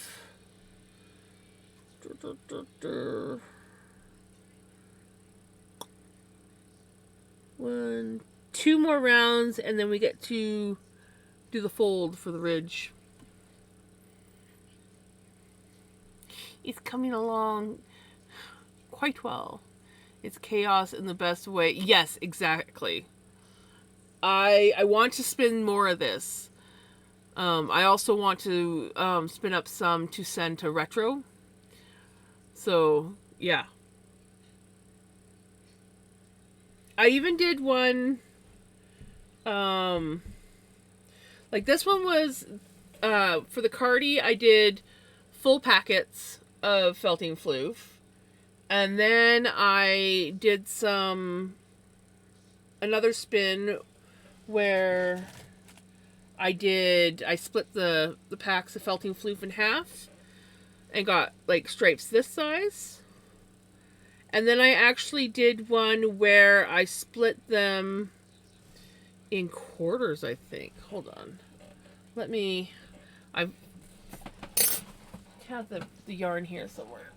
[SPEAKER 1] 2 more rounds, and then we get to do the fold for the ridge. It's coming along quite well. It's chaos in the best way. Yes, exactly. I want to spin more of this. I also want to spin up some to send to Retro. So, yeah. I even did one, like this one was, for the Cardi, I did full packets of felting floof. And then I did another spin where I split the packs of felting floof in half and got like stripes this size. And then I actually did one where I split them in quarters, I think. Hold on. I have the yarn here somewhere.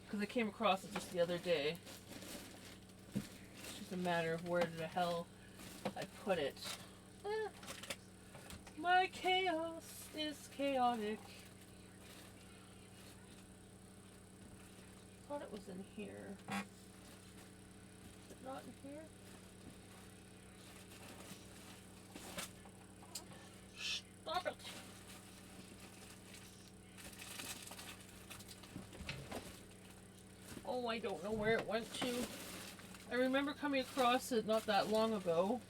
[SPEAKER 1] Because I came across it just the other day. It's just a matter of where the hell I put it. My chaos is chaotic. I thought it was in here. Is it not in here? Stop it! Oh, I don't know where it went to. I remember coming across it not that long ago.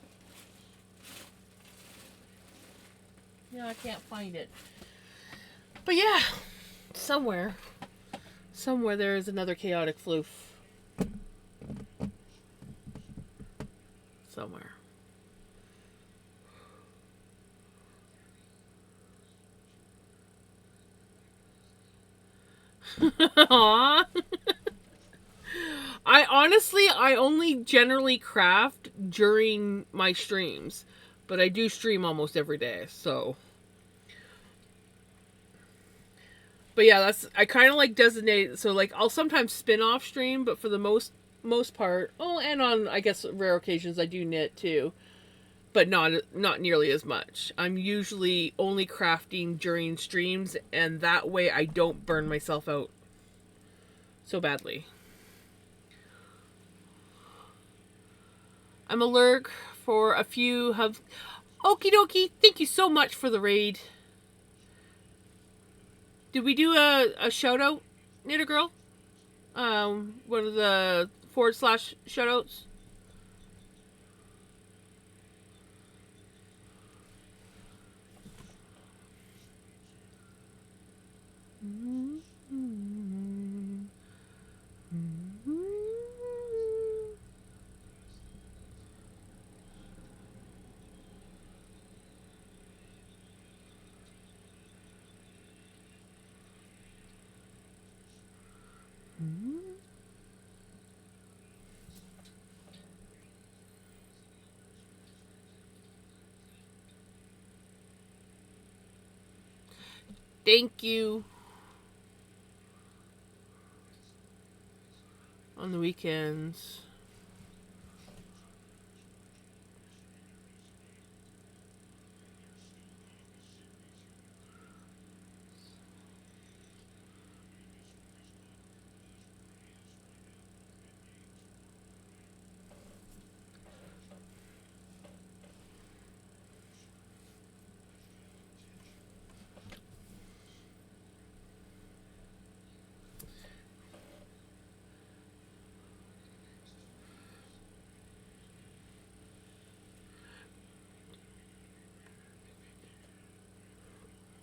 [SPEAKER 1] Yeah, I can't find it. But yeah, somewhere there is another chaotic floof. Somewhere. Aww. I only generally craft during my streams, but I do stream almost every day, so. But yeah, I kind of like designate, so like I'll sometimes spin off stream, but for the most part, and on I guess rare occasions I do knit too, but not nearly as much. I'm usually only crafting during streams, and that way I don't burn myself out so badly. I'm a lurk for a few hubs. Okie dokie, thank you so much for the raid. Did we do a shout out, Knitter Girl? One of the / shout outs? Thank you. On the weekends.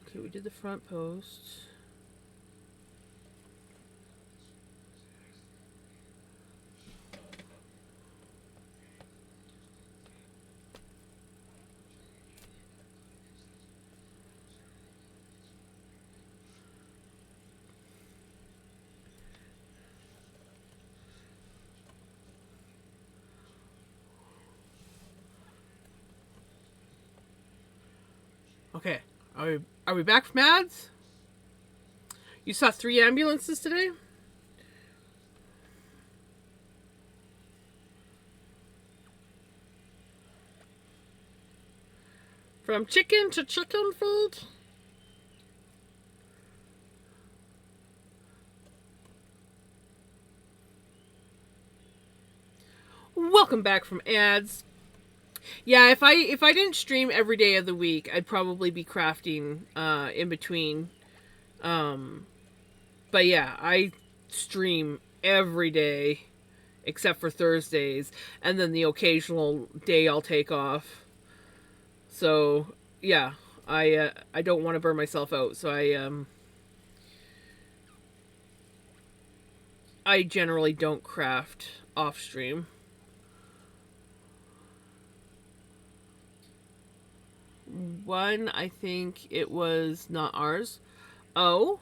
[SPEAKER 1] Okay, we did the front post. Okay, are we back from ads? You saw 3 ambulances today? From chicken to chicken feed? Welcome back from ads. Yeah, if I didn't stream every day of the week, I'd probably be crafting in between. But yeah, I stream every day except for Thursdays, and then the occasional day I'll take off. So yeah, I don't want to burn myself out, so I generally don't craft off stream. One, I think it was not ours. Oh.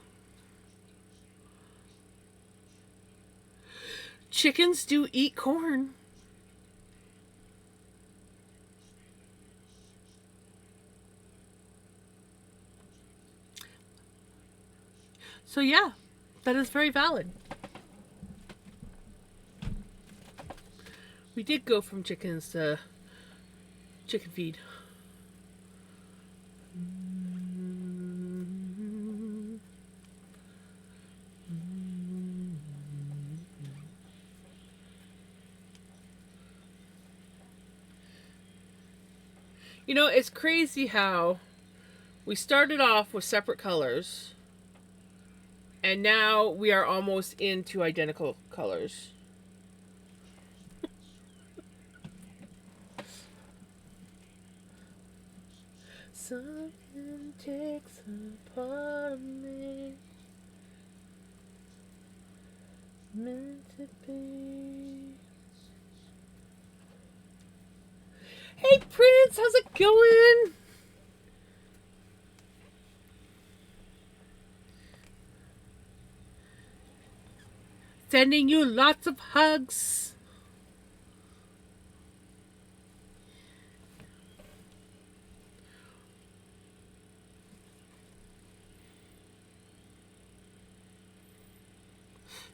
[SPEAKER 1] Chickens do eat corn. So yeah, that is very valid. We did go from chickens to chicken feed. You know, it's crazy how we started off with separate colors, and now we are almost into identical colors. Something takes a part of me, meant to be. Hey Prince, how's it going? Sending you lots of hugs.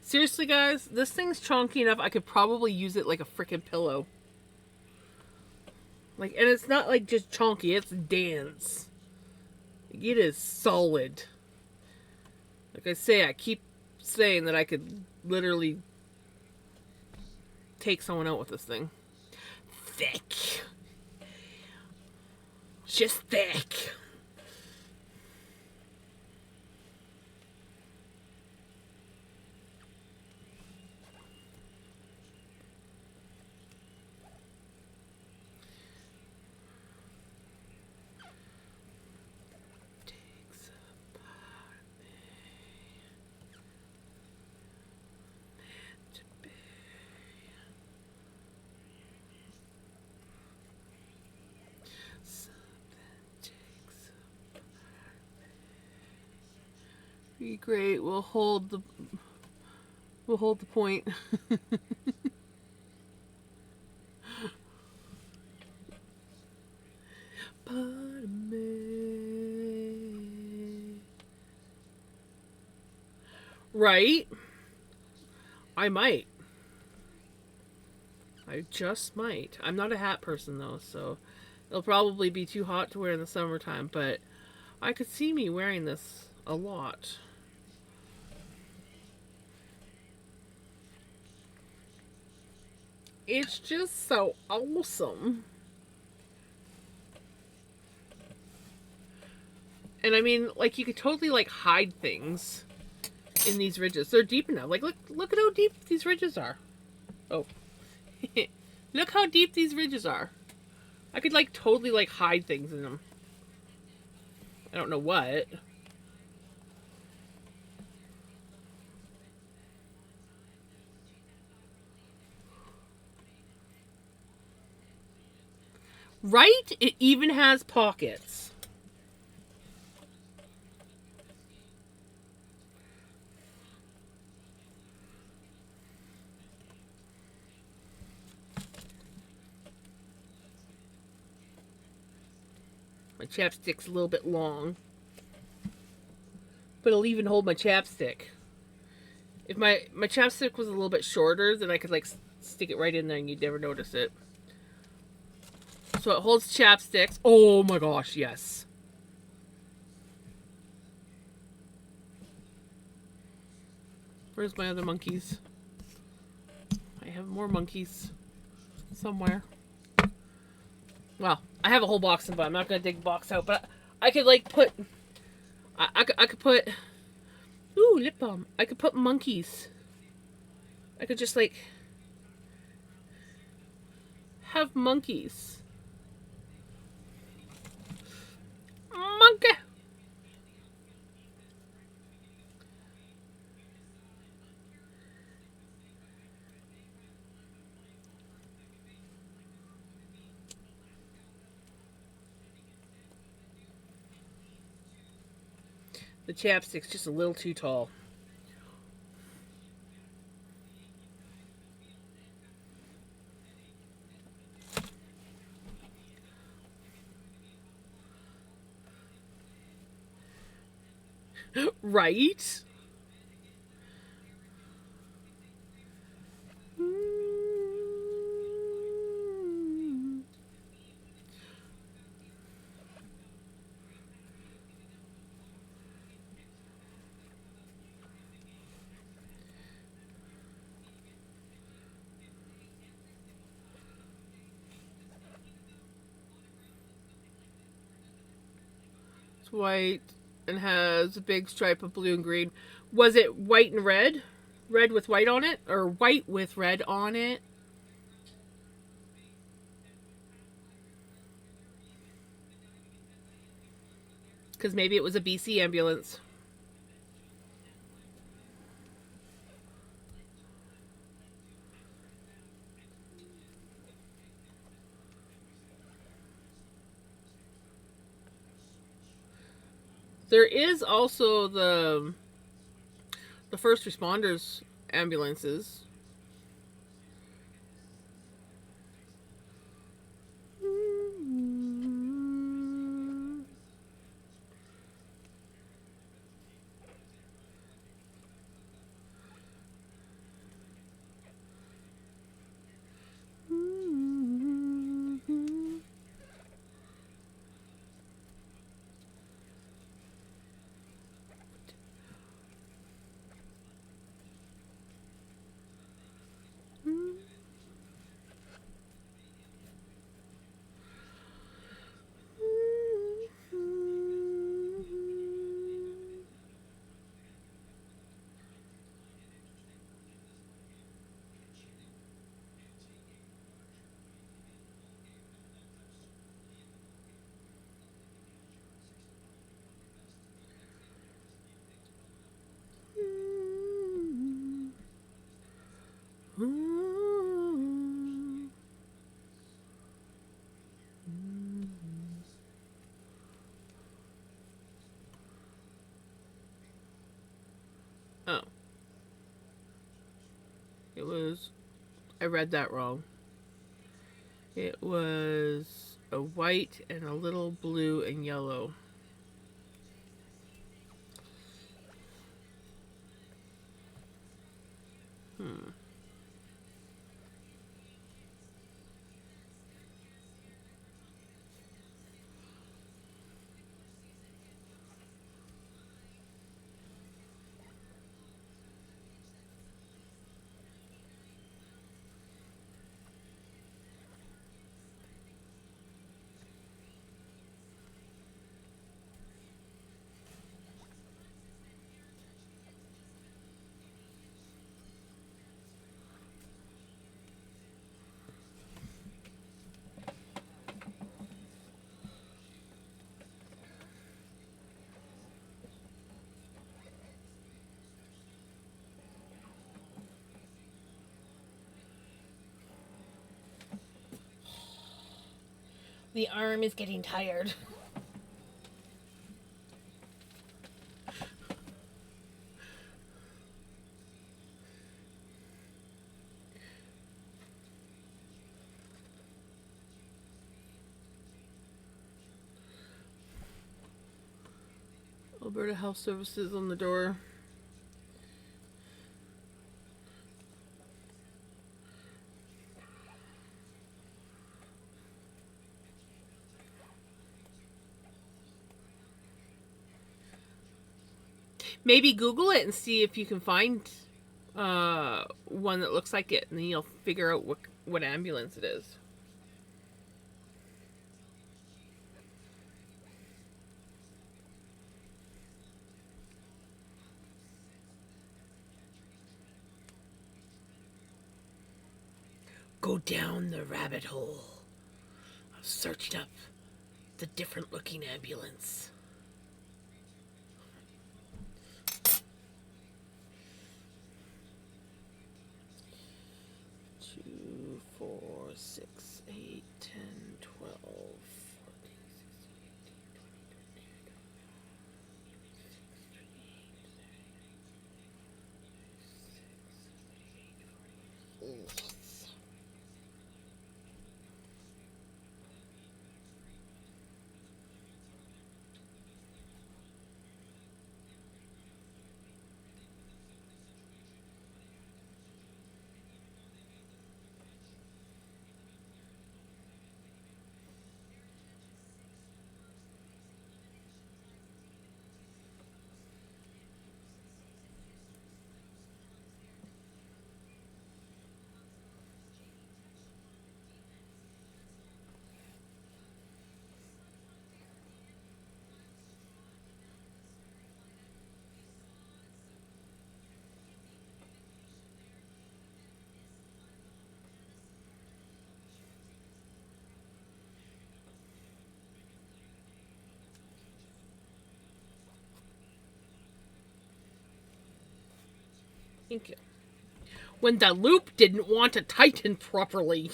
[SPEAKER 1] Seriously, guys, this thing's chunky enough I could probably use it like a freaking pillow. Like, and it's not like just chunky, it's dense. It is solid. Like I say, I keep saying that I could literally take someone out with this thing. thick. Just thick. Be great. We'll hold the point. Part of me. Right? I might. I just might. I'm not a hat person though, so it'll probably be too hot to wear in the summertime, but I could see me wearing this a lot. It's just so awesome. And I mean, like, you could totally, like, hide things in these ridges. They're deep enough. Like, look at how deep these ridges are. Oh. Look how deep these ridges are. I could, like, totally, like, hide things in them. I don't know what. Right? It even has pockets. My chapstick's a little bit long. But it'll even hold my chapstick. If my chapstick was a little bit shorter, then I could, like, stick it right in there and you'd never notice it. So it holds chapsticks. Oh my gosh, yes. Where's my other monkeys? I have more monkeys somewhere. Well, I have a whole box of them, but I'm not going to dig the box out. But I could, like, put... I could put... Ooh, lip balm. I could put monkeys. I could just, like... have monkeys. Monkey! The chapstick's just a little too tall. Right? It's white and has a big stripe of blue and green. Was it white and red? Red with white on it? Or white with red on it? Because maybe it was a BC ambulance. There is also the first responders ambulances. I read that wrong. It was a white and a little blue and yellow. Hmm.
[SPEAKER 2] The arm is getting tired.
[SPEAKER 1] Alberta Health Services on the door. Maybe Google it and see if you can find one that looks like it, and then you'll figure out what ambulance it is. Go down the rabbit hole of searching up the different looking ambulance. 2, 4, 6, 8, 10, 12, 14,
[SPEAKER 2] Yes.
[SPEAKER 1] Thank you. When the loop didn't want to tighten properly.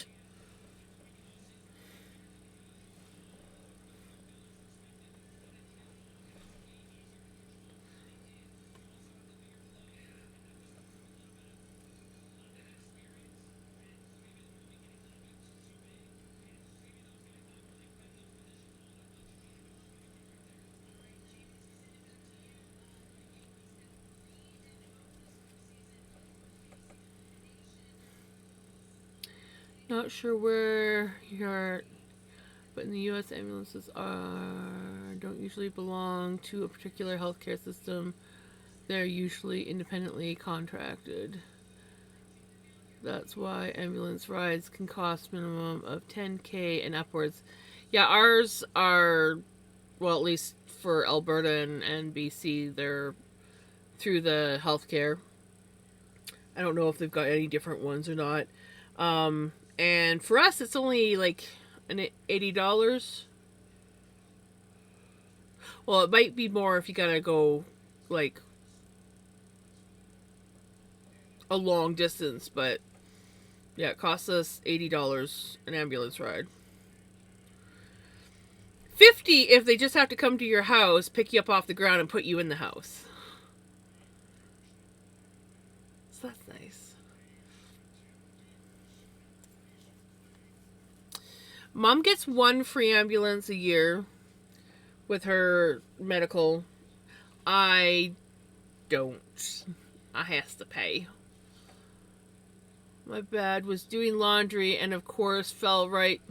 [SPEAKER 1] Not sure where you're, but in the U.S., ambulances don't usually belong to a particular healthcare system. They're usually independently contracted. That's why ambulance rides can cost minimum of $10K and upwards. Yeah, ours are, well, at least for Alberta and BC, they're through the healthcare. I don't know if they've got any different ones or not. And for us, it's only like an $80. Well, it might be more if you gotta go like a long distance, but yeah, it costs us $80 an ambulance ride. 50 if they just have to come to your house, pick you up off the ground, and put you in the house. So that's nice. Mom gets one free ambulance a year with her medical. I don't. I has to pay. My bad was doing laundry and of course fell right.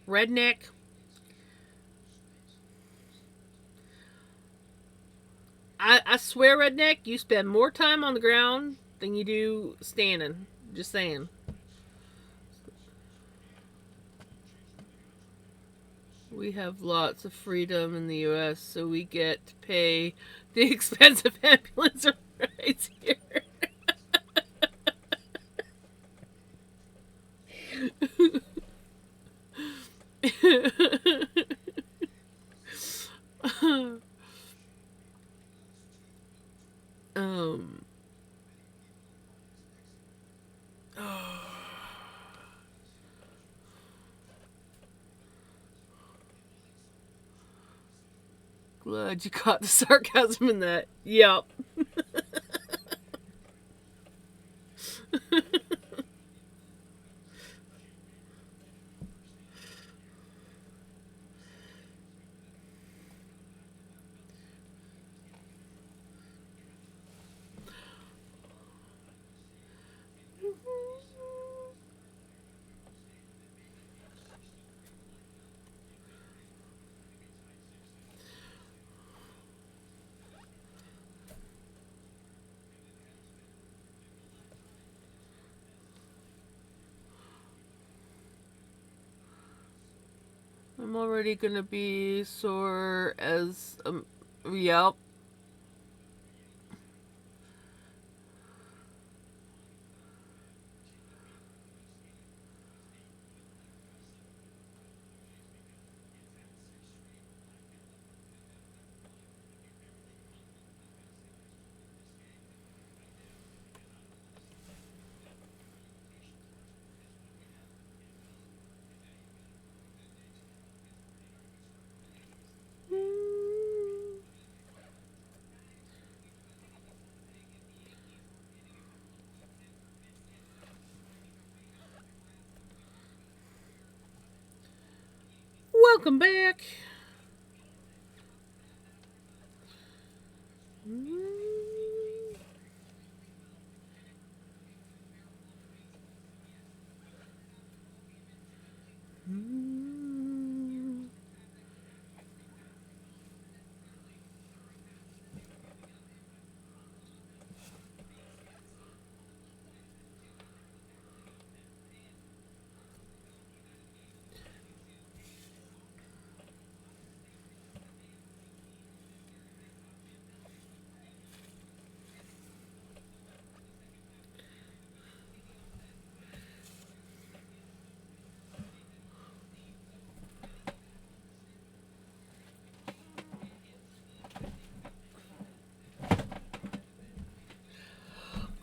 [SPEAKER 1] Redneck. I swear, redneck, you spend more time on the ground than you do standing. Just saying. We have lots of freedom in the U.S., so we get to pay the expensive ambulance rides here. um. Glad you caught the sarcasm in that. Yep. I'm already gonna be sore as yep. Welcome back.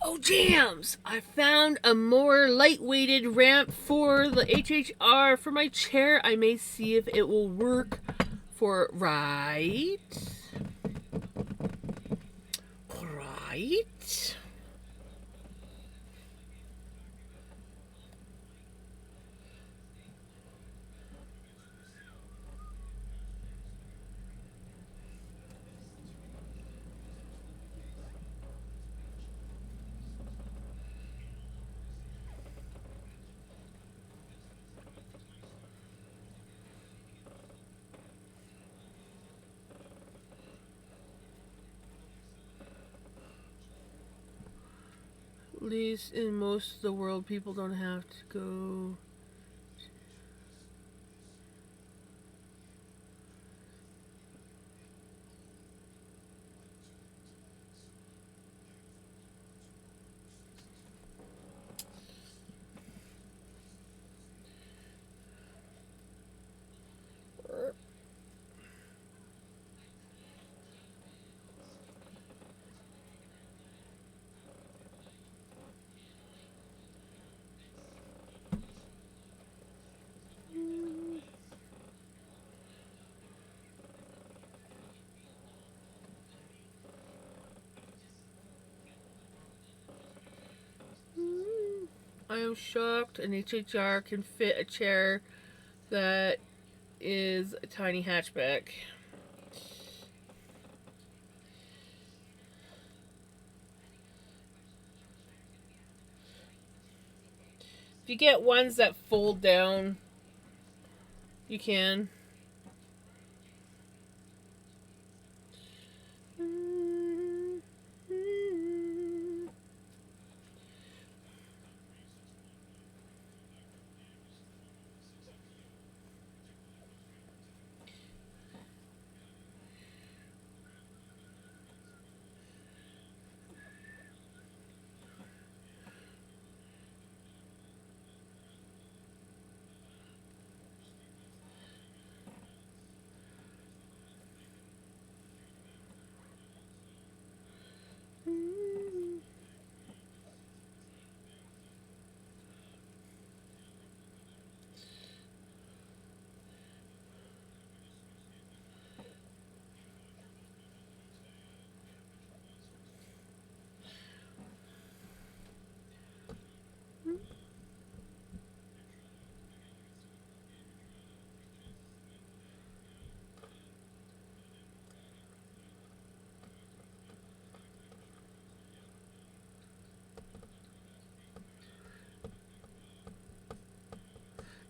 [SPEAKER 1] Oh, jams! I found a more lightweighted ramp for the HHR for my chair. I may see if it will work for right. Right. At least in most of the world, people don't have to go. I'm shocked an HHR can fit a chair that is a tiny hatchback. If you get ones that fold down, you can.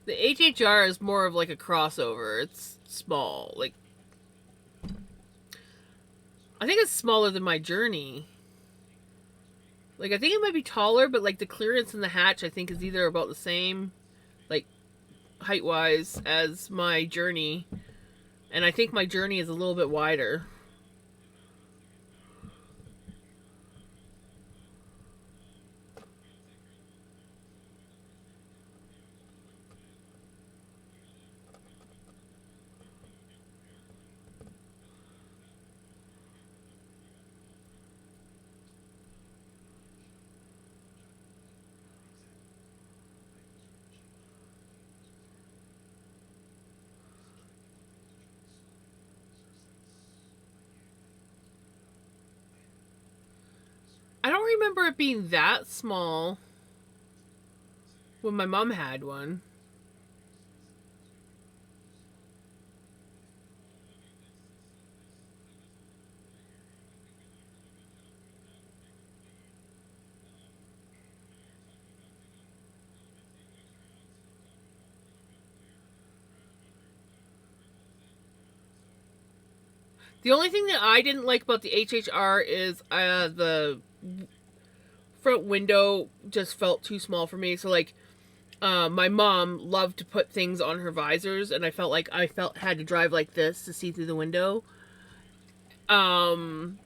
[SPEAKER 1] The HHR is more of like a crossover. It's small. Like, I think it's smaller than my Journey. Like, I think it might be taller, but like the clearance in the hatch, I think, is either about the same, like, height wise as my Journey. And I think my Journey is a little bit wider. I don't remember it being that small when my mom had one. The only thing that I didn't like about the HHR is the front window just felt too small for me. So, like, my mom loved to put things on her visors, and I felt like had to drive like this to see through the window. And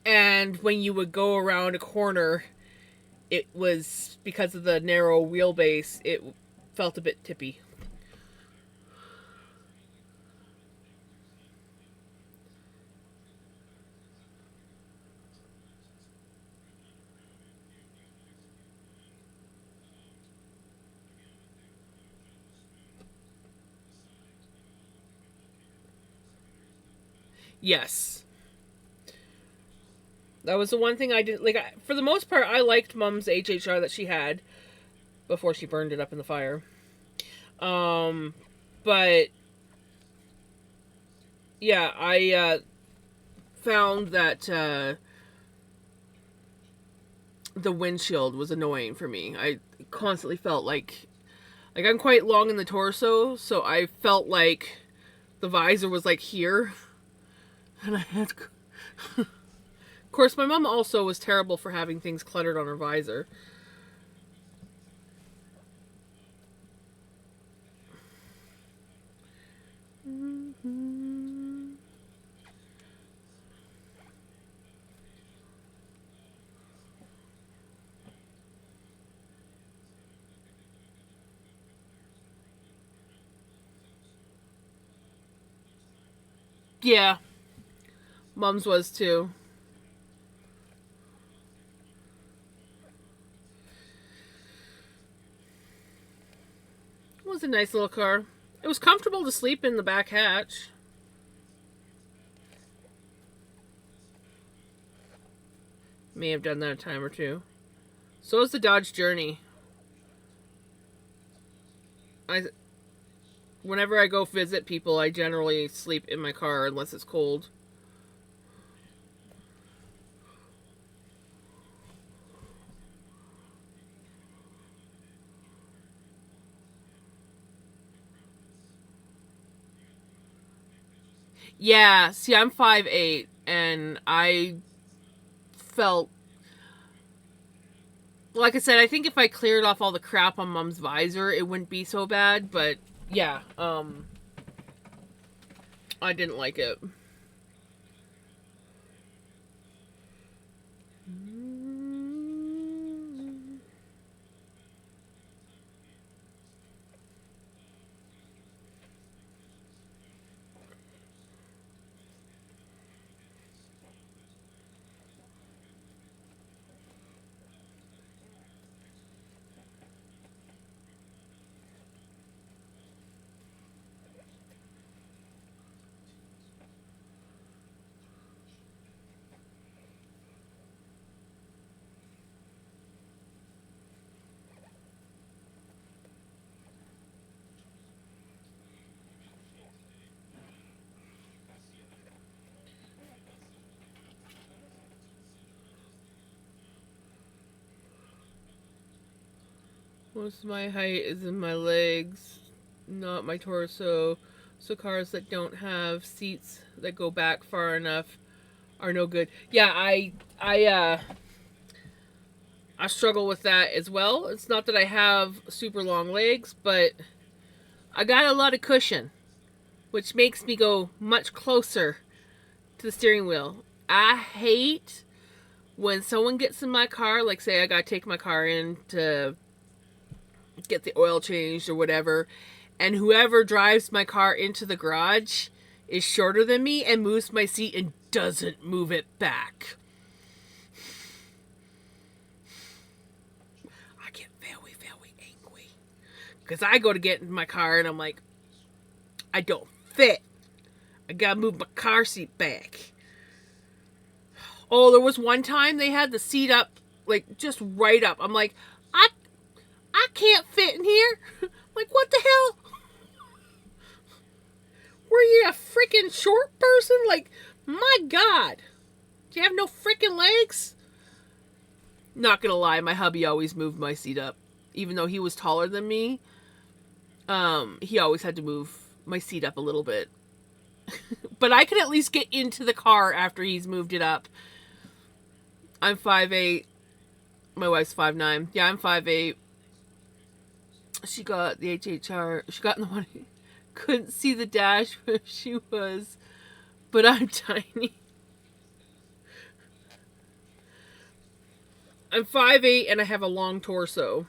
[SPEAKER 1] when you would go around a corner, it was, because of the narrow wheelbase, it felt a bit tippy. Yes. That was the one thing I didn't like. For the most part, I liked Mom's HHR that she had before she burned it up in the fire. But yeah, I found that the windshield was annoying for me. I constantly felt like I'm quite long in the torso, so I felt like the visor was like here, and I had. Of course, my mom also was terrible for having things cluttered on her visor. Mm-hmm. Yeah, Mom's was too. It was a nice little car. It was comfortable to sleep in the back hatch. May have done that a time or two. So was the Dodge Journey. I whenever I go visit people, I generally sleep in my car unless it's cold. Yeah, see, I'm 5'8", and I felt like I said, I think if I cleared off all the crap on Mom's visor, it wouldn't be so bad. But yeah, I didn't like it. Most of my height is in my legs, not my torso. So cars that don't have seats that go back far enough are no good. Yeah, I struggle with that as well. It's not that I have super long legs, but I got a lot of cushion, which makes me go much closer to the steering wheel. I hate when someone gets in my car, like say I gotta take my car in to get the oil changed or whatever, and whoever drives my car into the garage is shorter than me and moves my seat and doesn't move it back. I get very, very angry. Because I go to get in my car and I'm like, I don't fit. I gotta move my car seat back. Oh, there was one time they had the seat up, like just right up. I'm like, I I can't fit in here. Like, what the hell? Were you a freaking short person? Like, my God. Do you have no freaking legs? Not gonna lie, my hubby always moved my seat up. Even though he was taller than me, he always had to move my seat up a little bit. But I could at least get into the car after he's moved it up. I'm 5'8". My wife's 5'9". Yeah, I'm 5'8". She got the HHR. She got in the one. Couldn't see the dash where she was, but I'm tiny. I'm 5'8" and I have a long torso.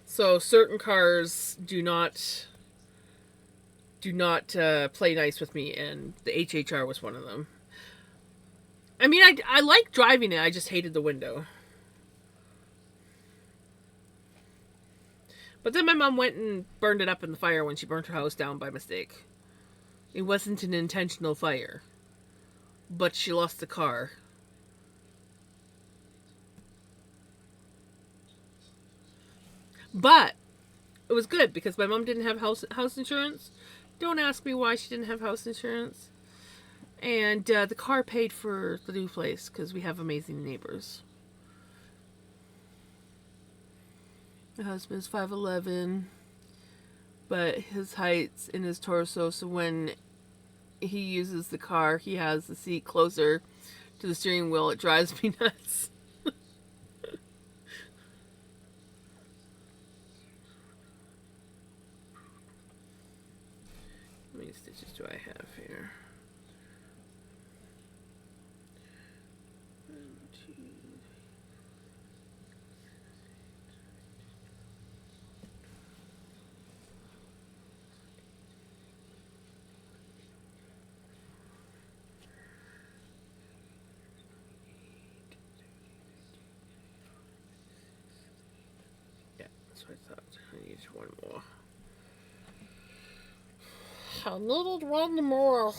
[SPEAKER 1] So certain cars do not play nice with me, and the HHR was one of them. I mean, I like driving it. I just hated the window. But then my mom went and burned it up in the fire when she burnt her house down by mistake. It wasn't an intentional fire, but she lost the car. But it was good because my mom didn't have house insurance. Don't ask me why she didn't have house insurance. And the car paid for the new place because we have amazing neighbors. My husband's 5'11", but his height's in his torso, so when he uses the car, he has the seat closer to the steering wheel. It drives me nuts. How many stitches do I have here? 1, 2. Yeah, that's what I thought. I need one more.
[SPEAKER 2] I needed one more.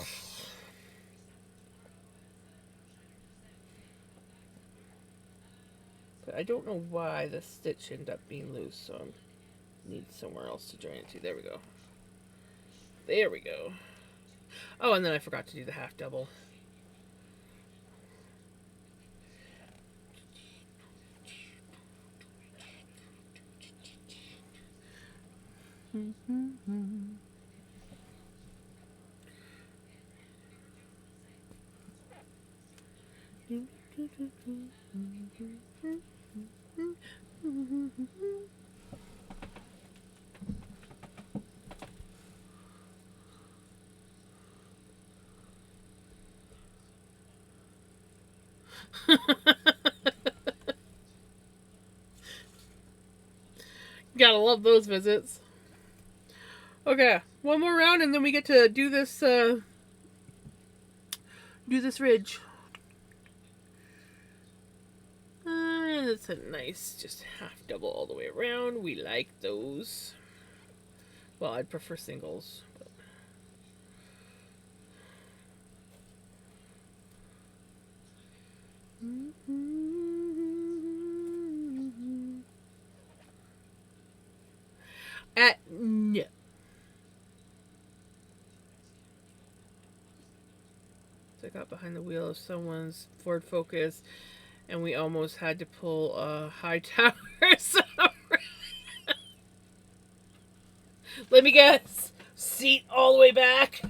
[SPEAKER 1] But I don't know why the stitch ended up being loose, so Need somewhere else to join it to. There we go. There we go. Oh, and then I forgot to do the half double. Gotta love those visits. Okay, one more round and then we get to do this ridge. And it's a nice just half double all the way around. We like those. Well, I'd prefer singles. But... no. So I got behind the wheel of someone's Ford Focus, and we almost had to pull a high tower. Let me guess. Seat all the way back.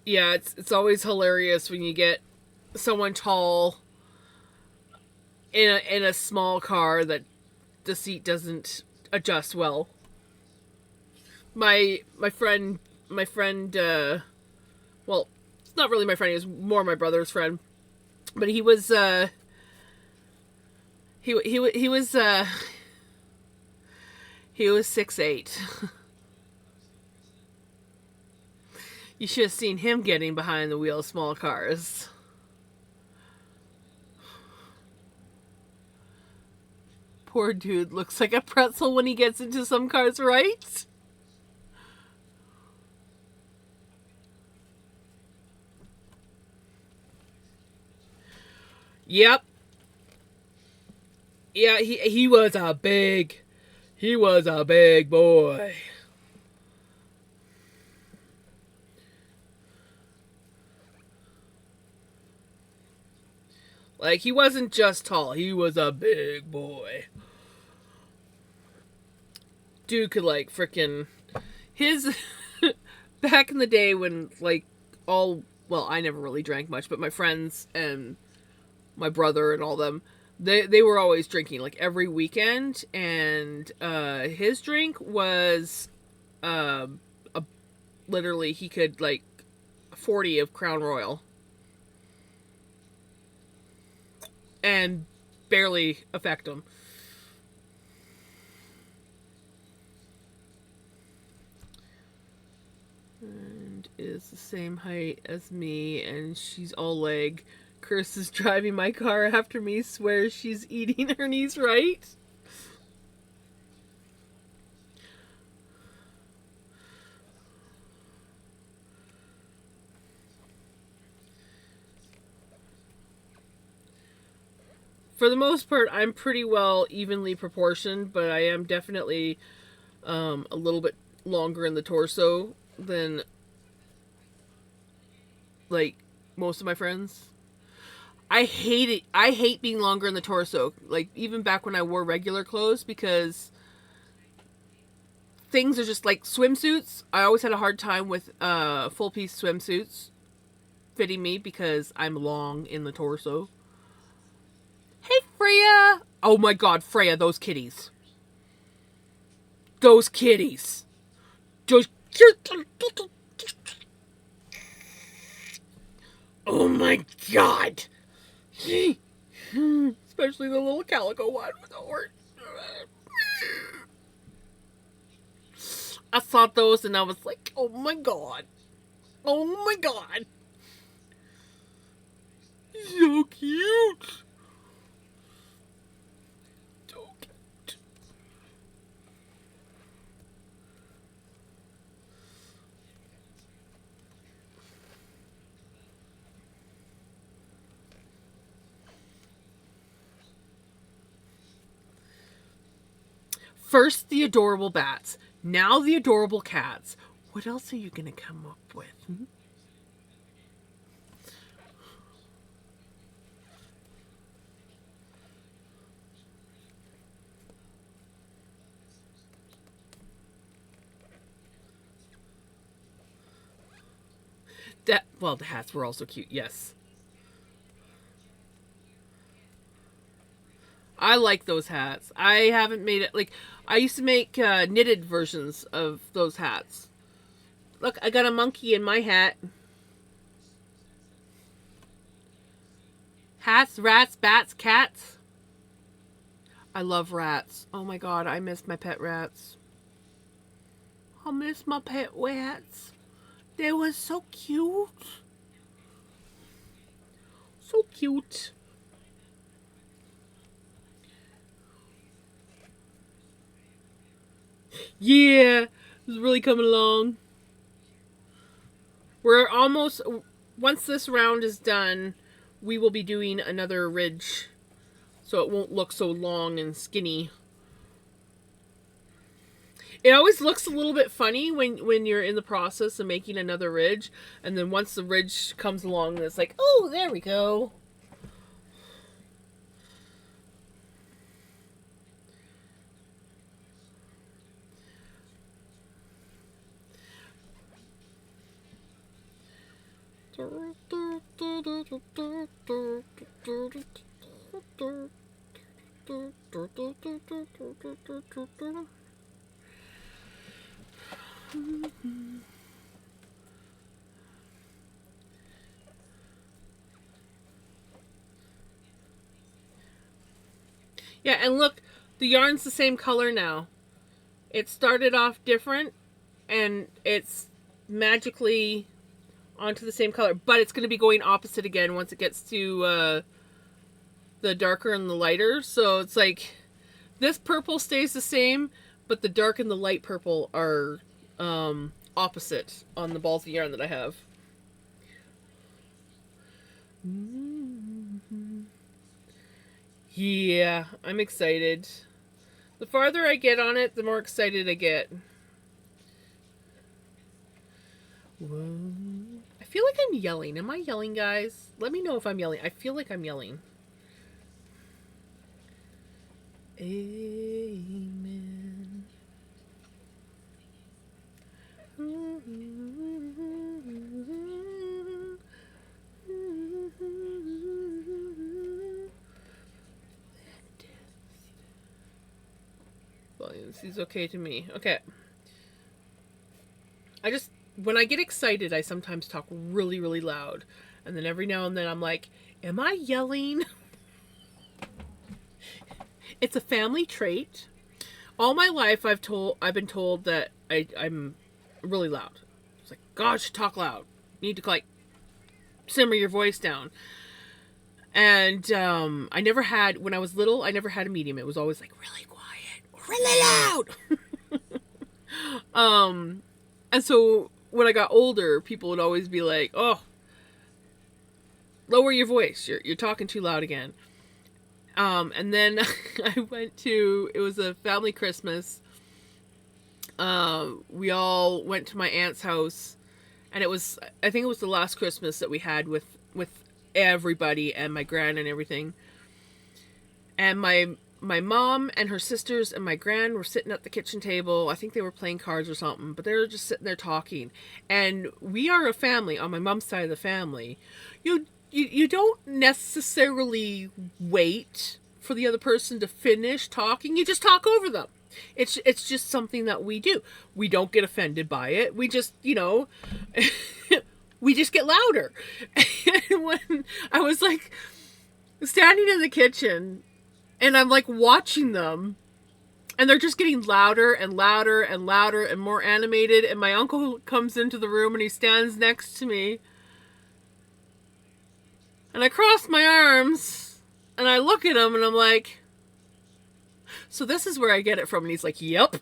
[SPEAKER 1] Yeah, it's always hilarious when you get someone tall in a small car that the seat doesn't adjust well. My friend well, it's not really my friend, he was more my brother's friend. But he was he was 6'8". You should have seen him getting behind the wheel of small cars. Poor dude looks like a pretzel when he gets into some cars, right? Yep. Yeah, he was a big boy. Like, he wasn't just tall, he was a big boy. Dude could, like, frickin' his back in the day when, like, well, I never really drank much, but my friends and my brother and all them, they were always drinking, like, every weekend, and his drink was literally, he could, like, 40 of Crown Royal and barely affect him. And is the same height as me, and she's all leg. Curses driving my car after me, swears she's eating her knees right. For the most part, I'm pretty well evenly proportioned, but I am definitely a little bit longer in the torso than, like, most of my friends. I hate it. I hate being longer in the torso. Like, even back when I wore regular clothes, because things are just like swimsuits. I always had a hard time with full piece swimsuits fitting me because I'm long in the torso. Hey, Freya! Oh my god, Freya, those kitties. Those kitties. Just... Oh my god. Especially the little calico one with the horn. I saw those and I was like, oh my god. Oh my god. So cute. So cute. First the adorable bats, now the adorable cats. What else are you gonna come up with? Well, the hats were also cute, yes. I like those hats. I haven't made it, like, I used to make knitted versions of those hats. Look, I got a monkey in my hat. Hats, rats, bats, cats. I love rats. Oh my god, I miss my pet rats. I miss my pet rats. They were so cute. So cute. Yeah, it's really coming along. We're almost, once this round is done, we will be doing another ridge, so it won't look so long and skinny. It always looks a little bit funny when you're in the process of making another ridge, and then once the ridge comes along, it's like, oh, there we go. Yeah, and look, the yarn's the same color now. It started off different, and it's magically onto the same color, but it's going to be going opposite again once it gets to the darker and the lighter. So it's like this purple stays the same, but the dark and the light purple are opposite on the balls of yarn that I have. Yeah, I'm excited. The farther I get on it, the more excited I get. Whoa. I feel like I'm yelling. Am I yelling, guys? Let me know if I'm yelling. I feel like I'm yelling. Amen. Volume seems okay to me. Okay. When I get excited, I sometimes talk really, really loud. And then every now and then I'm like, am I yelling? It's a family trait. All my life I've been told that I'm really loud. It's like, gosh, talk loud. You need to like simmer your voice down. And I never had, when I was little, I never had a medium. It was always like really quiet or really loud. And so when I got older, people would always be like, oh, lower your voice. You're talking too loud again. And then I went to, it was a family Christmas. We all went to my aunt's house, and I think it was the last Christmas that we had with everybody and my gran and everything. And my mom and her sisters and my gran were sitting at the kitchen table. I think they were playing cards or something, but they were just sitting there talking. And we are a family on my mom's side of the family. You don't necessarily wait for the other person to finish talking. You just talk over them. It's just something that we do. We don't get offended by it. We just, we just get louder. And when I was like standing in the kitchen and I'm like watching them, and they're just getting louder and louder and louder and more animated, and my uncle comes into the room and he stands next to me. And I cross my arms, and I look at him, and I'm like, so this is where I get it from. And he's like, yep.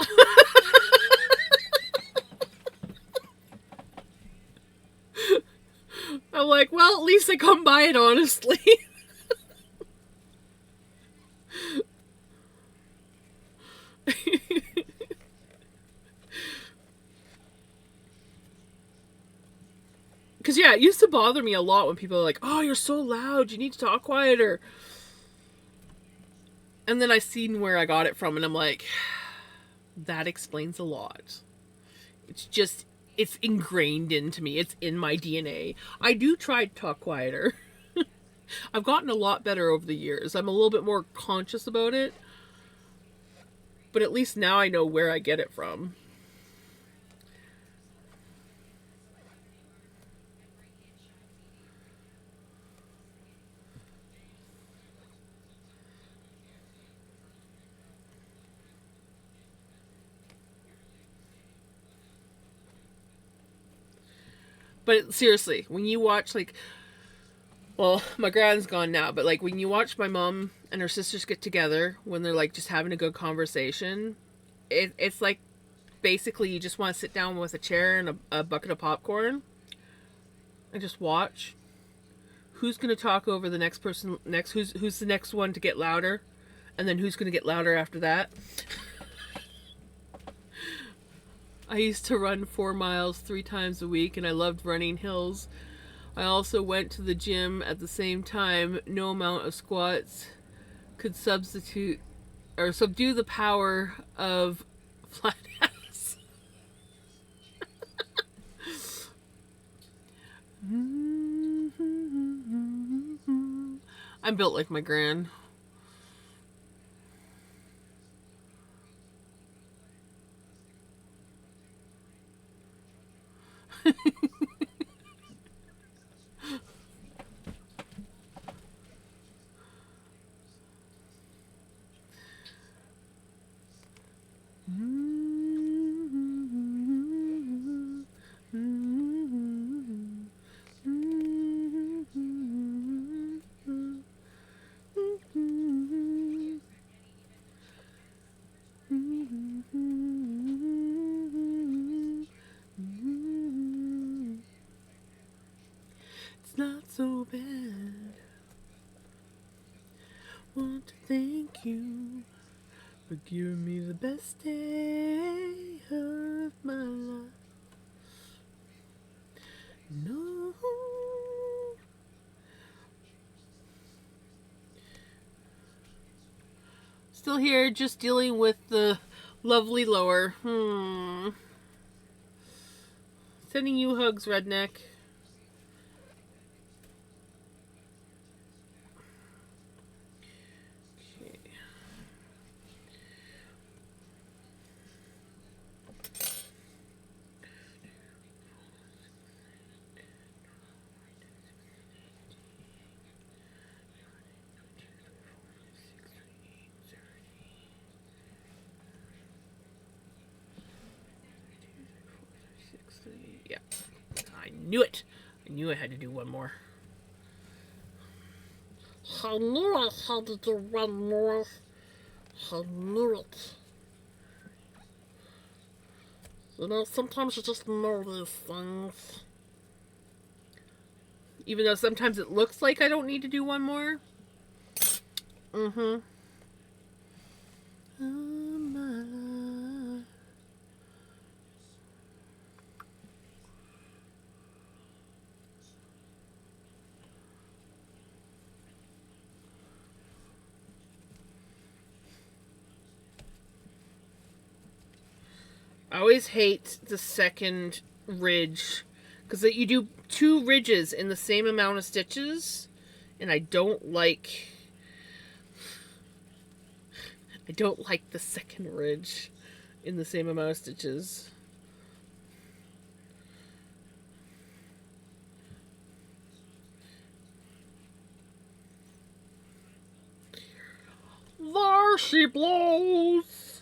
[SPEAKER 1] I'm like, well, at least I come by it honestly. Because, yeah, it used to bother me a lot when people are like, oh, you're so loud, you need to talk quieter. And then I seen where I got it from, and I'm like, that explains a lot. It's just, it's ingrained into me. It's in my DNA. I do try to talk quieter. I've gotten a lot better over the years. I'm a little bit more conscious about it. But at least now I know where I get it from. But seriously, when you watch, like, well, my grand's gone now, but like when you watch my mom and her sisters get together when they're like just having a good conversation, it's like basically you just want to sit down with a chair and a bucket of popcorn and just watch. Who's gonna talk over the next person next? Who's the next one to get louder, and then who's gonna get louder after that? I used to run 4 miles 3 times a week, and I loved running hills. I also went to the gym at the same time. No amount of squats could substitute or subdue the power of flat ass. I'm built like my gran. It's not so bad. Want to thank you for giving me the best day of my life. No. Still here, just dealing with the lovely lower. Sending you hugs, redneck. Yeah, I knew it. I knew I had to do one more.
[SPEAKER 2] I knew I had to do one more. I knew it. You know, sometimes you just know these things.
[SPEAKER 1] Even though sometimes it looks like I don't need to do one more. I always hate the second ridge because you do 2 ridges in the same amount of stitches, and I don't like the second ridge in the same amount of stitches.
[SPEAKER 2] There she blows.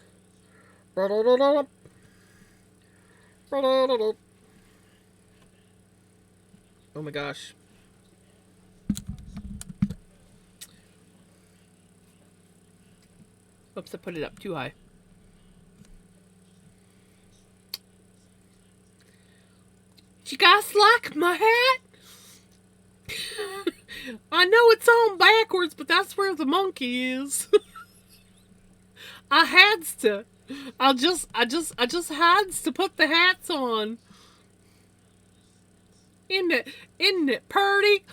[SPEAKER 1] Oh my gosh. Oops, I put it up too high. You guys like my hat? I know it's on backwards, but that's where the monkey is. I had to. I just had to put the hats on. Isn't it purty?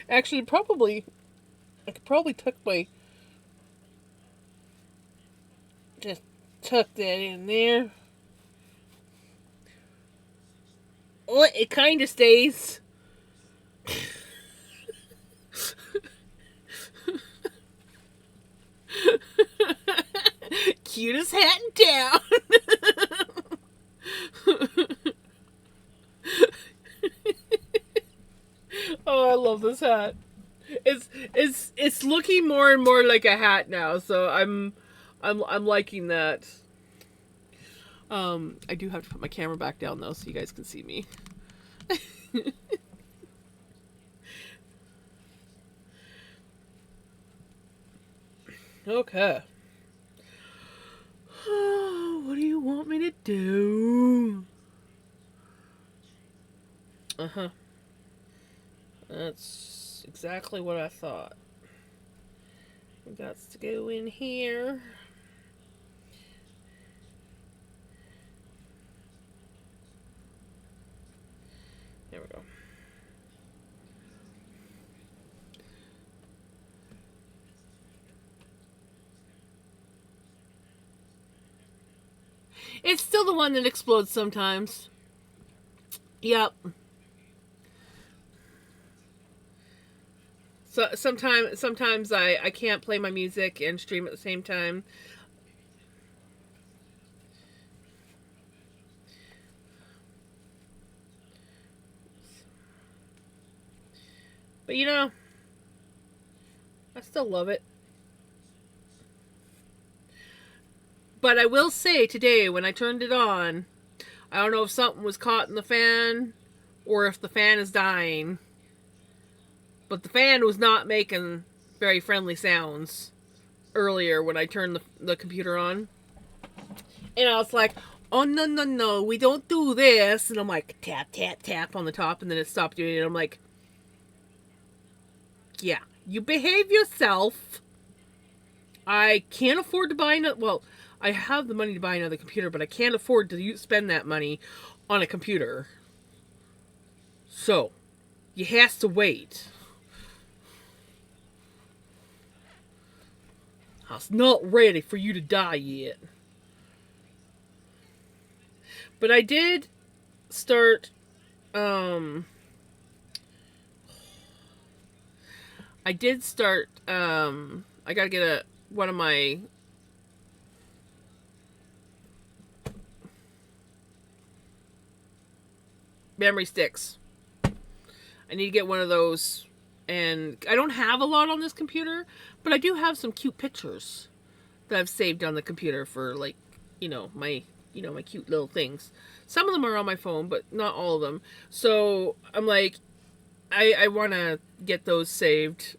[SPEAKER 1] Actually, I could probably just tuck that in there. Oh, it kind of stays. Cutest hat in town. Oh, I love this hat. It's looking more and more like a hat now, so I'm liking that. I do have to put my camera back down though, so you guys can see me. Okay. What do you want me to do? Uh-huh. That's exactly what I thought. We got to go in here. There we go. It's still the one that explodes sometimes. Yep. So sometimes I can't play my music and stream at the same time. But you know, I still love it. But I will say today when I turned it on, I don't know if something was caught in the fan or if the fan is dying. But the fan was not making very friendly sounds earlier when I turned the computer on. And I was like, oh, no, no, no, we don't do this. And I'm like, tap, tap, tap on the top. And then it stopped doing it. I'm like, yeah, you behave yourself. I can't afford to buy another. Well, I have the money to buy another computer, but I can't afford to spend that money on a computer. So, you has to wait. I was not ready for you to die yet. But I did start, I gotta get one of my memory sticks. I need to get one of those. And I don't have a lot on this computer, but I do have some cute pictures that I've saved on the computer for, like, my cute little things. Some of them are on my phone, but not all of them. So I'm like, I want to get those saved.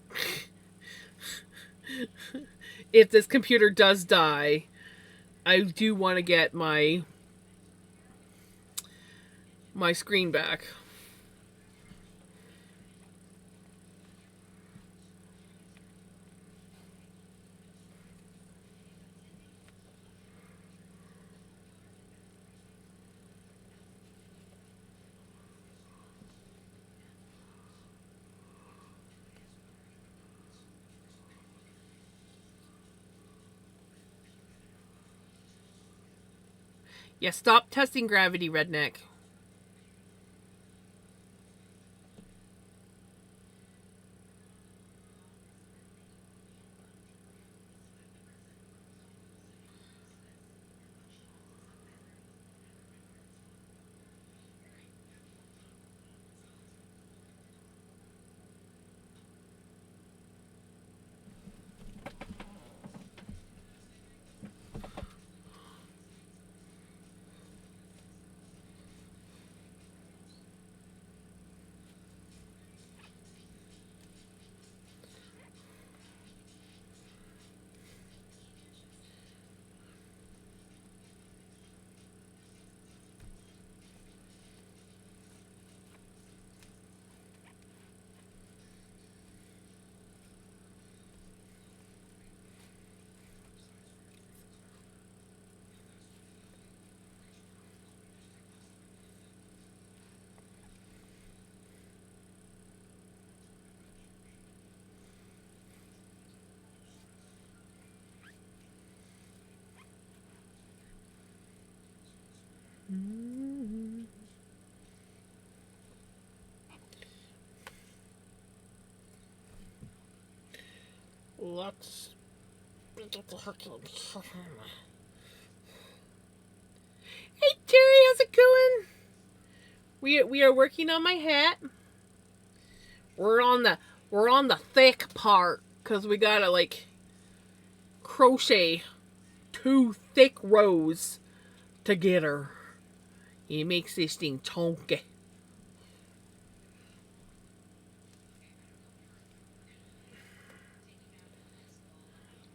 [SPEAKER 1] If this computer does die, I do want to get my screen back. Yeah, stop testing gravity, redneck.
[SPEAKER 2] let's get the hook in.
[SPEAKER 1] Hey Terry, how's it going? We are working on my hat. We're on the thick part because we gotta like crochet 2 thick rows together. It makes this thing chunky.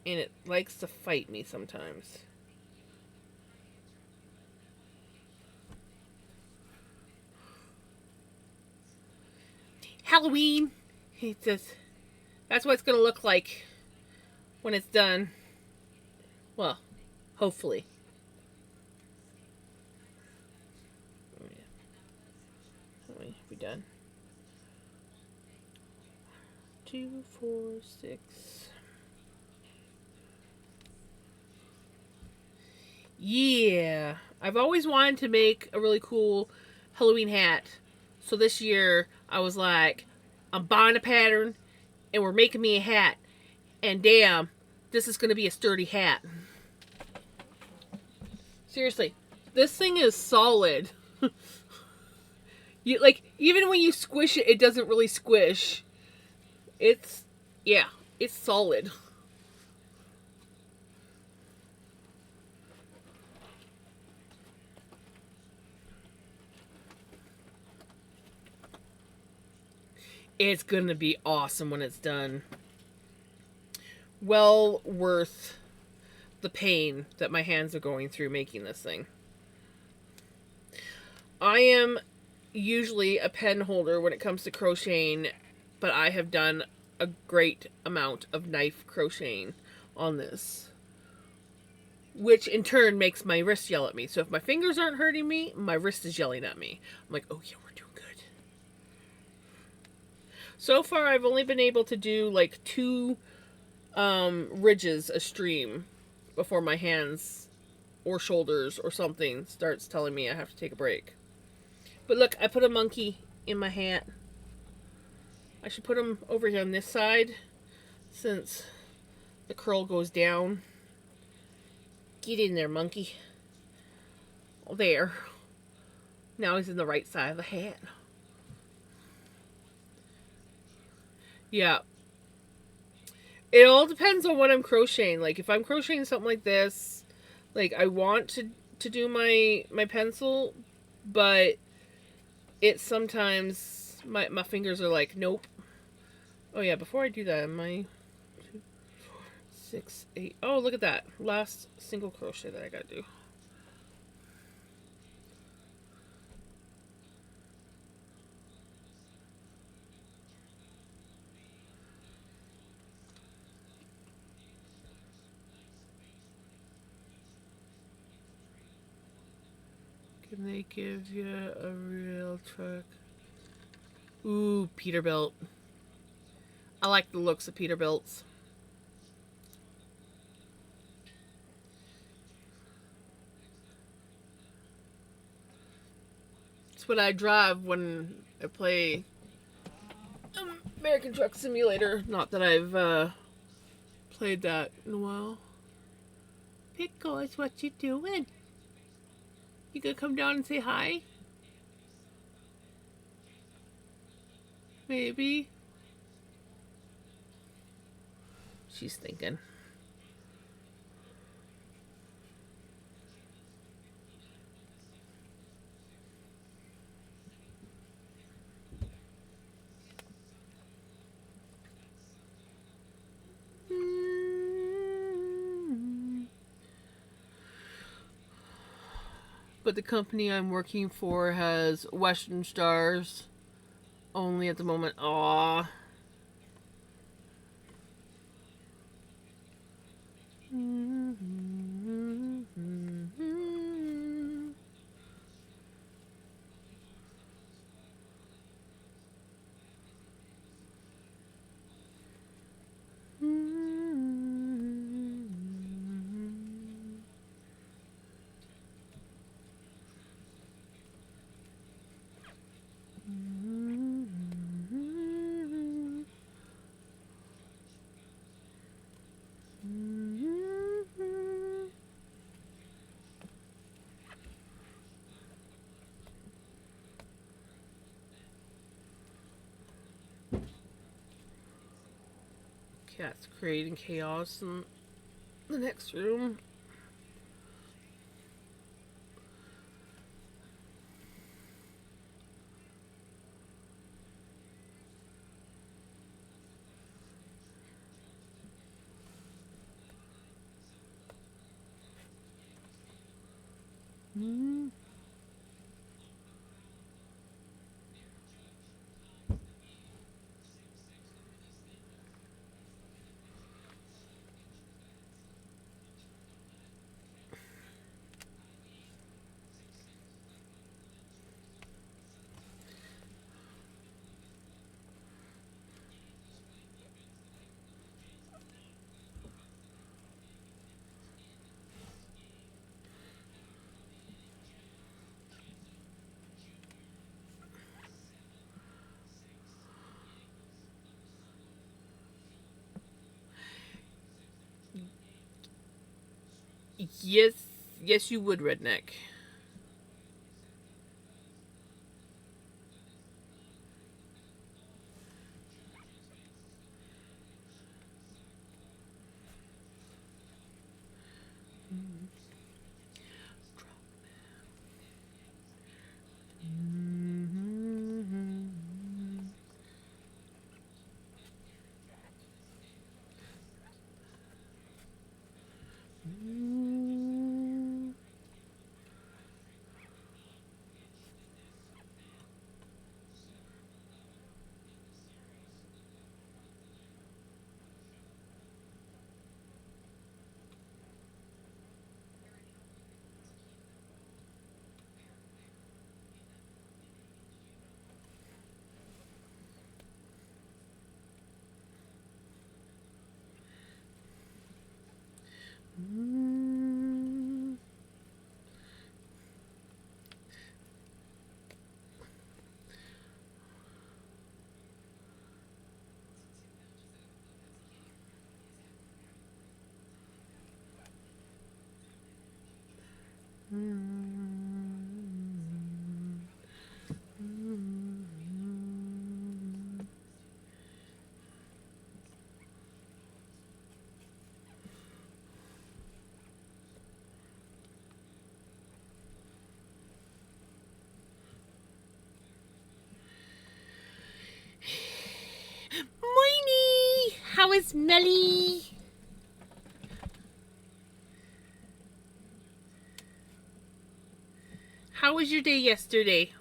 [SPEAKER 1] And it likes to fight me sometimes. Halloween. It says that's what it's gonna look like when it's done. Well, hopefully. Oh, yeah. We done. 2, 4, 6. Yeah, I've always wanted to make a really cool Halloween hat. So this year I was like, I'm buying a pattern and we're making me a hat. And damn, this is going to be a sturdy hat. Seriously, this thing is solid. You like even when you squish it, it doesn't really squish. It's solid. It's gonna be awesome when it's done. Well worth the pain that my hands are going through making this thing. I am usually a pen holder when it comes to crocheting, but I have done a great amount of knife crocheting on this, which in turn makes my wrist yell at me. So if my fingers aren't hurting me, my wrist is yelling at me. I'm like, oh yeah, we're doing good. So far, I've only been able to do like 2 ridges a stream before my hands or shoulders or something starts telling me I have to take a break. But look, I put a monkey in my hat. I should put him over here on this side since the curl goes down. Get in there, monkey. There. Now he's in the right side of the hat. Yeah. It all depends on what I'm crocheting. Like, if I'm crocheting something like this, like, I want to do my pencil, but it sometimes, my fingers are like, nope. Oh, yeah, before I do that, am I 2, 4, 6, 8. Oh, look at that. Last single crochet that I gotta do. Can they give you a real truck? Ooh, Peterbilt. I like the looks of Peterbilts. It's what I drive when I play American Truck Simulator. Not that I've played that in a while. Pickles, what you doing? You gonna come down and say hi? Maybe. She's thinking. But the company I'm working for has Western Stars only at the moment. Aww. Cat's creating chaos in the next room. Mm. Yes, yes, you would, redneck. Mm. Moiny! How is Melly? How was your day yesterday?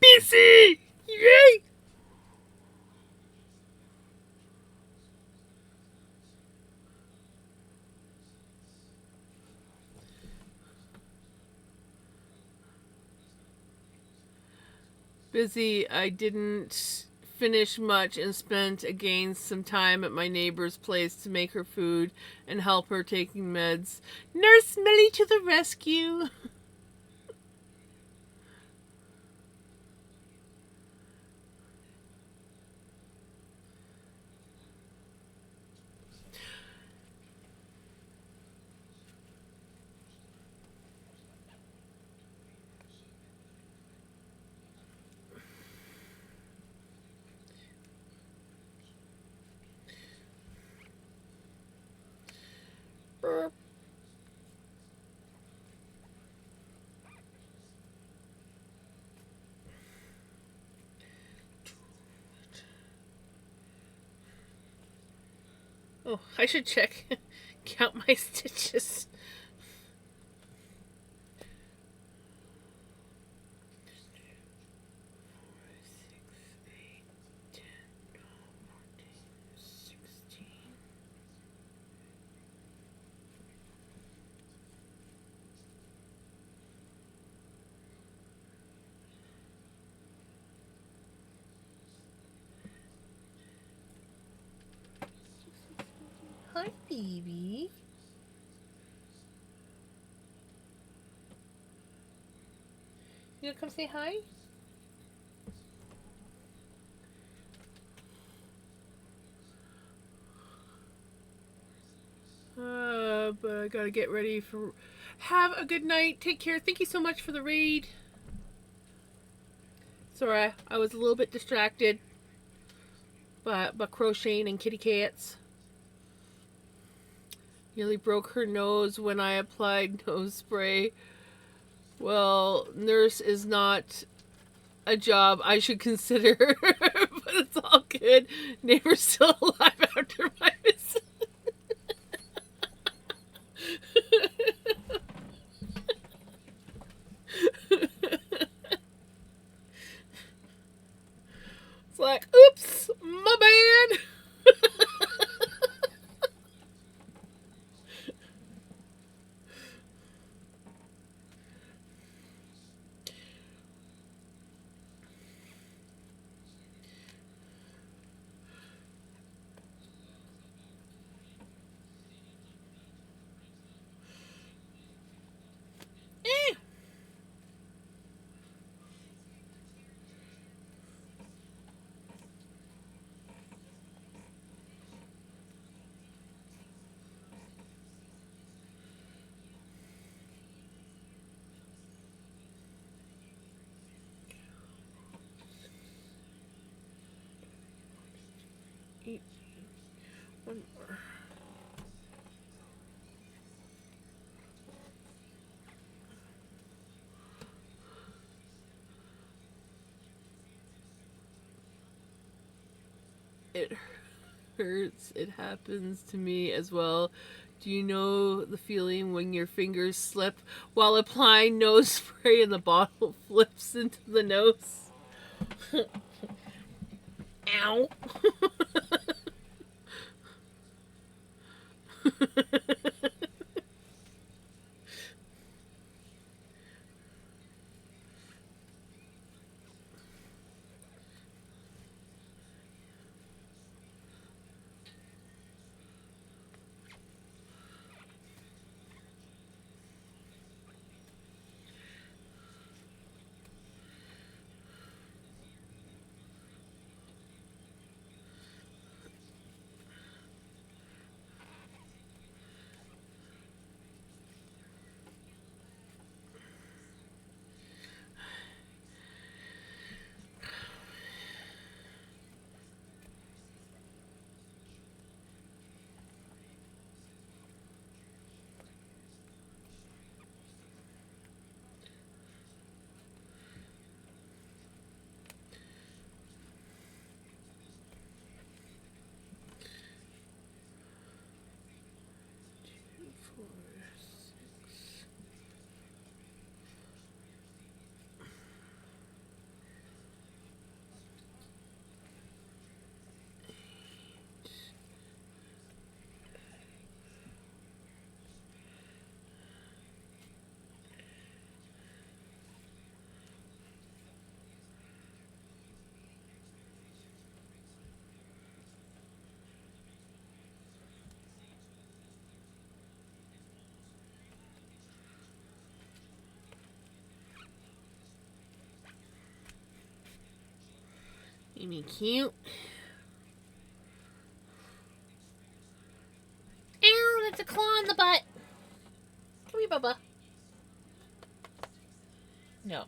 [SPEAKER 1] Busy! Yay! Busy. I didn't finish much and spent again some time at my neighbor's place to make her food and help her taking meds. Nurse Millie to the rescue!
[SPEAKER 2] Burp.
[SPEAKER 1] Oh, I should check. Count my stitches. hi, baby. You gonna come say hi? But I gotta get ready for. Have a good night. Take care. Thank you so much for the raid. Sorry, I was a little bit distracted by crocheting and kitty cats. Nearly broke her nose when I applied nose spray. Well, nurse is not a job I should consider, but it's all good. Neighbor's still alive after my visit. It's like, oops, my bad. One more. It hurts. It happens to me as well. Do you know the feeling when your fingers slip while applying nose spray and the bottle flips into the nose? Ow. Amy cute. Ow, that's a claw in the butt. Come here, Bubba. No.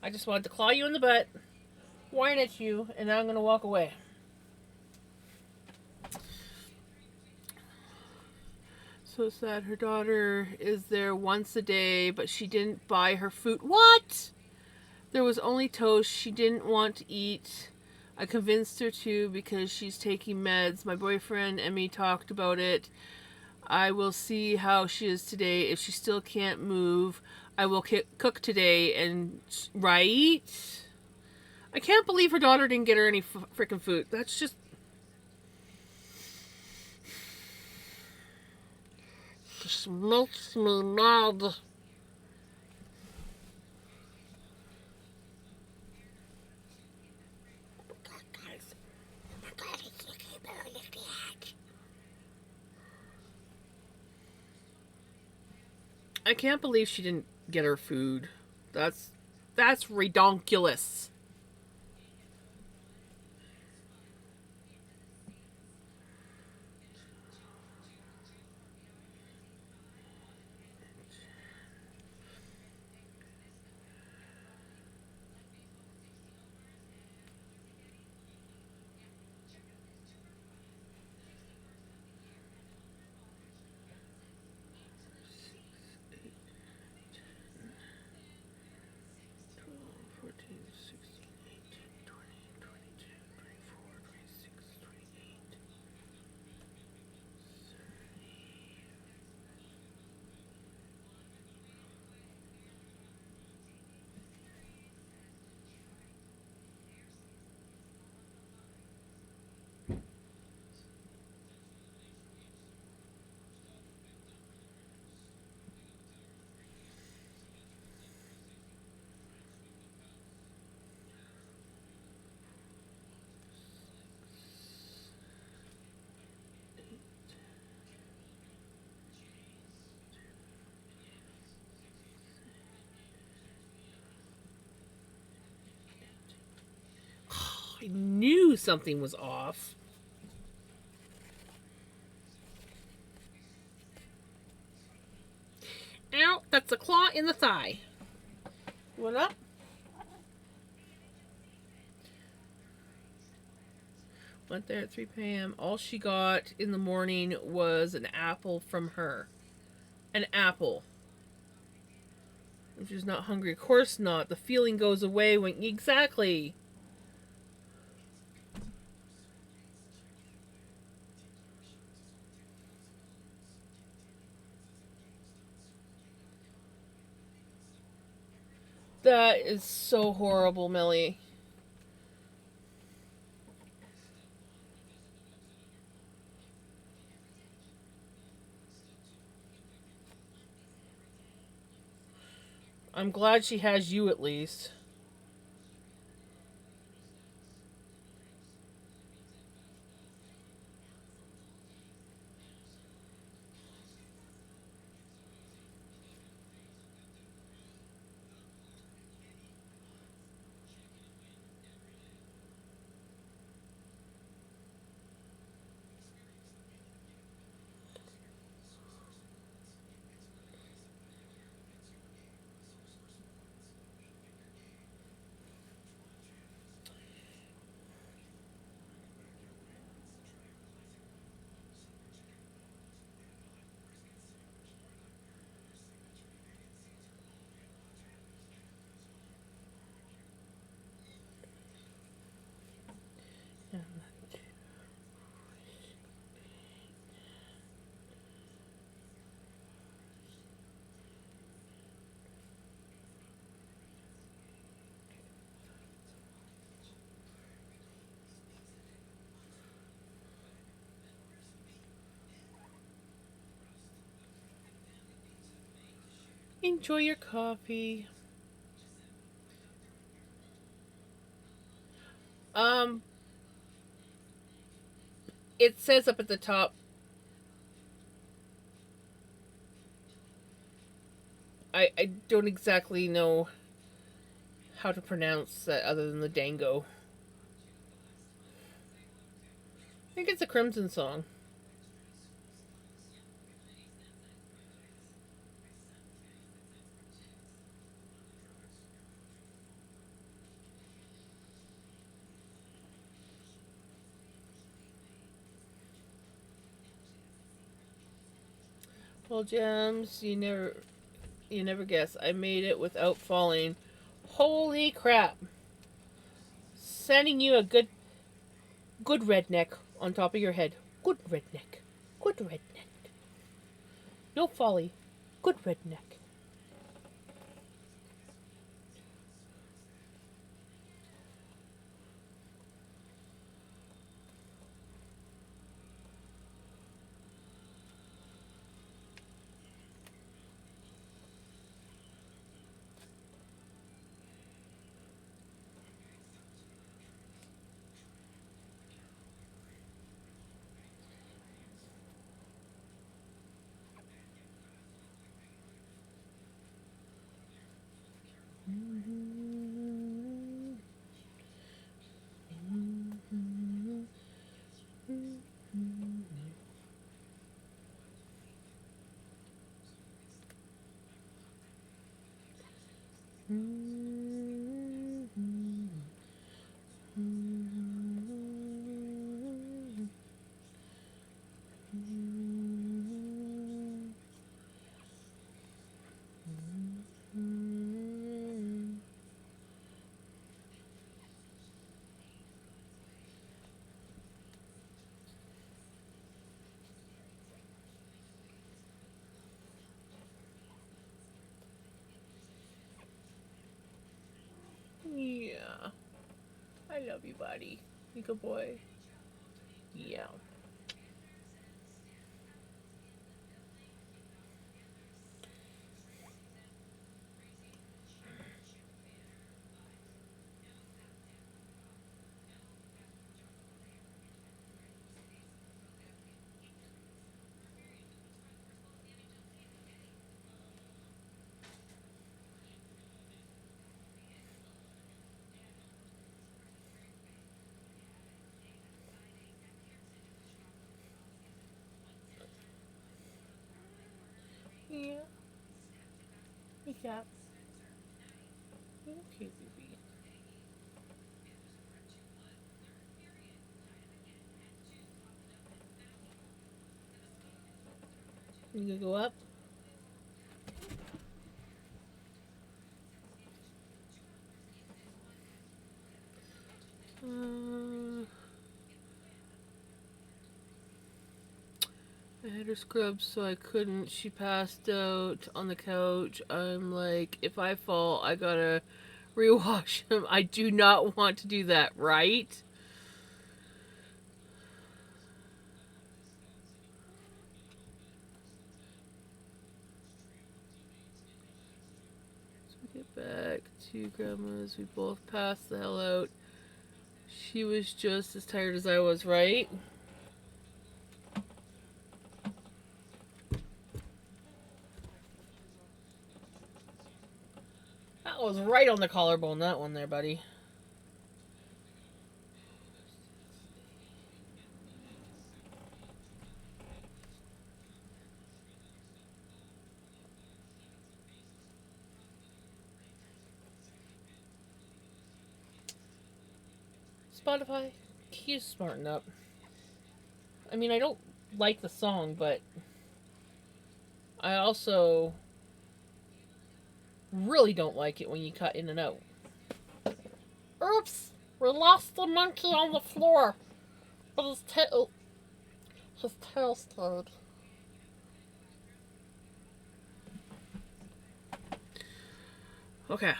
[SPEAKER 1] I just wanted to claw you in the butt, whine at you, and now I'm going to walk away. So sad. Her daughter is there once a day, but she didn't buy her food. What? There was only toast. She didn't want to eat. I convinced her to because she's taking meds. My boyfriend and me talked about it. I will see how she is today. If she still can't move, I will cook today. And right? I can't believe her daughter didn't get her any freaking food. That's just...
[SPEAKER 2] This makes me mad.
[SPEAKER 1] I can't believe she didn't get her food. That's redonkulous. I knew something was off. Ow, that's a claw in the thigh. What up? Went there at 3 p.m. All she got in the morning was an apple from her. An apple. If she's not hungry, of course not. The feeling goes away when. Exactly. That is so horrible, Millie. I'm glad she has you at least. Enjoy your coffee. Um, it says up at the top. I don't exactly know how to pronounce that other than the Dango. I think it's a Crimson song. Well, Gems, you never guess. I made it without falling. Holy crap! Sending you a good redneck on top of your head. Good redneck. Good redneck. No folly. Good redneck. I love you, buddy. You good boy. Yeah. Yeah. Yeah. Okay, baby. You gonna go up? I had her scrubbed so I couldn't. She passed out on the couch. I'm like, if I fall, I gotta rewash him. I do not want to do that, right? So we get back to Grandma's. We both passed the hell out. She was just as tired as I was, right? That was right on the collarbone, that one there, buddy. Spotify, he's smarting up. I mean, I don't like the song, but I also really don't like it when you cut in and out.
[SPEAKER 2] Oops! We lost the monkey on the floor. But his tail stayed.
[SPEAKER 1] Okay.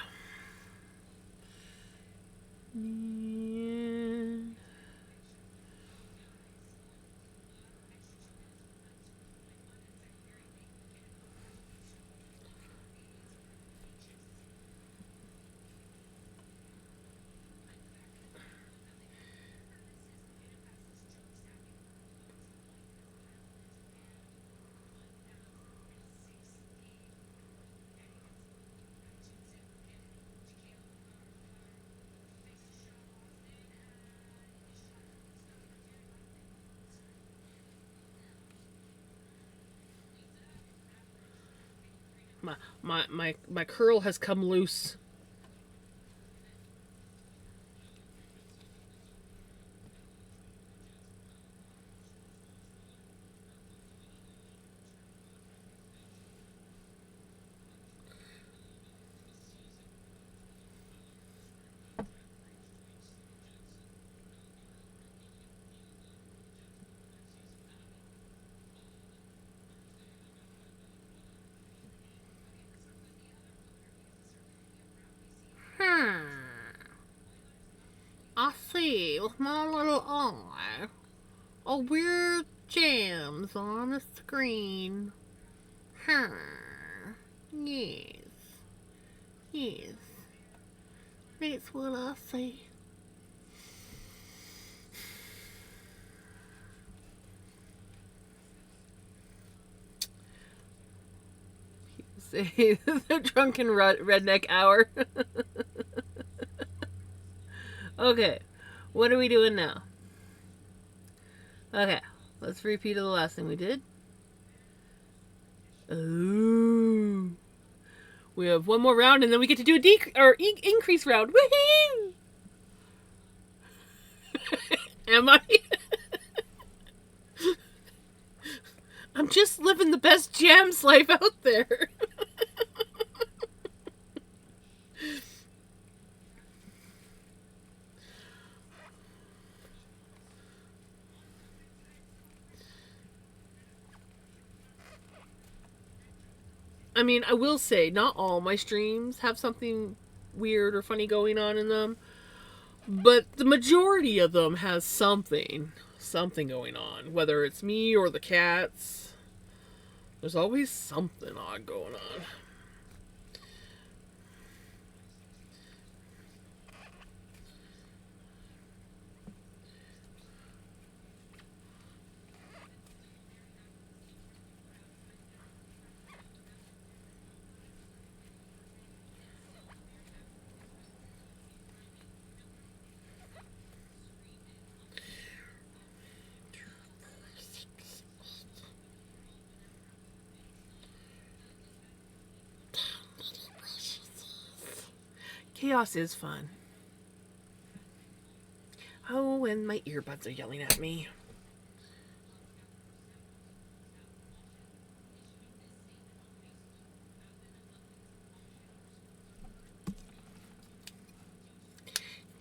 [SPEAKER 1] My curl has come loose. I see with my little eye a weird jams on the screen. Yes. Yes. That's what I see. Say the drunken redneck hour. Okay, what are we doing now? Okay, let's repeat the last thing we did. Ooh. We have one more round and then we get to do a increase round. Woohoo! Am I? I'm just living the best jams life out there. I mean, I will say, not all my streams have something weird or funny going on in them. But the majority of them has something going on. Whether it's me or the cats, there's always something odd going on. Chaos is fun. Oh, and my earbuds are yelling at me.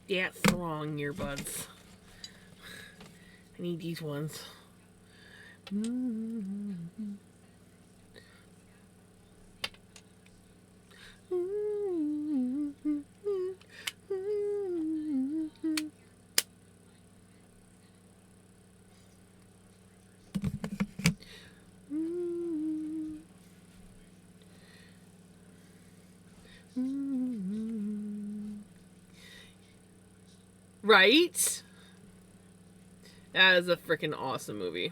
[SPEAKER 1] That's the wrong earbuds. I need these ones. Right? That is a freaking awesome movie.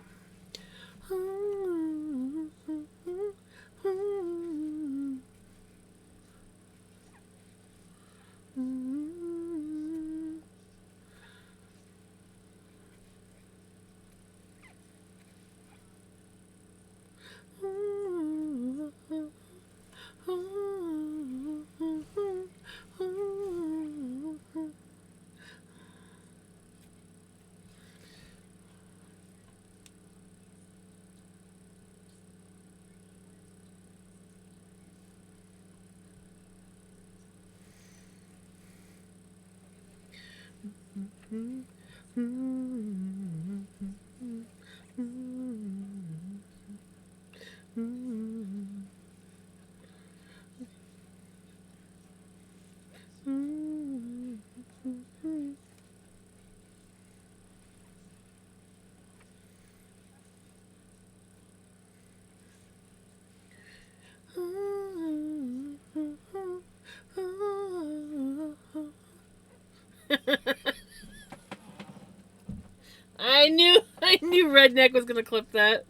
[SPEAKER 1] I knew Redneck was gonna clip that.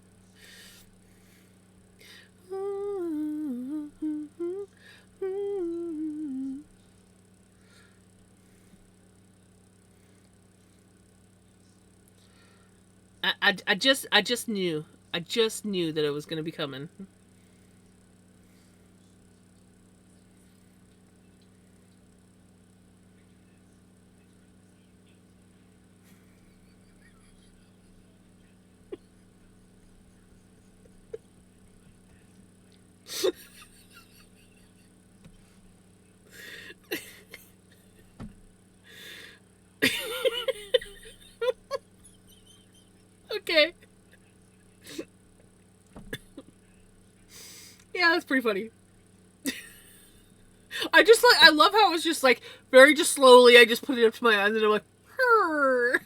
[SPEAKER 1] I just knew. I just knew that it was gonna be coming. Okay. Yeah, that's pretty funny. I love how it was just like very just slowly. I just put it up to my eyes and I'm like, Hurr.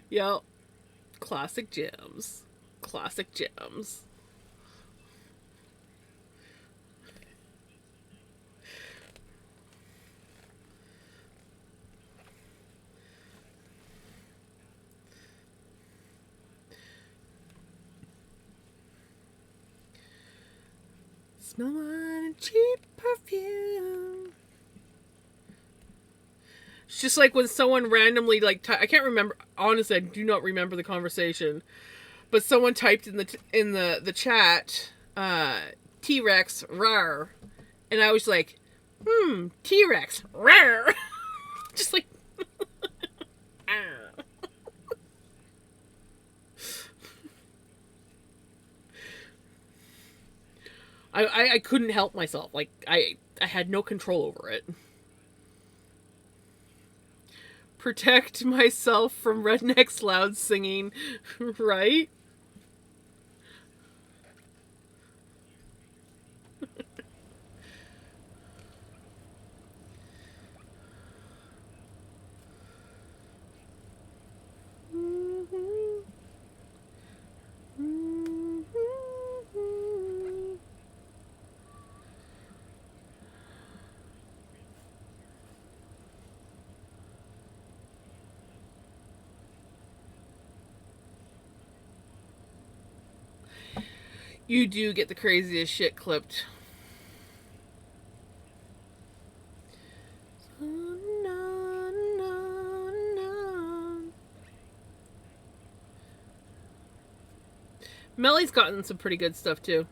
[SPEAKER 1] Yep. Classic gems. Classic gems. Smell my cheap perfume. It's just like when someone randomly I can't remember. Honestly, I do not remember the conversation, but someone typed in the chat, T-Rex rar, and I was like, T-Rex rar, just like. I couldn't help myself. Like I had no control over it. Protect myself from Redneck's loud singing, right? You do get the craziest shit clipped. Melly's gotten some pretty good stuff too.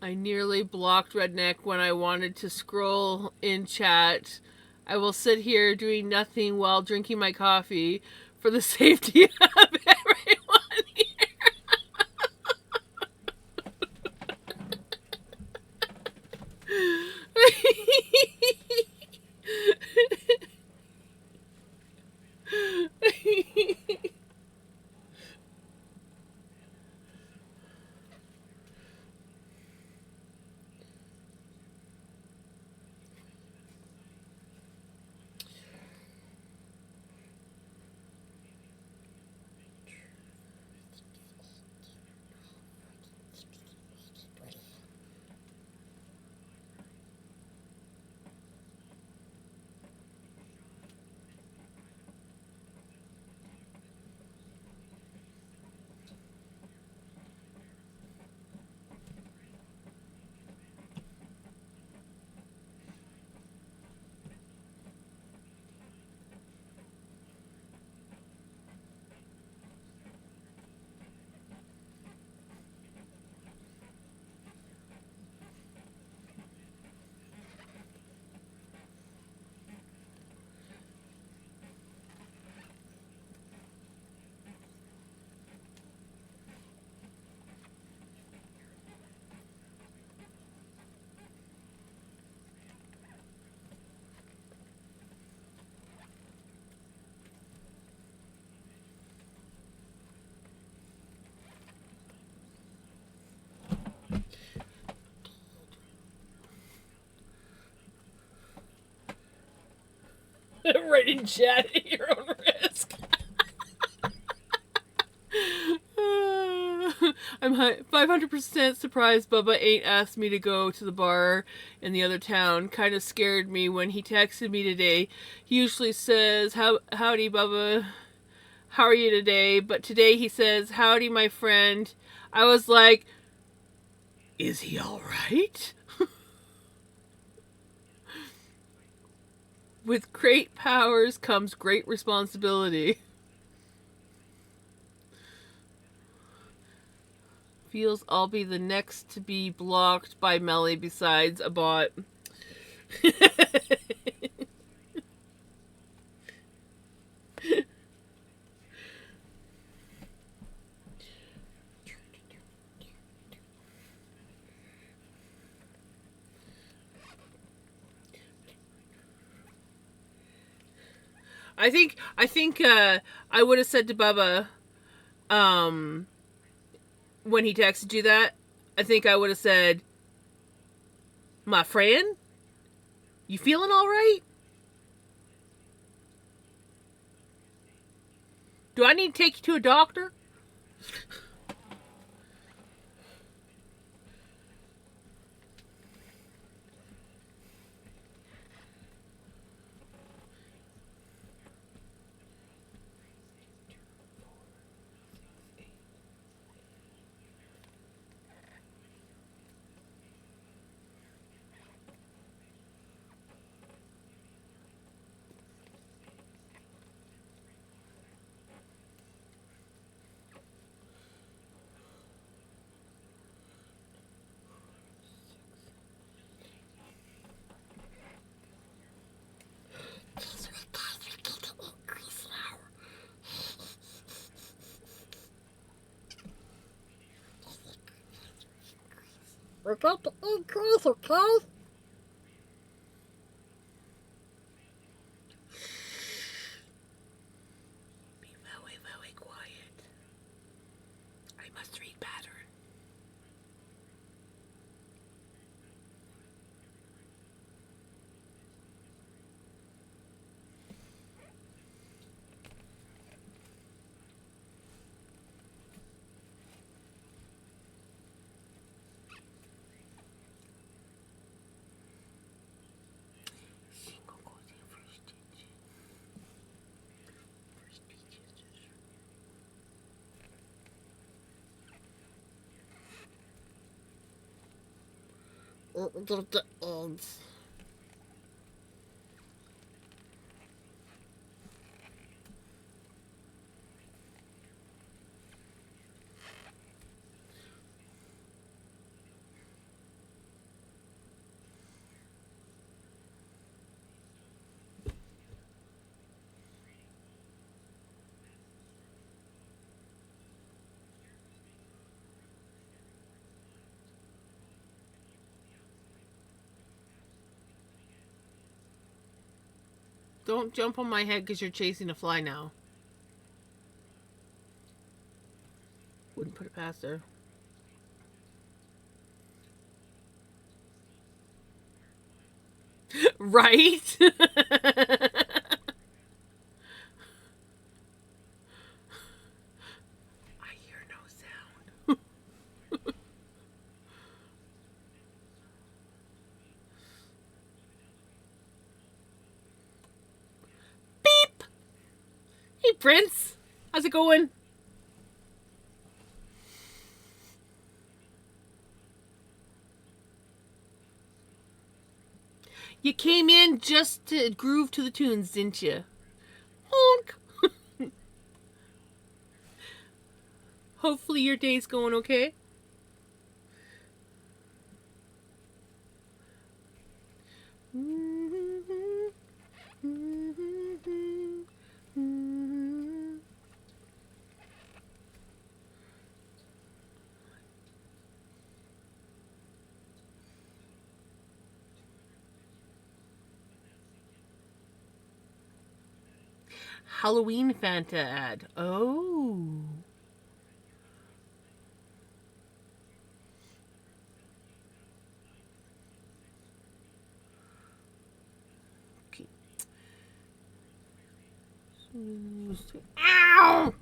[SPEAKER 1] I nearly blocked Redneck when I wanted to scroll in chat. I will sit here doing nothing while drinking my coffee for the safety of everyone here. Right in chat at your own risk. I'm 500% surprised Bubba ain't asked me to go to the bar in the other town. Kind of scared me when he texted me today. He usually says, howdy Bubba, how are you today? But today he says, howdy my friend. I was like, is he alright? With great powers comes great responsibility. Feels I'll be the next to be blocked by Melly besides a bot. I think I would have said to Bubba, when he texted you that, I think I would have said, my friend, you feeling all right? Do I need to take you to a doctor?
[SPEAKER 2] I got the increase, okay?
[SPEAKER 1] Be very, very quiet. I must read pattern. Single quoting first digit. First digit.
[SPEAKER 2] The eggs.
[SPEAKER 1] Don't jump on my head because you're chasing a fly now. Wouldn't put it past her. Right? I hear no sound. Beep! Hey, Prince. How's it going? You came in just to groove to the tunes, didn't you? Honk! Hopefully your day's going okay. Halloween Fanta ad. Oh. Okay. Ow!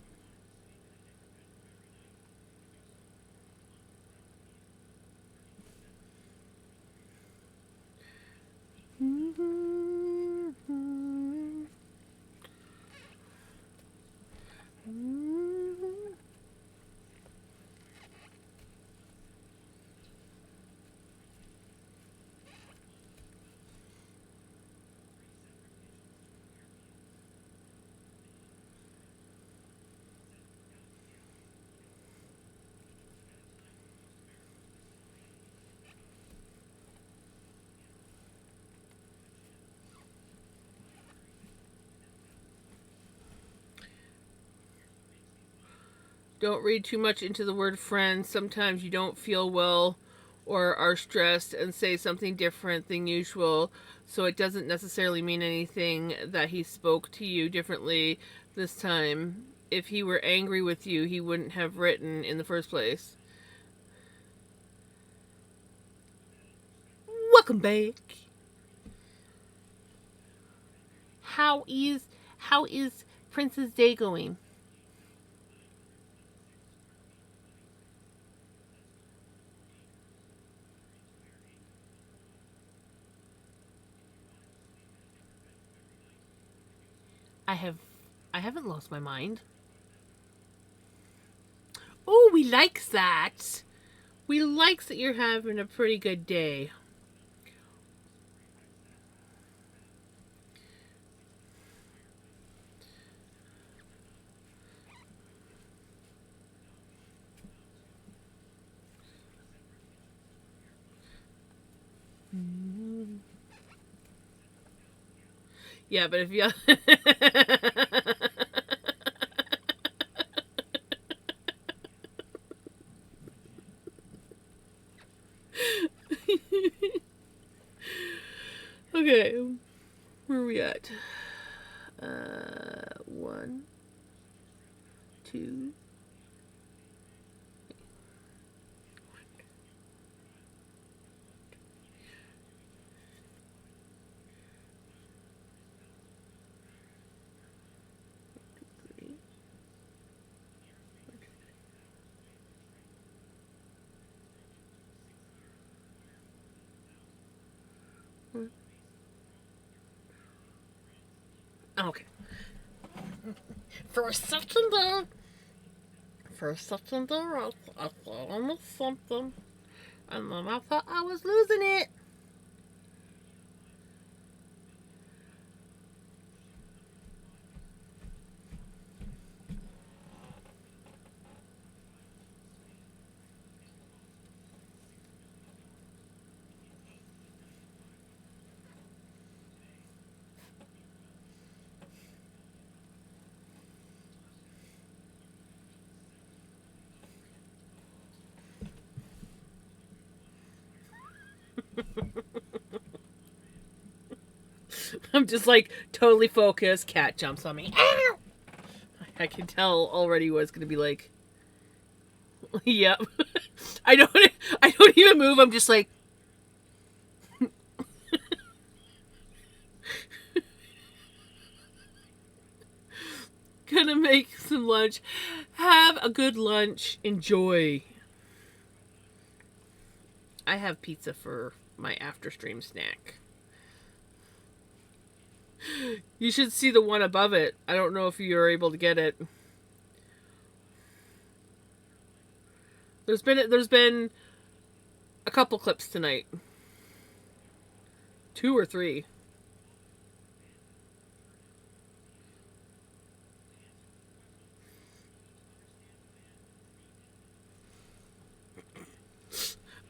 [SPEAKER 1] Don't read too much into the word friend. Sometimes you don't feel well or are stressed and say something different than usual. So it doesn't necessarily mean anything that he spoke to you differently this time. If he were angry with you, he wouldn't have written in the first place. Welcome back. How is Prince's day going? I haven't lost my mind. Oh, we likes that. We likes that you're having a pretty good day. Yeah, but if you Okay. Where are we at? 1, 2. Okay.
[SPEAKER 2] For a second there, I thought I missed something. And then I thought I was losing it.
[SPEAKER 1] I'm just like totally focused. Cat jumps on me. Ow! I can tell already what it's gonna be like. Yep. I don't even move. I'm just like gonna make some lunch. Have a good lunch. Enjoy. I have pizza for my after stream snack. You should see the one above it. I don't know if you're able to get it. There's been a couple clips tonight. 2 or 3.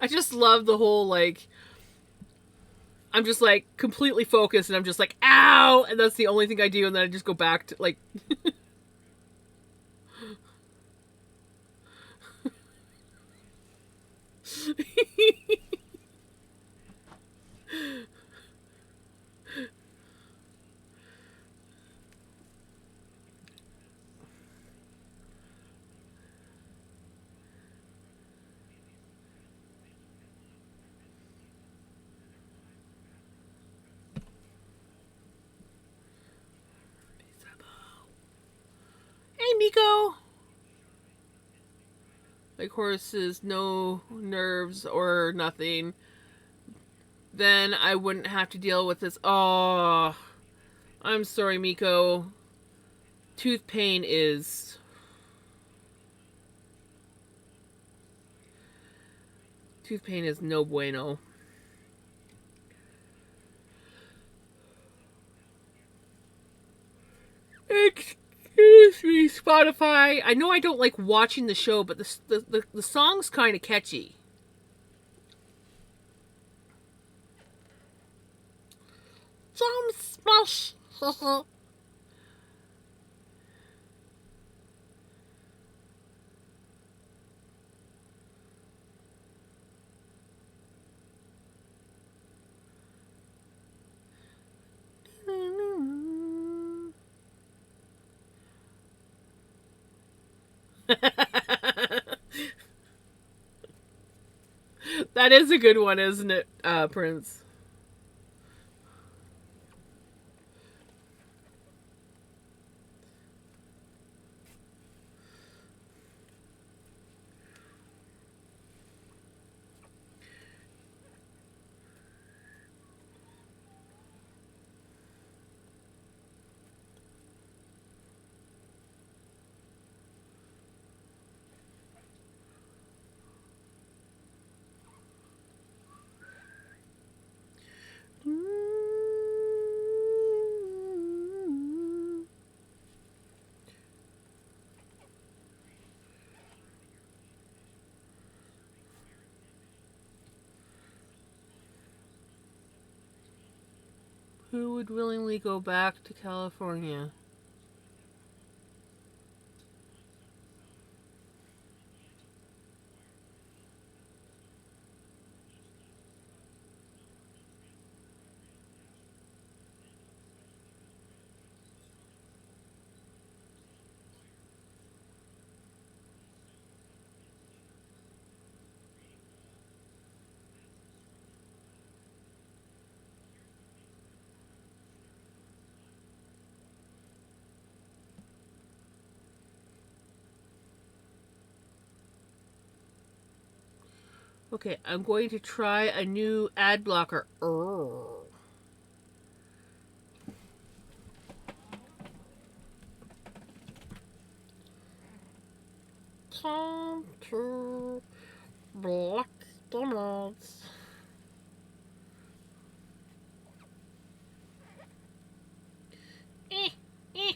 [SPEAKER 1] I just love the whole like I'm just like completely focused and I'm just like ow, and that's the only thing I do, and then I just go back to like hey Miko. Like horses, no nerves or nothing. Then I wouldn't have to deal with this. Oh, I'm sorry, Miko. Tooth pain is no bueno. Excuse me, Spotify. I know I don't like watching the show, but the song's kind of catchy.
[SPEAKER 2] Jump smash.
[SPEAKER 1] That is a good one, isn't it, Prince? Who would willingly go back to California? Okay, I'm going to try a new ad blocker.
[SPEAKER 2] Time to block the mods. Eh, eh.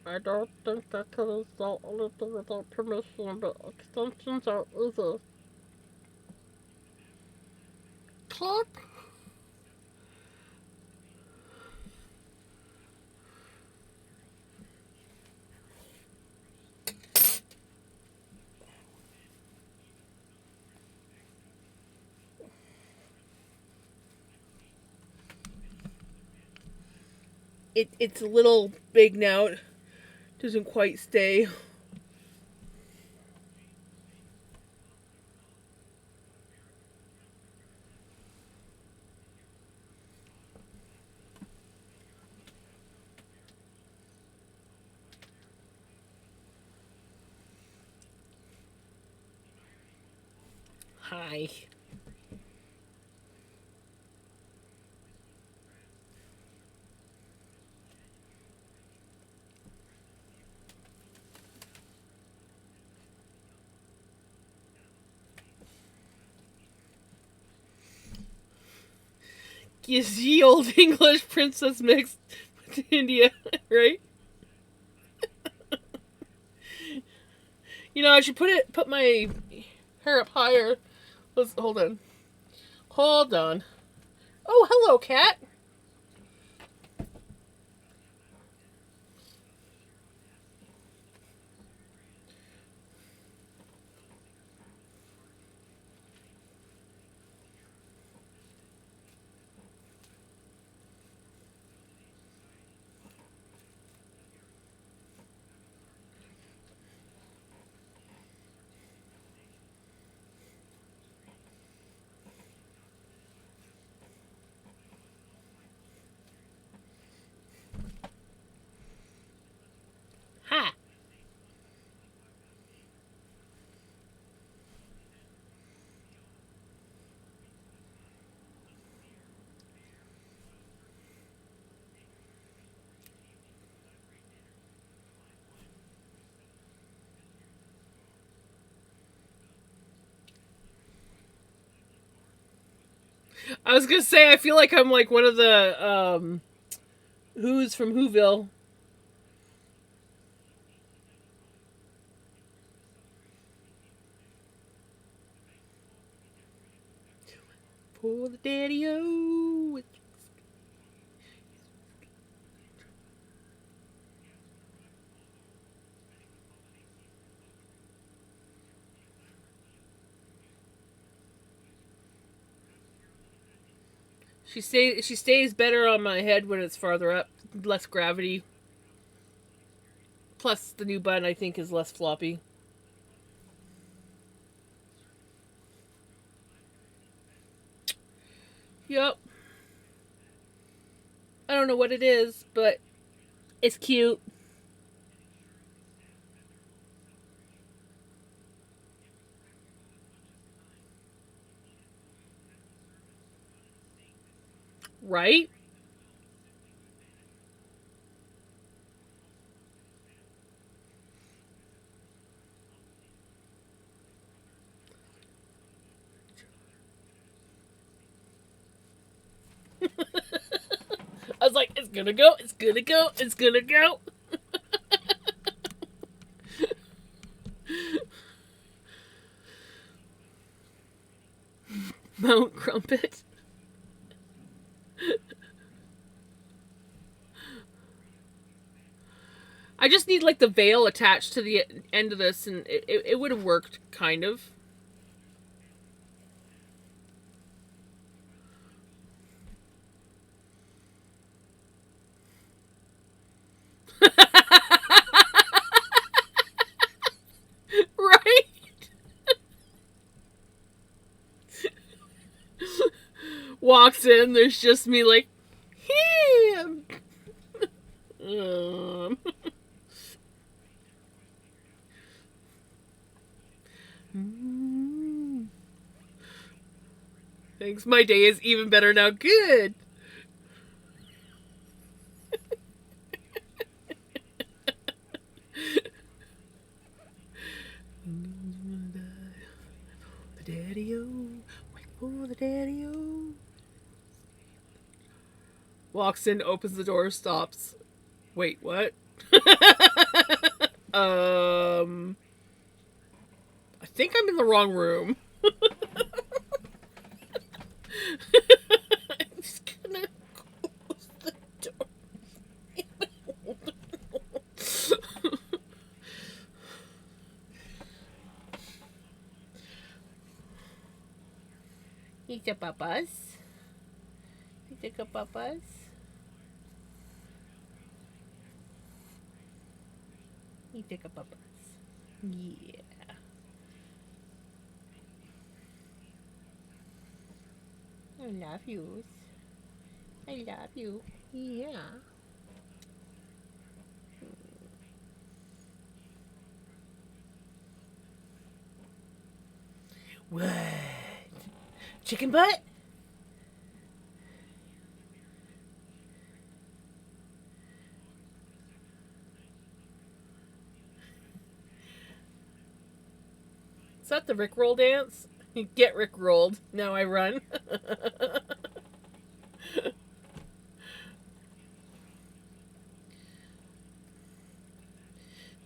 [SPEAKER 2] I don't think I can install anything without permission, but extensions are easy. Click.
[SPEAKER 1] It's a little big now. It doesn't quite stay. Hi. Yes, ye old English princess mixed with India, right? You know, I should put my hair up higher. Let's hold on. Hold on. Oh, hello, cat. Hi. I was gonna say I feel like I'm like one of the Who's from Whoville. For the daddy-o. She stays better on my head when it's farther up, less gravity. Plus, the new bun I think is less floppy. Yep. I don't know what it is, but it's cute. Right? I was like, it's gonna go, it's gonna go, it's gonna go. Mount Crumpet. I just need like the veil attached to the end of this, and it would have worked, kind of. Right? Walks in, there's just me like, him. Um. Thanks, my day is even better now. Good. The daddy-o, wait for the daddy-o. Walks in, opens the door, stops. Wait, what? I think I'm in the wrong room. I'm just gonna close the door. He's a papas. He's a papas. He's a papas. Yeah. I love you. I love you. Yeah. What? Chicken butt? Is that the Rickroll dance? Get Rickrolled. Now I run.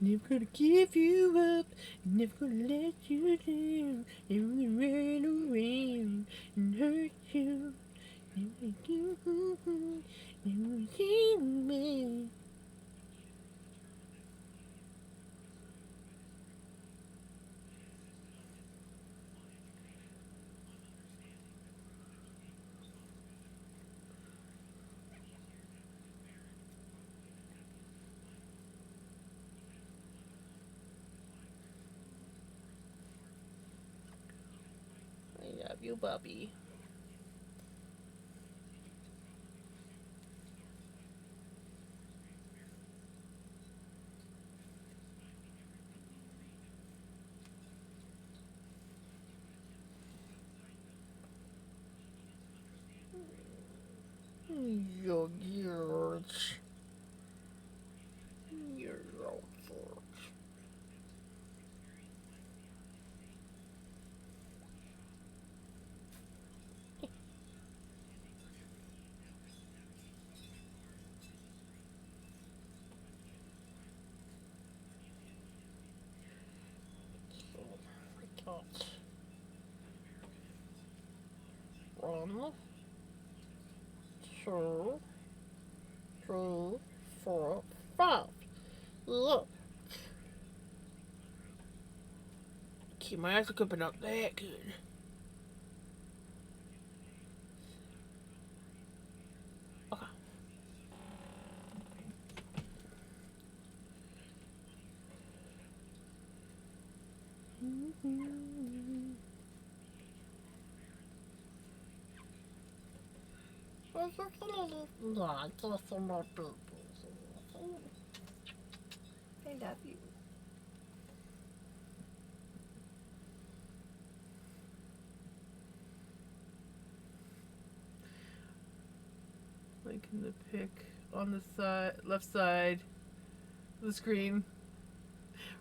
[SPEAKER 1] Never gonna give you up, never gonna let you down, never gonna run around and hurt you, never gonna never give me. I love you, Bubby. You're huge. You're so huge. One, two, three, 4, 5. Look. Keep my eyes open, but not that good.
[SPEAKER 2] Are you gonna leave? Yeah, get some more babies.
[SPEAKER 1] I love you. Like in the pic on the side, left side of the screen,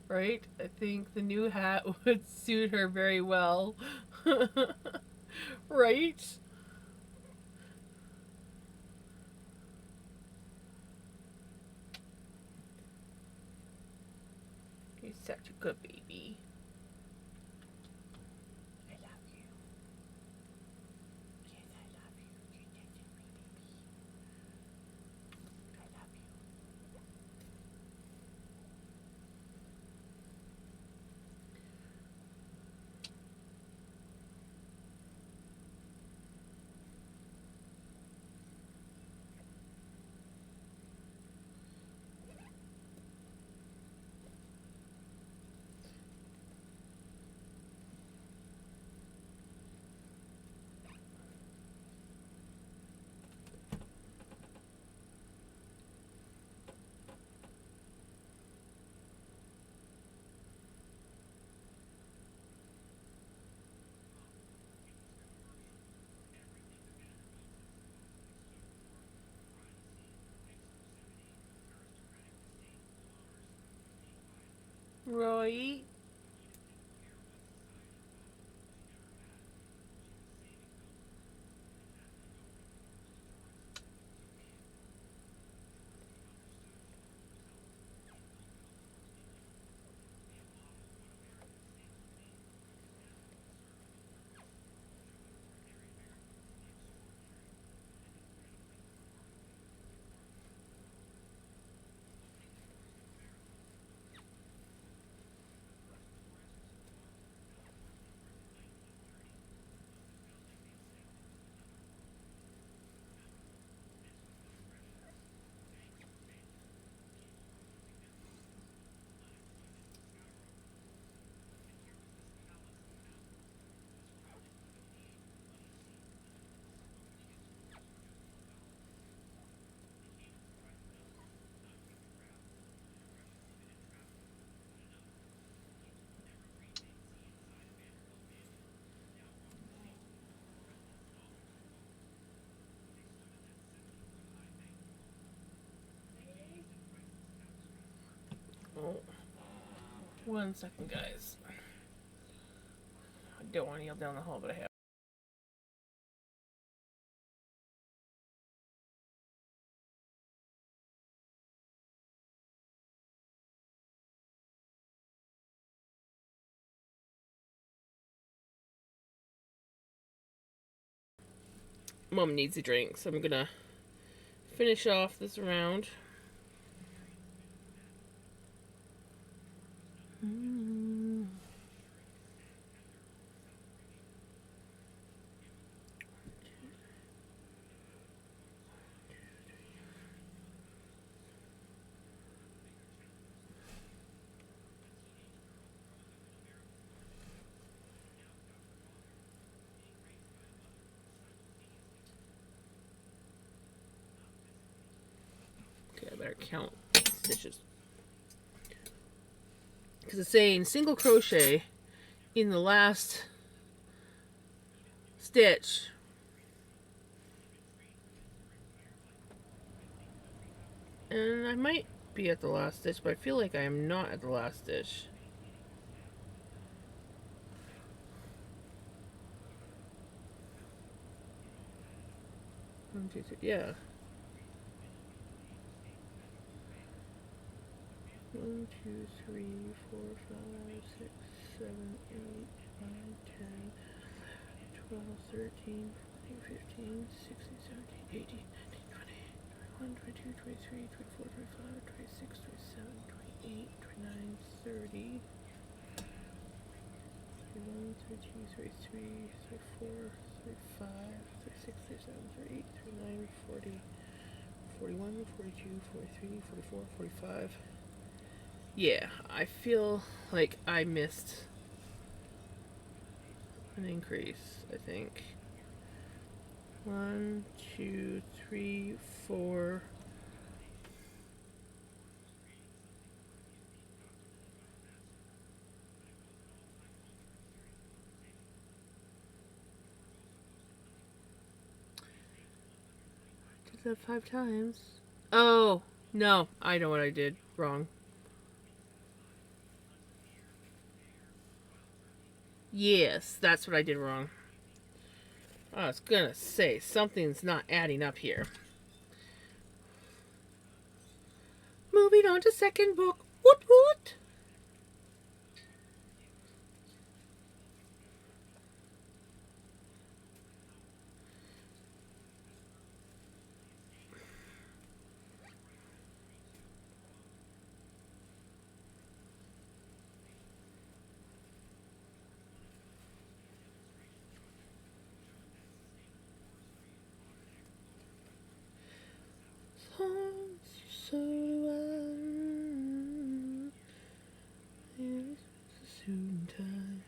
[SPEAKER 1] right? I think the new hat would suit her very well. Right? You're such a good baby. I love you. Yes, I love you. You're such a good baby. I love you. Roy. Oh. 1 second, guys. I don't want to yell down the hall, but I have. Mom needs a drink, so I'm gonna finish off this round. Okay, I better count stitches. Because it's saying single crochet in the last stitch. And I might be at the last stitch, but I feel like I am not at the last stitch. One, two, three, yeah. 1, 2, 3, 4, 5, 6, 7, 8, 9, 10, 12, 13, 14, 15, 16, 17, 18, 19, 20, 21, 22, 23, 24, 25, 26, 27, 28, 29, 30. 31, 32, 33, 34, 35, 36, 37, 38, 39, 40, 41, 42, 43, 44, 45. Yeah, I feel like I missed an increase, I think. 1, 2, 4. Did that 5 times. Oh, no. I know what I did wrong. Yes, that's what I did wrong. I was gonna say, something's not adding up here. Moving on to second book. Woot woot! So do I. It's soon time.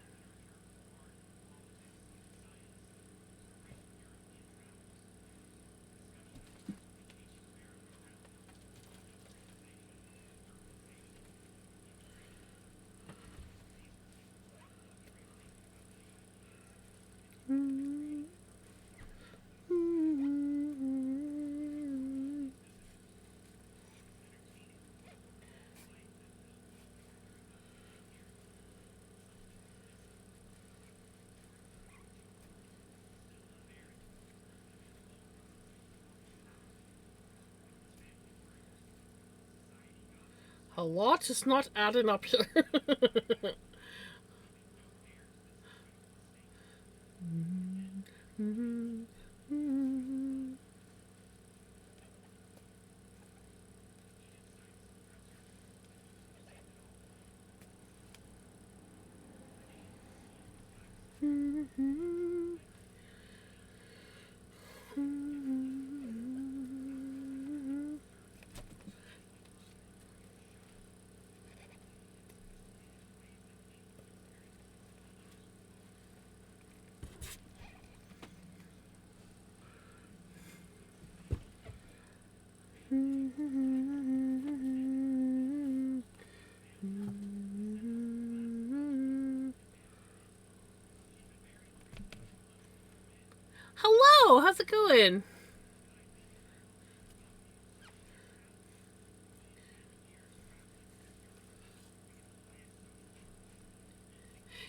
[SPEAKER 1] A lot is not adding up here. Hello, how's it going?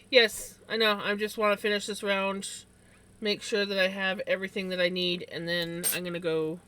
[SPEAKER 1] Yes, I know. I just want to finish this round, make sure that I have everything that I need, and then I'm gonna go.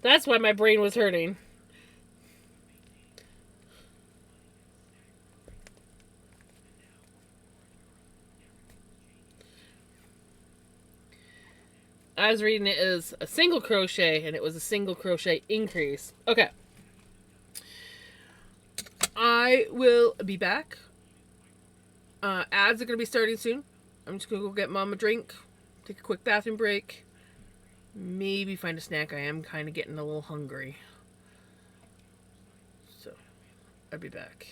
[SPEAKER 1] That's why my brain was hurting. I was reading it as a single crochet, and it was a single crochet increase. Okay. I will be back. Ads are going to be starting soon. I'm just going to go get Mom a drink, take a quick bathroom break, maybe find a snack. I am kind of getting a little hungry. So, I'll be back.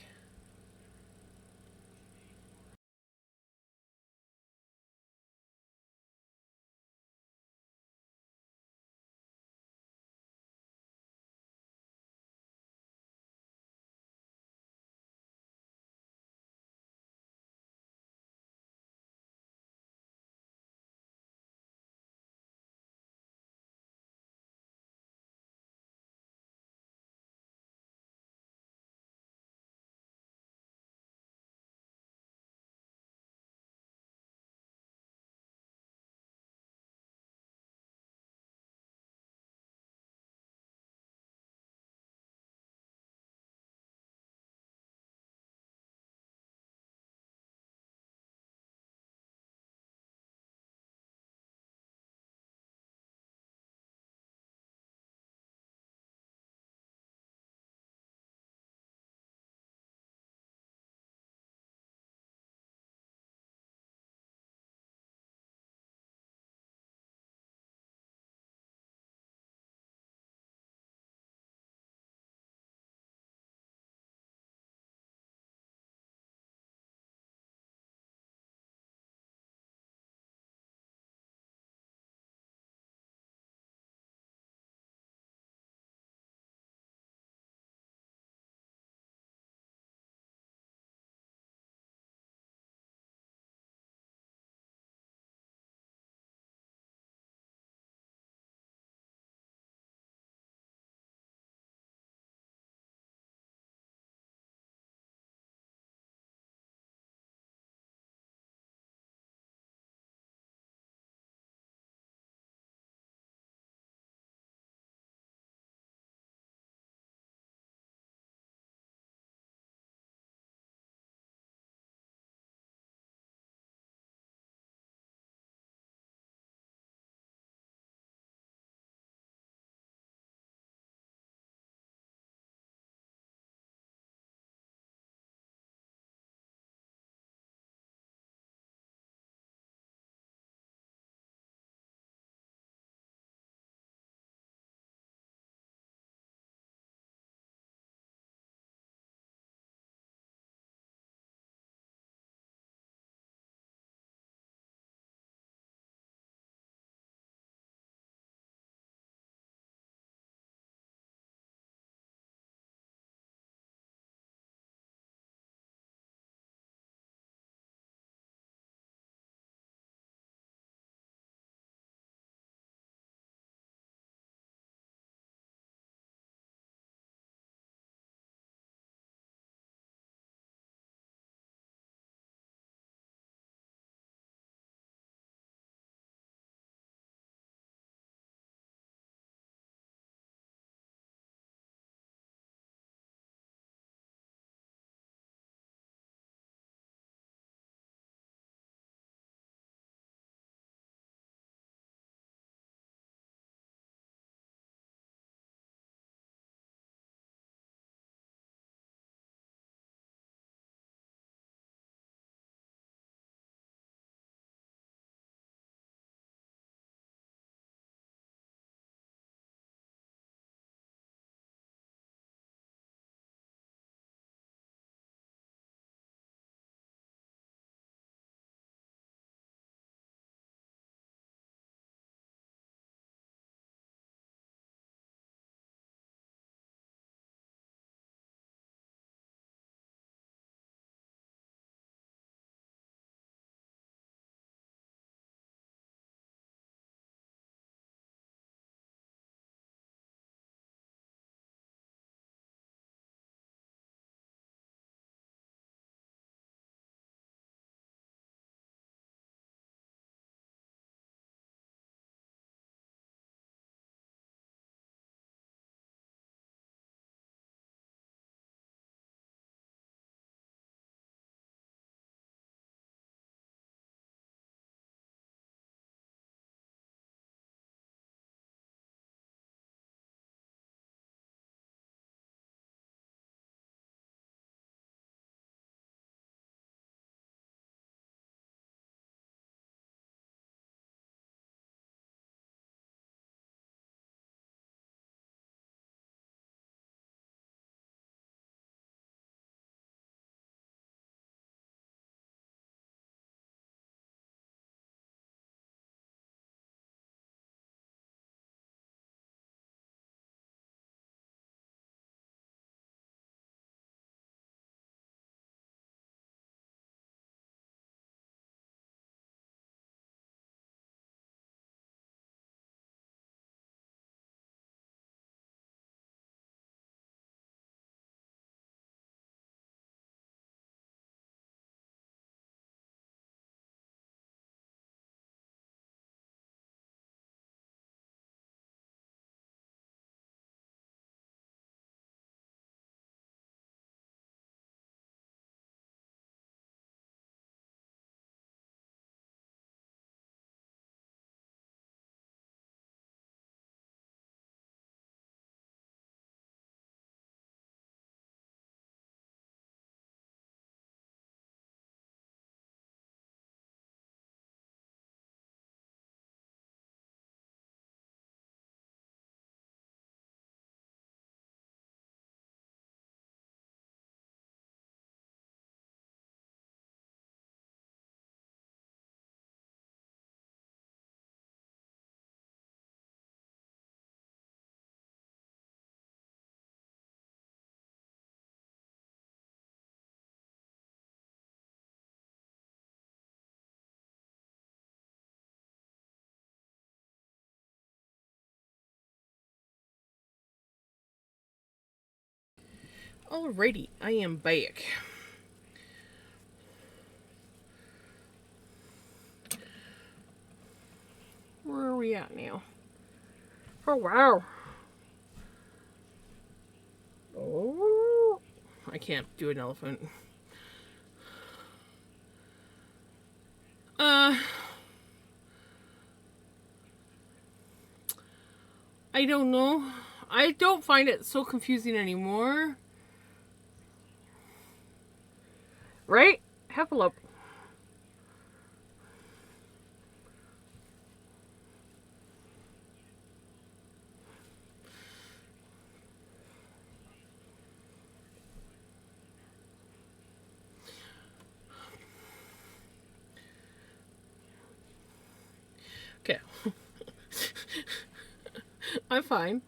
[SPEAKER 1] Alrighty, I am back. Where are we at now? Oh, wow. Oh, I can't do an elephant. I don't know. I don't find it so confusing anymore. Right? Hufflepuff. Okay. I'm fine.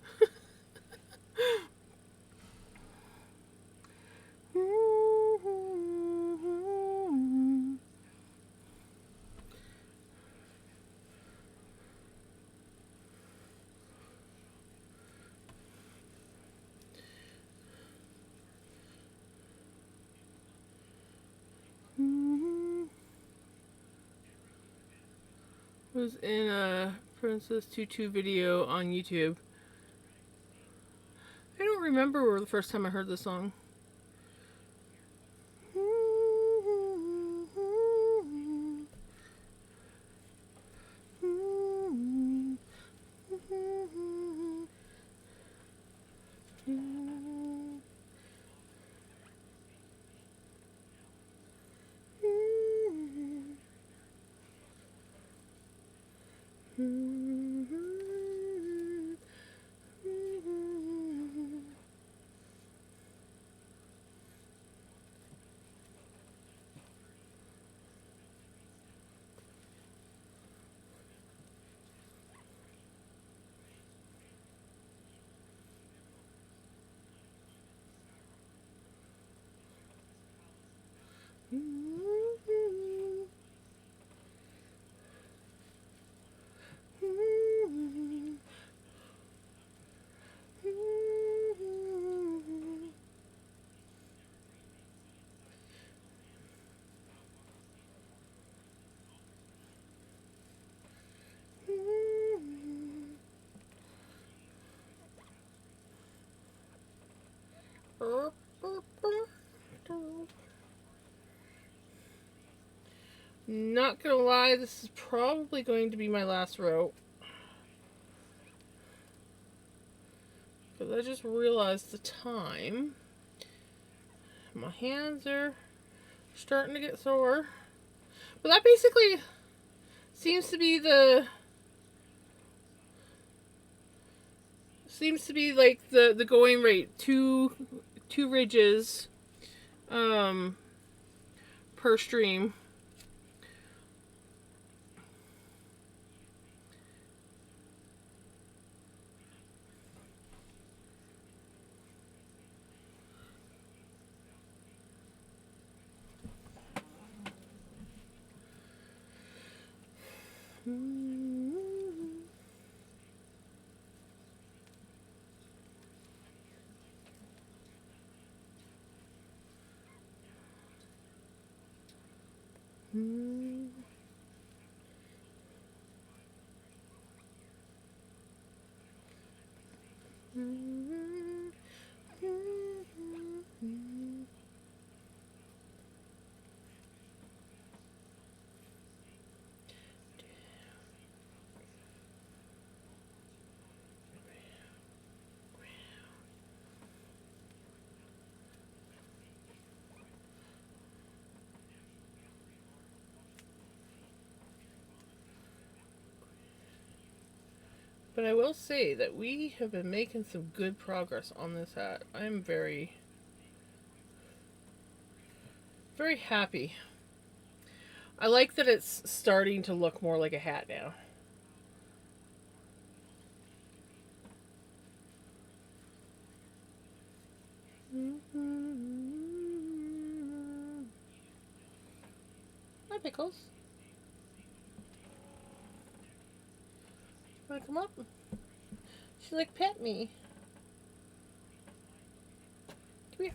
[SPEAKER 1] Was in a Princess Tutu video on YouTube. I don't remember the first time I heard the song. Not gonna lie, this is probably going to be my last row. Because I just realized the time. My hands are starting to get sore. But that basically seems to be like the going rate. Two ridges per stream. But I will say that we have been making some good progress on this hat. I'm very, very happy. I like that it's starting to look more like a hat now. Hi, Pickles. Wanna come up? She like pet me. Come here.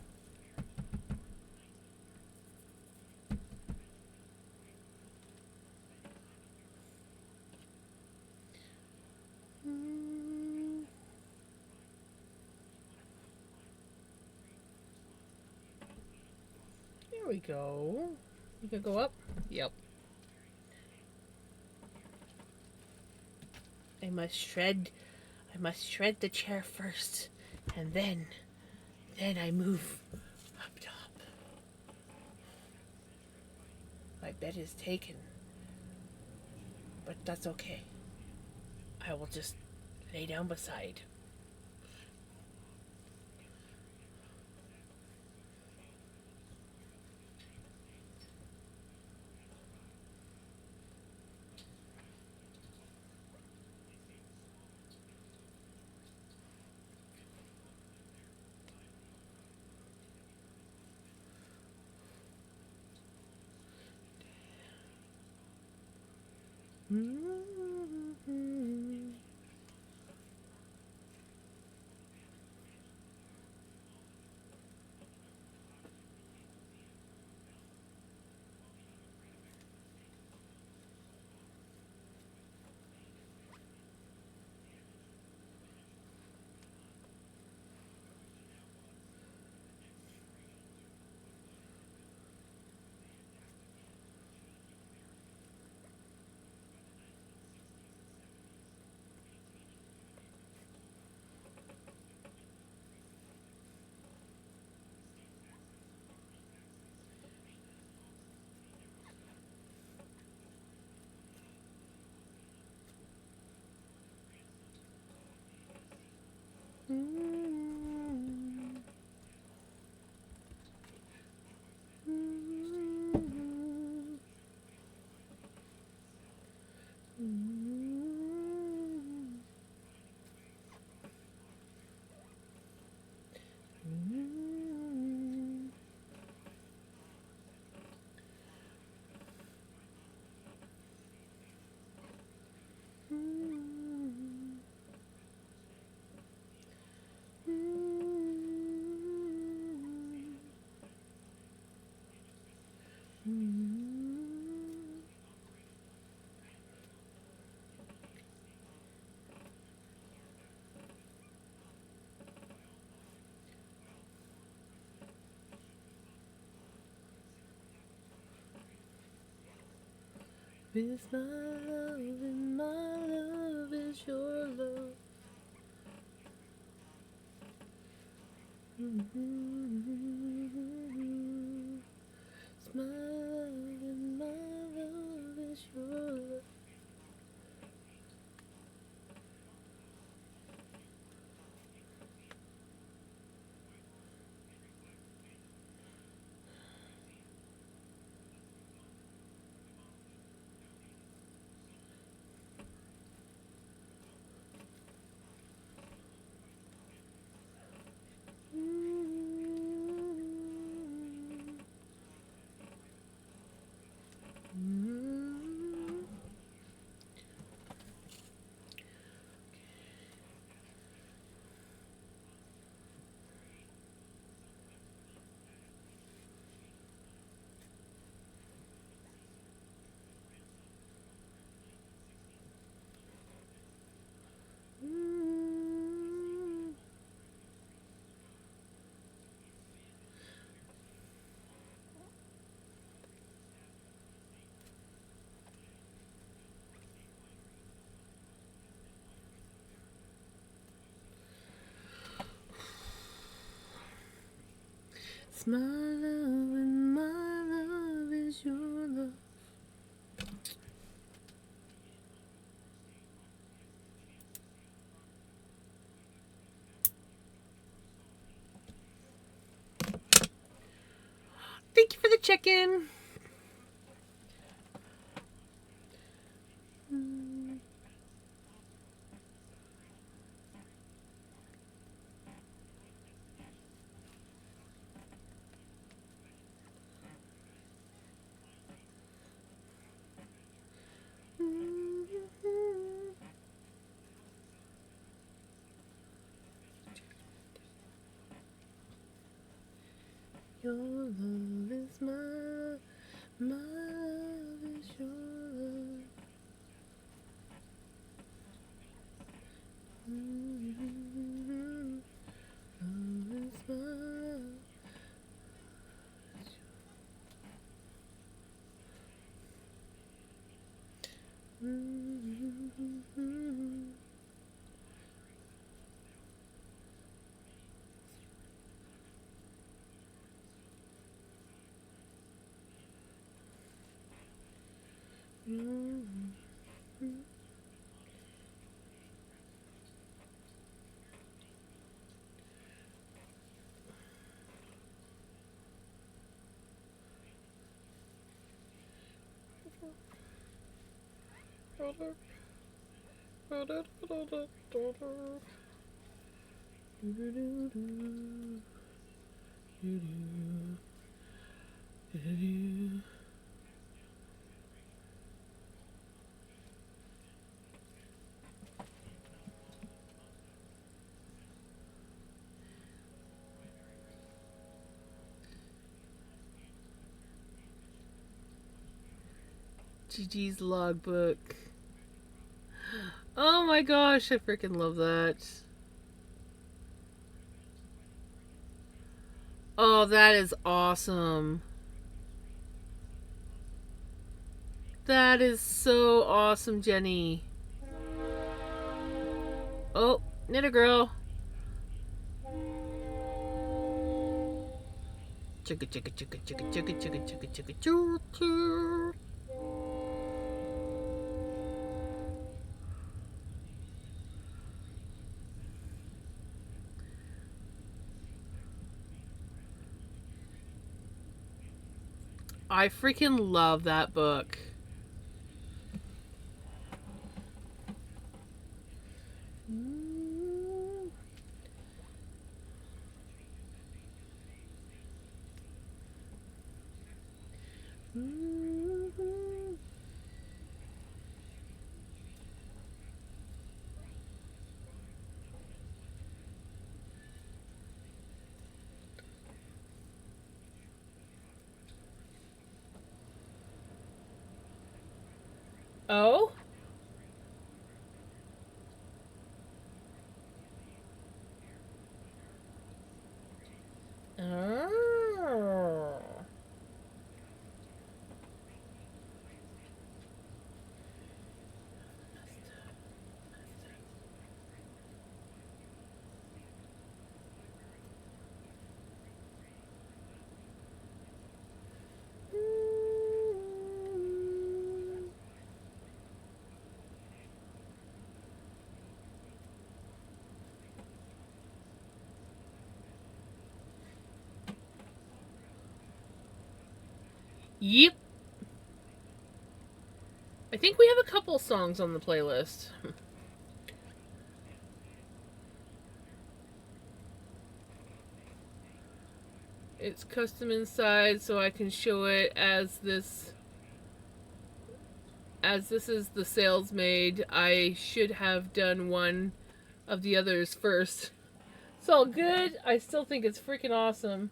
[SPEAKER 1] There we go. You can go up? Yep. I must shred the chair first, and then I move up top. My bed is taken, but that's okay. I will just lay down beside. It's my love, and my love is your love. It's my love, and my love is your love. It's my love, and my love is your love. Thank you for the check-in. Your love is my love, my love is your love. Love is my love. Gigi's logbook. Oh my gosh, I freaking love that. Oh, that is awesome. That is so awesome, Jenny. Oh, Knitter Girl. Chugga chugga chugga chugga chugga chugga chugga chugga choo choo. I freaking love that book. Oh? Oh. Yep. I think we have a couple songs on the playlist. It's custom inside, so I can show it as this. As this is the sales made, I should have done one of the others first. It's all good. I still think it's freaking awesome.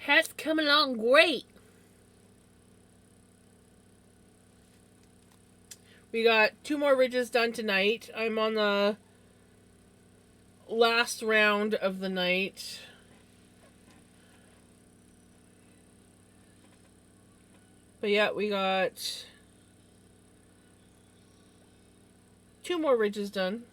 [SPEAKER 1] Hat's coming along great. We got 2 more ridges done tonight. I'm on the last round of the night. But yeah, we got 2 more ridges done.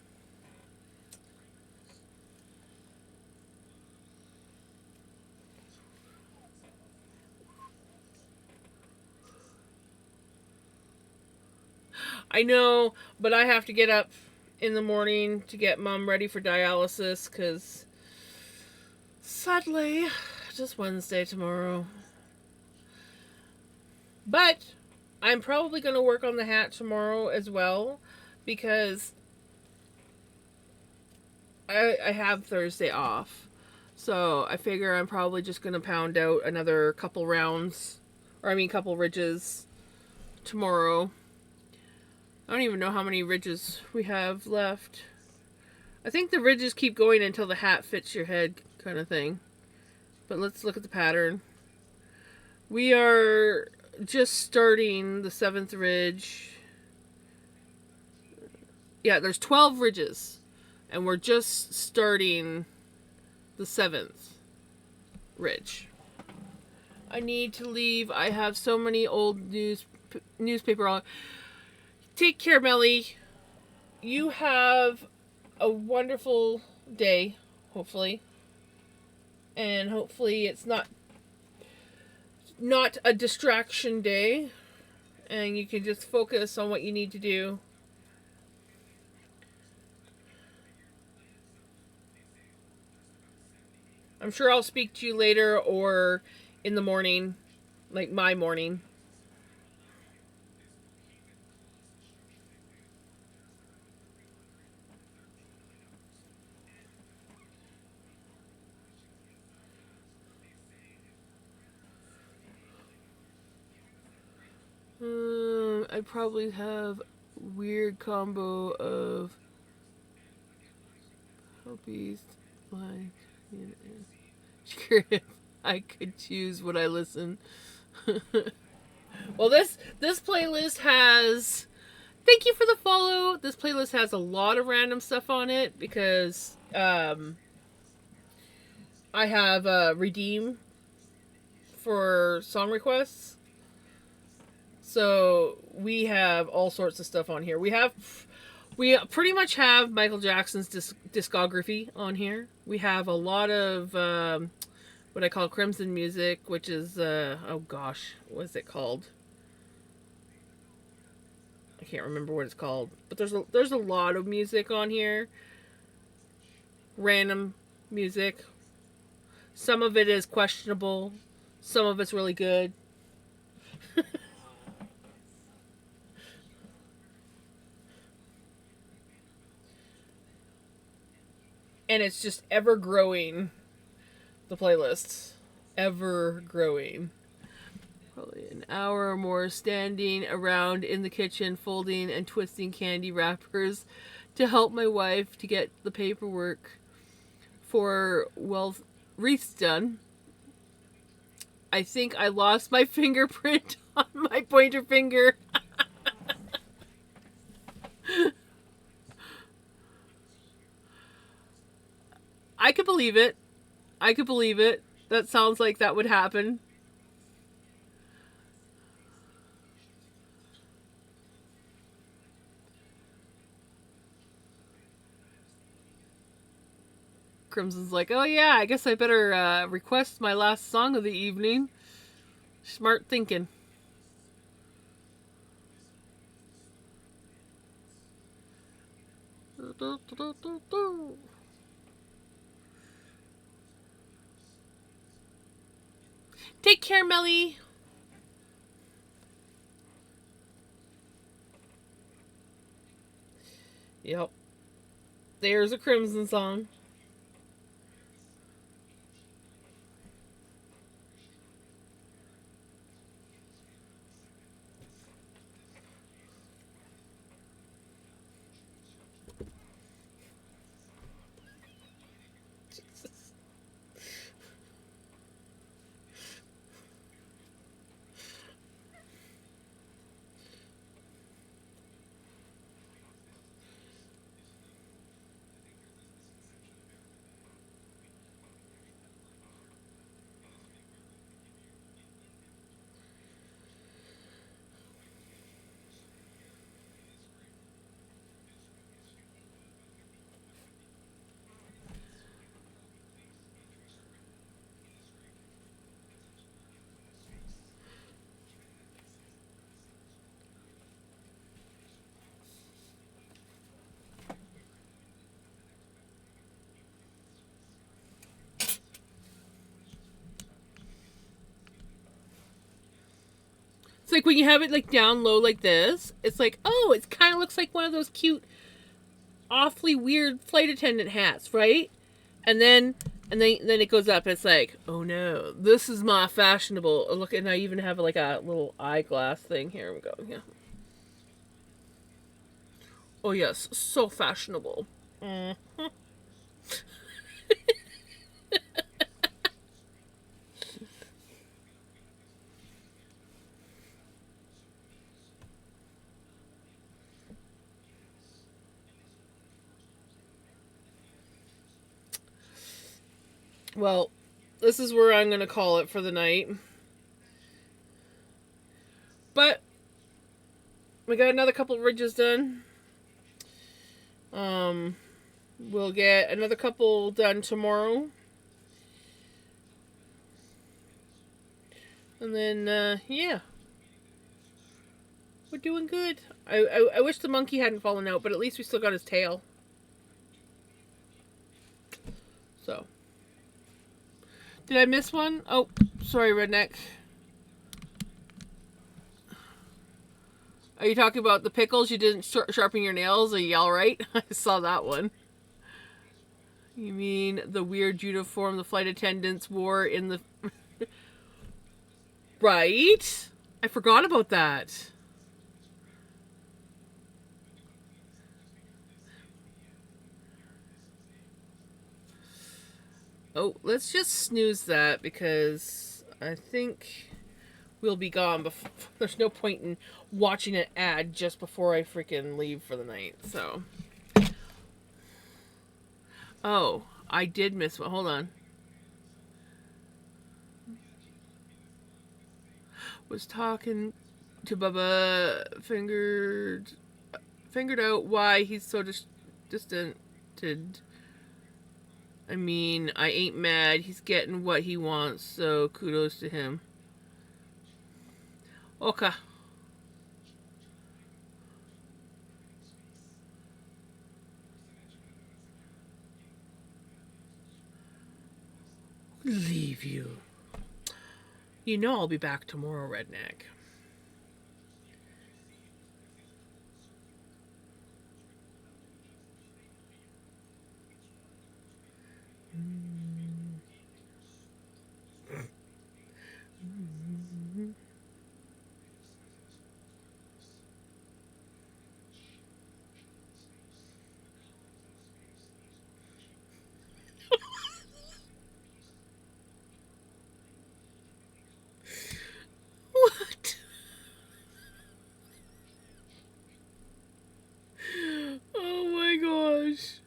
[SPEAKER 1] I know, but I have to get up in the morning to get Mom ready for dialysis because sadly, just Wednesday tomorrow. But I'm probably going to work on the hat tomorrow as well because I have Thursday off. So I figure I'm probably just going to pound out another couple rounds, couple ridges tomorrow. I don't even know how many ridges we have left. I think the ridges keep going until the hat fits your head kind of thing. But let's look at the pattern. We are just starting the 7th ridge. Yeah, there's 12 ridges. And we're just starting the 7th ridge. I need to leave. I have so many old newspaper. Take care, Melly. You have a wonderful day, hopefully. And hopefully it's not a distraction day. And you can just focus on what you need to do. I'm sure I'll speak to you later or in the morning, like my morning. I probably have weird combo of hobbies like sure if I could choose what I listen. Well, this playlist has. Thank you for the follow. This playlist has a lot of random stuff on it because I have Redeem for song requests. So we have all sorts of stuff on here. We pretty much have Michael Jackson's discography on here. We have a lot of what I call Crimson music, which is oh gosh, what is it called? I can't remember what it's called, but there's a lot of music on here. Random music. Some of it is questionable. Some of it's really good. And it's just ever growing. The playlists. Ever growing. Probably an hour or more standing around in the kitchen folding and twisting candy wrappers to help my wife to get the paperwork for wreaths done. I think I lost my fingerprint on my pointer finger. I could believe it. That sounds like that would happen. Crimson's like, oh yeah, I guess I better request my last song of the evening. Smart thinking. Take care, Melly. Yep. There's a Crimson song. Jesus. It's like when you have it like down low like this, it's like, oh, it kind of looks like one of those cute, awfully weird flight attendant hats, right? And then it goes up. And it's like, oh no, this is my fashionable. Look, and I even have like a little eyeglass thing. Here we go. Yeah. Oh yes, so fashionable. Mm-hmm. Well, this is where I'm gonna call it for the night. But we got another couple of ridges done. We'll get another couple done tomorrow. And then, yeah. We're doing good. I wish the monkey hadn't fallen out, but at least we still got his tail. So. Did I miss one? Oh, sorry, Redneck. Are you talking about the pickles? You didn't sharpen your nails? Are you alright? I saw that one. You mean the weird uniform the flight attendants wore in the... Right? I forgot about that. Oh, let's just snooze that because I think we'll be gone before. There's no point in watching an ad just before I freaking leave for the night. So, oh, I did miss one. Hold on. Was talking to Bubba, figured out why he's so distant. I mean, I ain't mad. He's getting what he wants, so kudos to him. Okay. Leave you. You know I'll be back tomorrow, Redneck. What? Oh my gosh.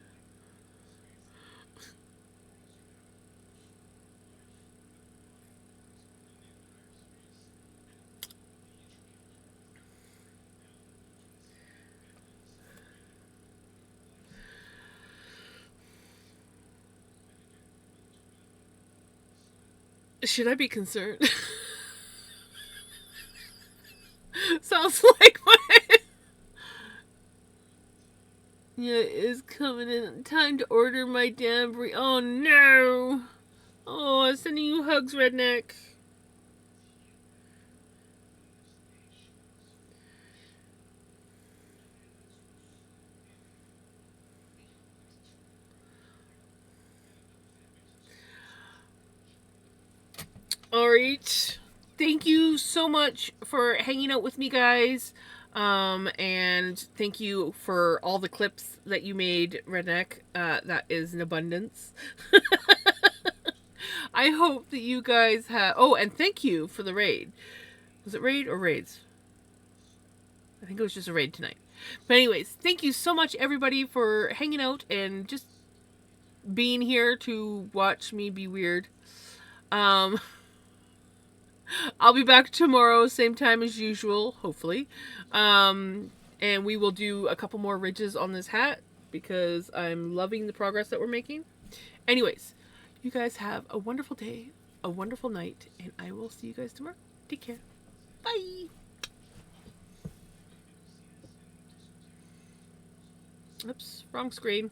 [SPEAKER 1] Should I be concerned? Sounds like my... Yeah, it's coming in. Time to order my damn Oh no! Oh, I'm sending you hugs, Redneck. Alright. Thank you so much for hanging out with me, guys. And thank you for all the clips that you made, Redneck. That is an abundance. I hope that you guys have... Oh, and thank you for the raid. Was it raid or raids? I think it was just a raid tonight. But anyways, thank you so much, everybody, for hanging out and just being here to watch me be weird. I'll be back tomorrow, same time as usual, hopefully. And we will do a couple more ridges on this hat because I'm loving the progress that we're making. Anyways, you guys have a wonderful day, a wonderful night, and I will see you guys tomorrow. Take care. Bye. Oops, wrong screen.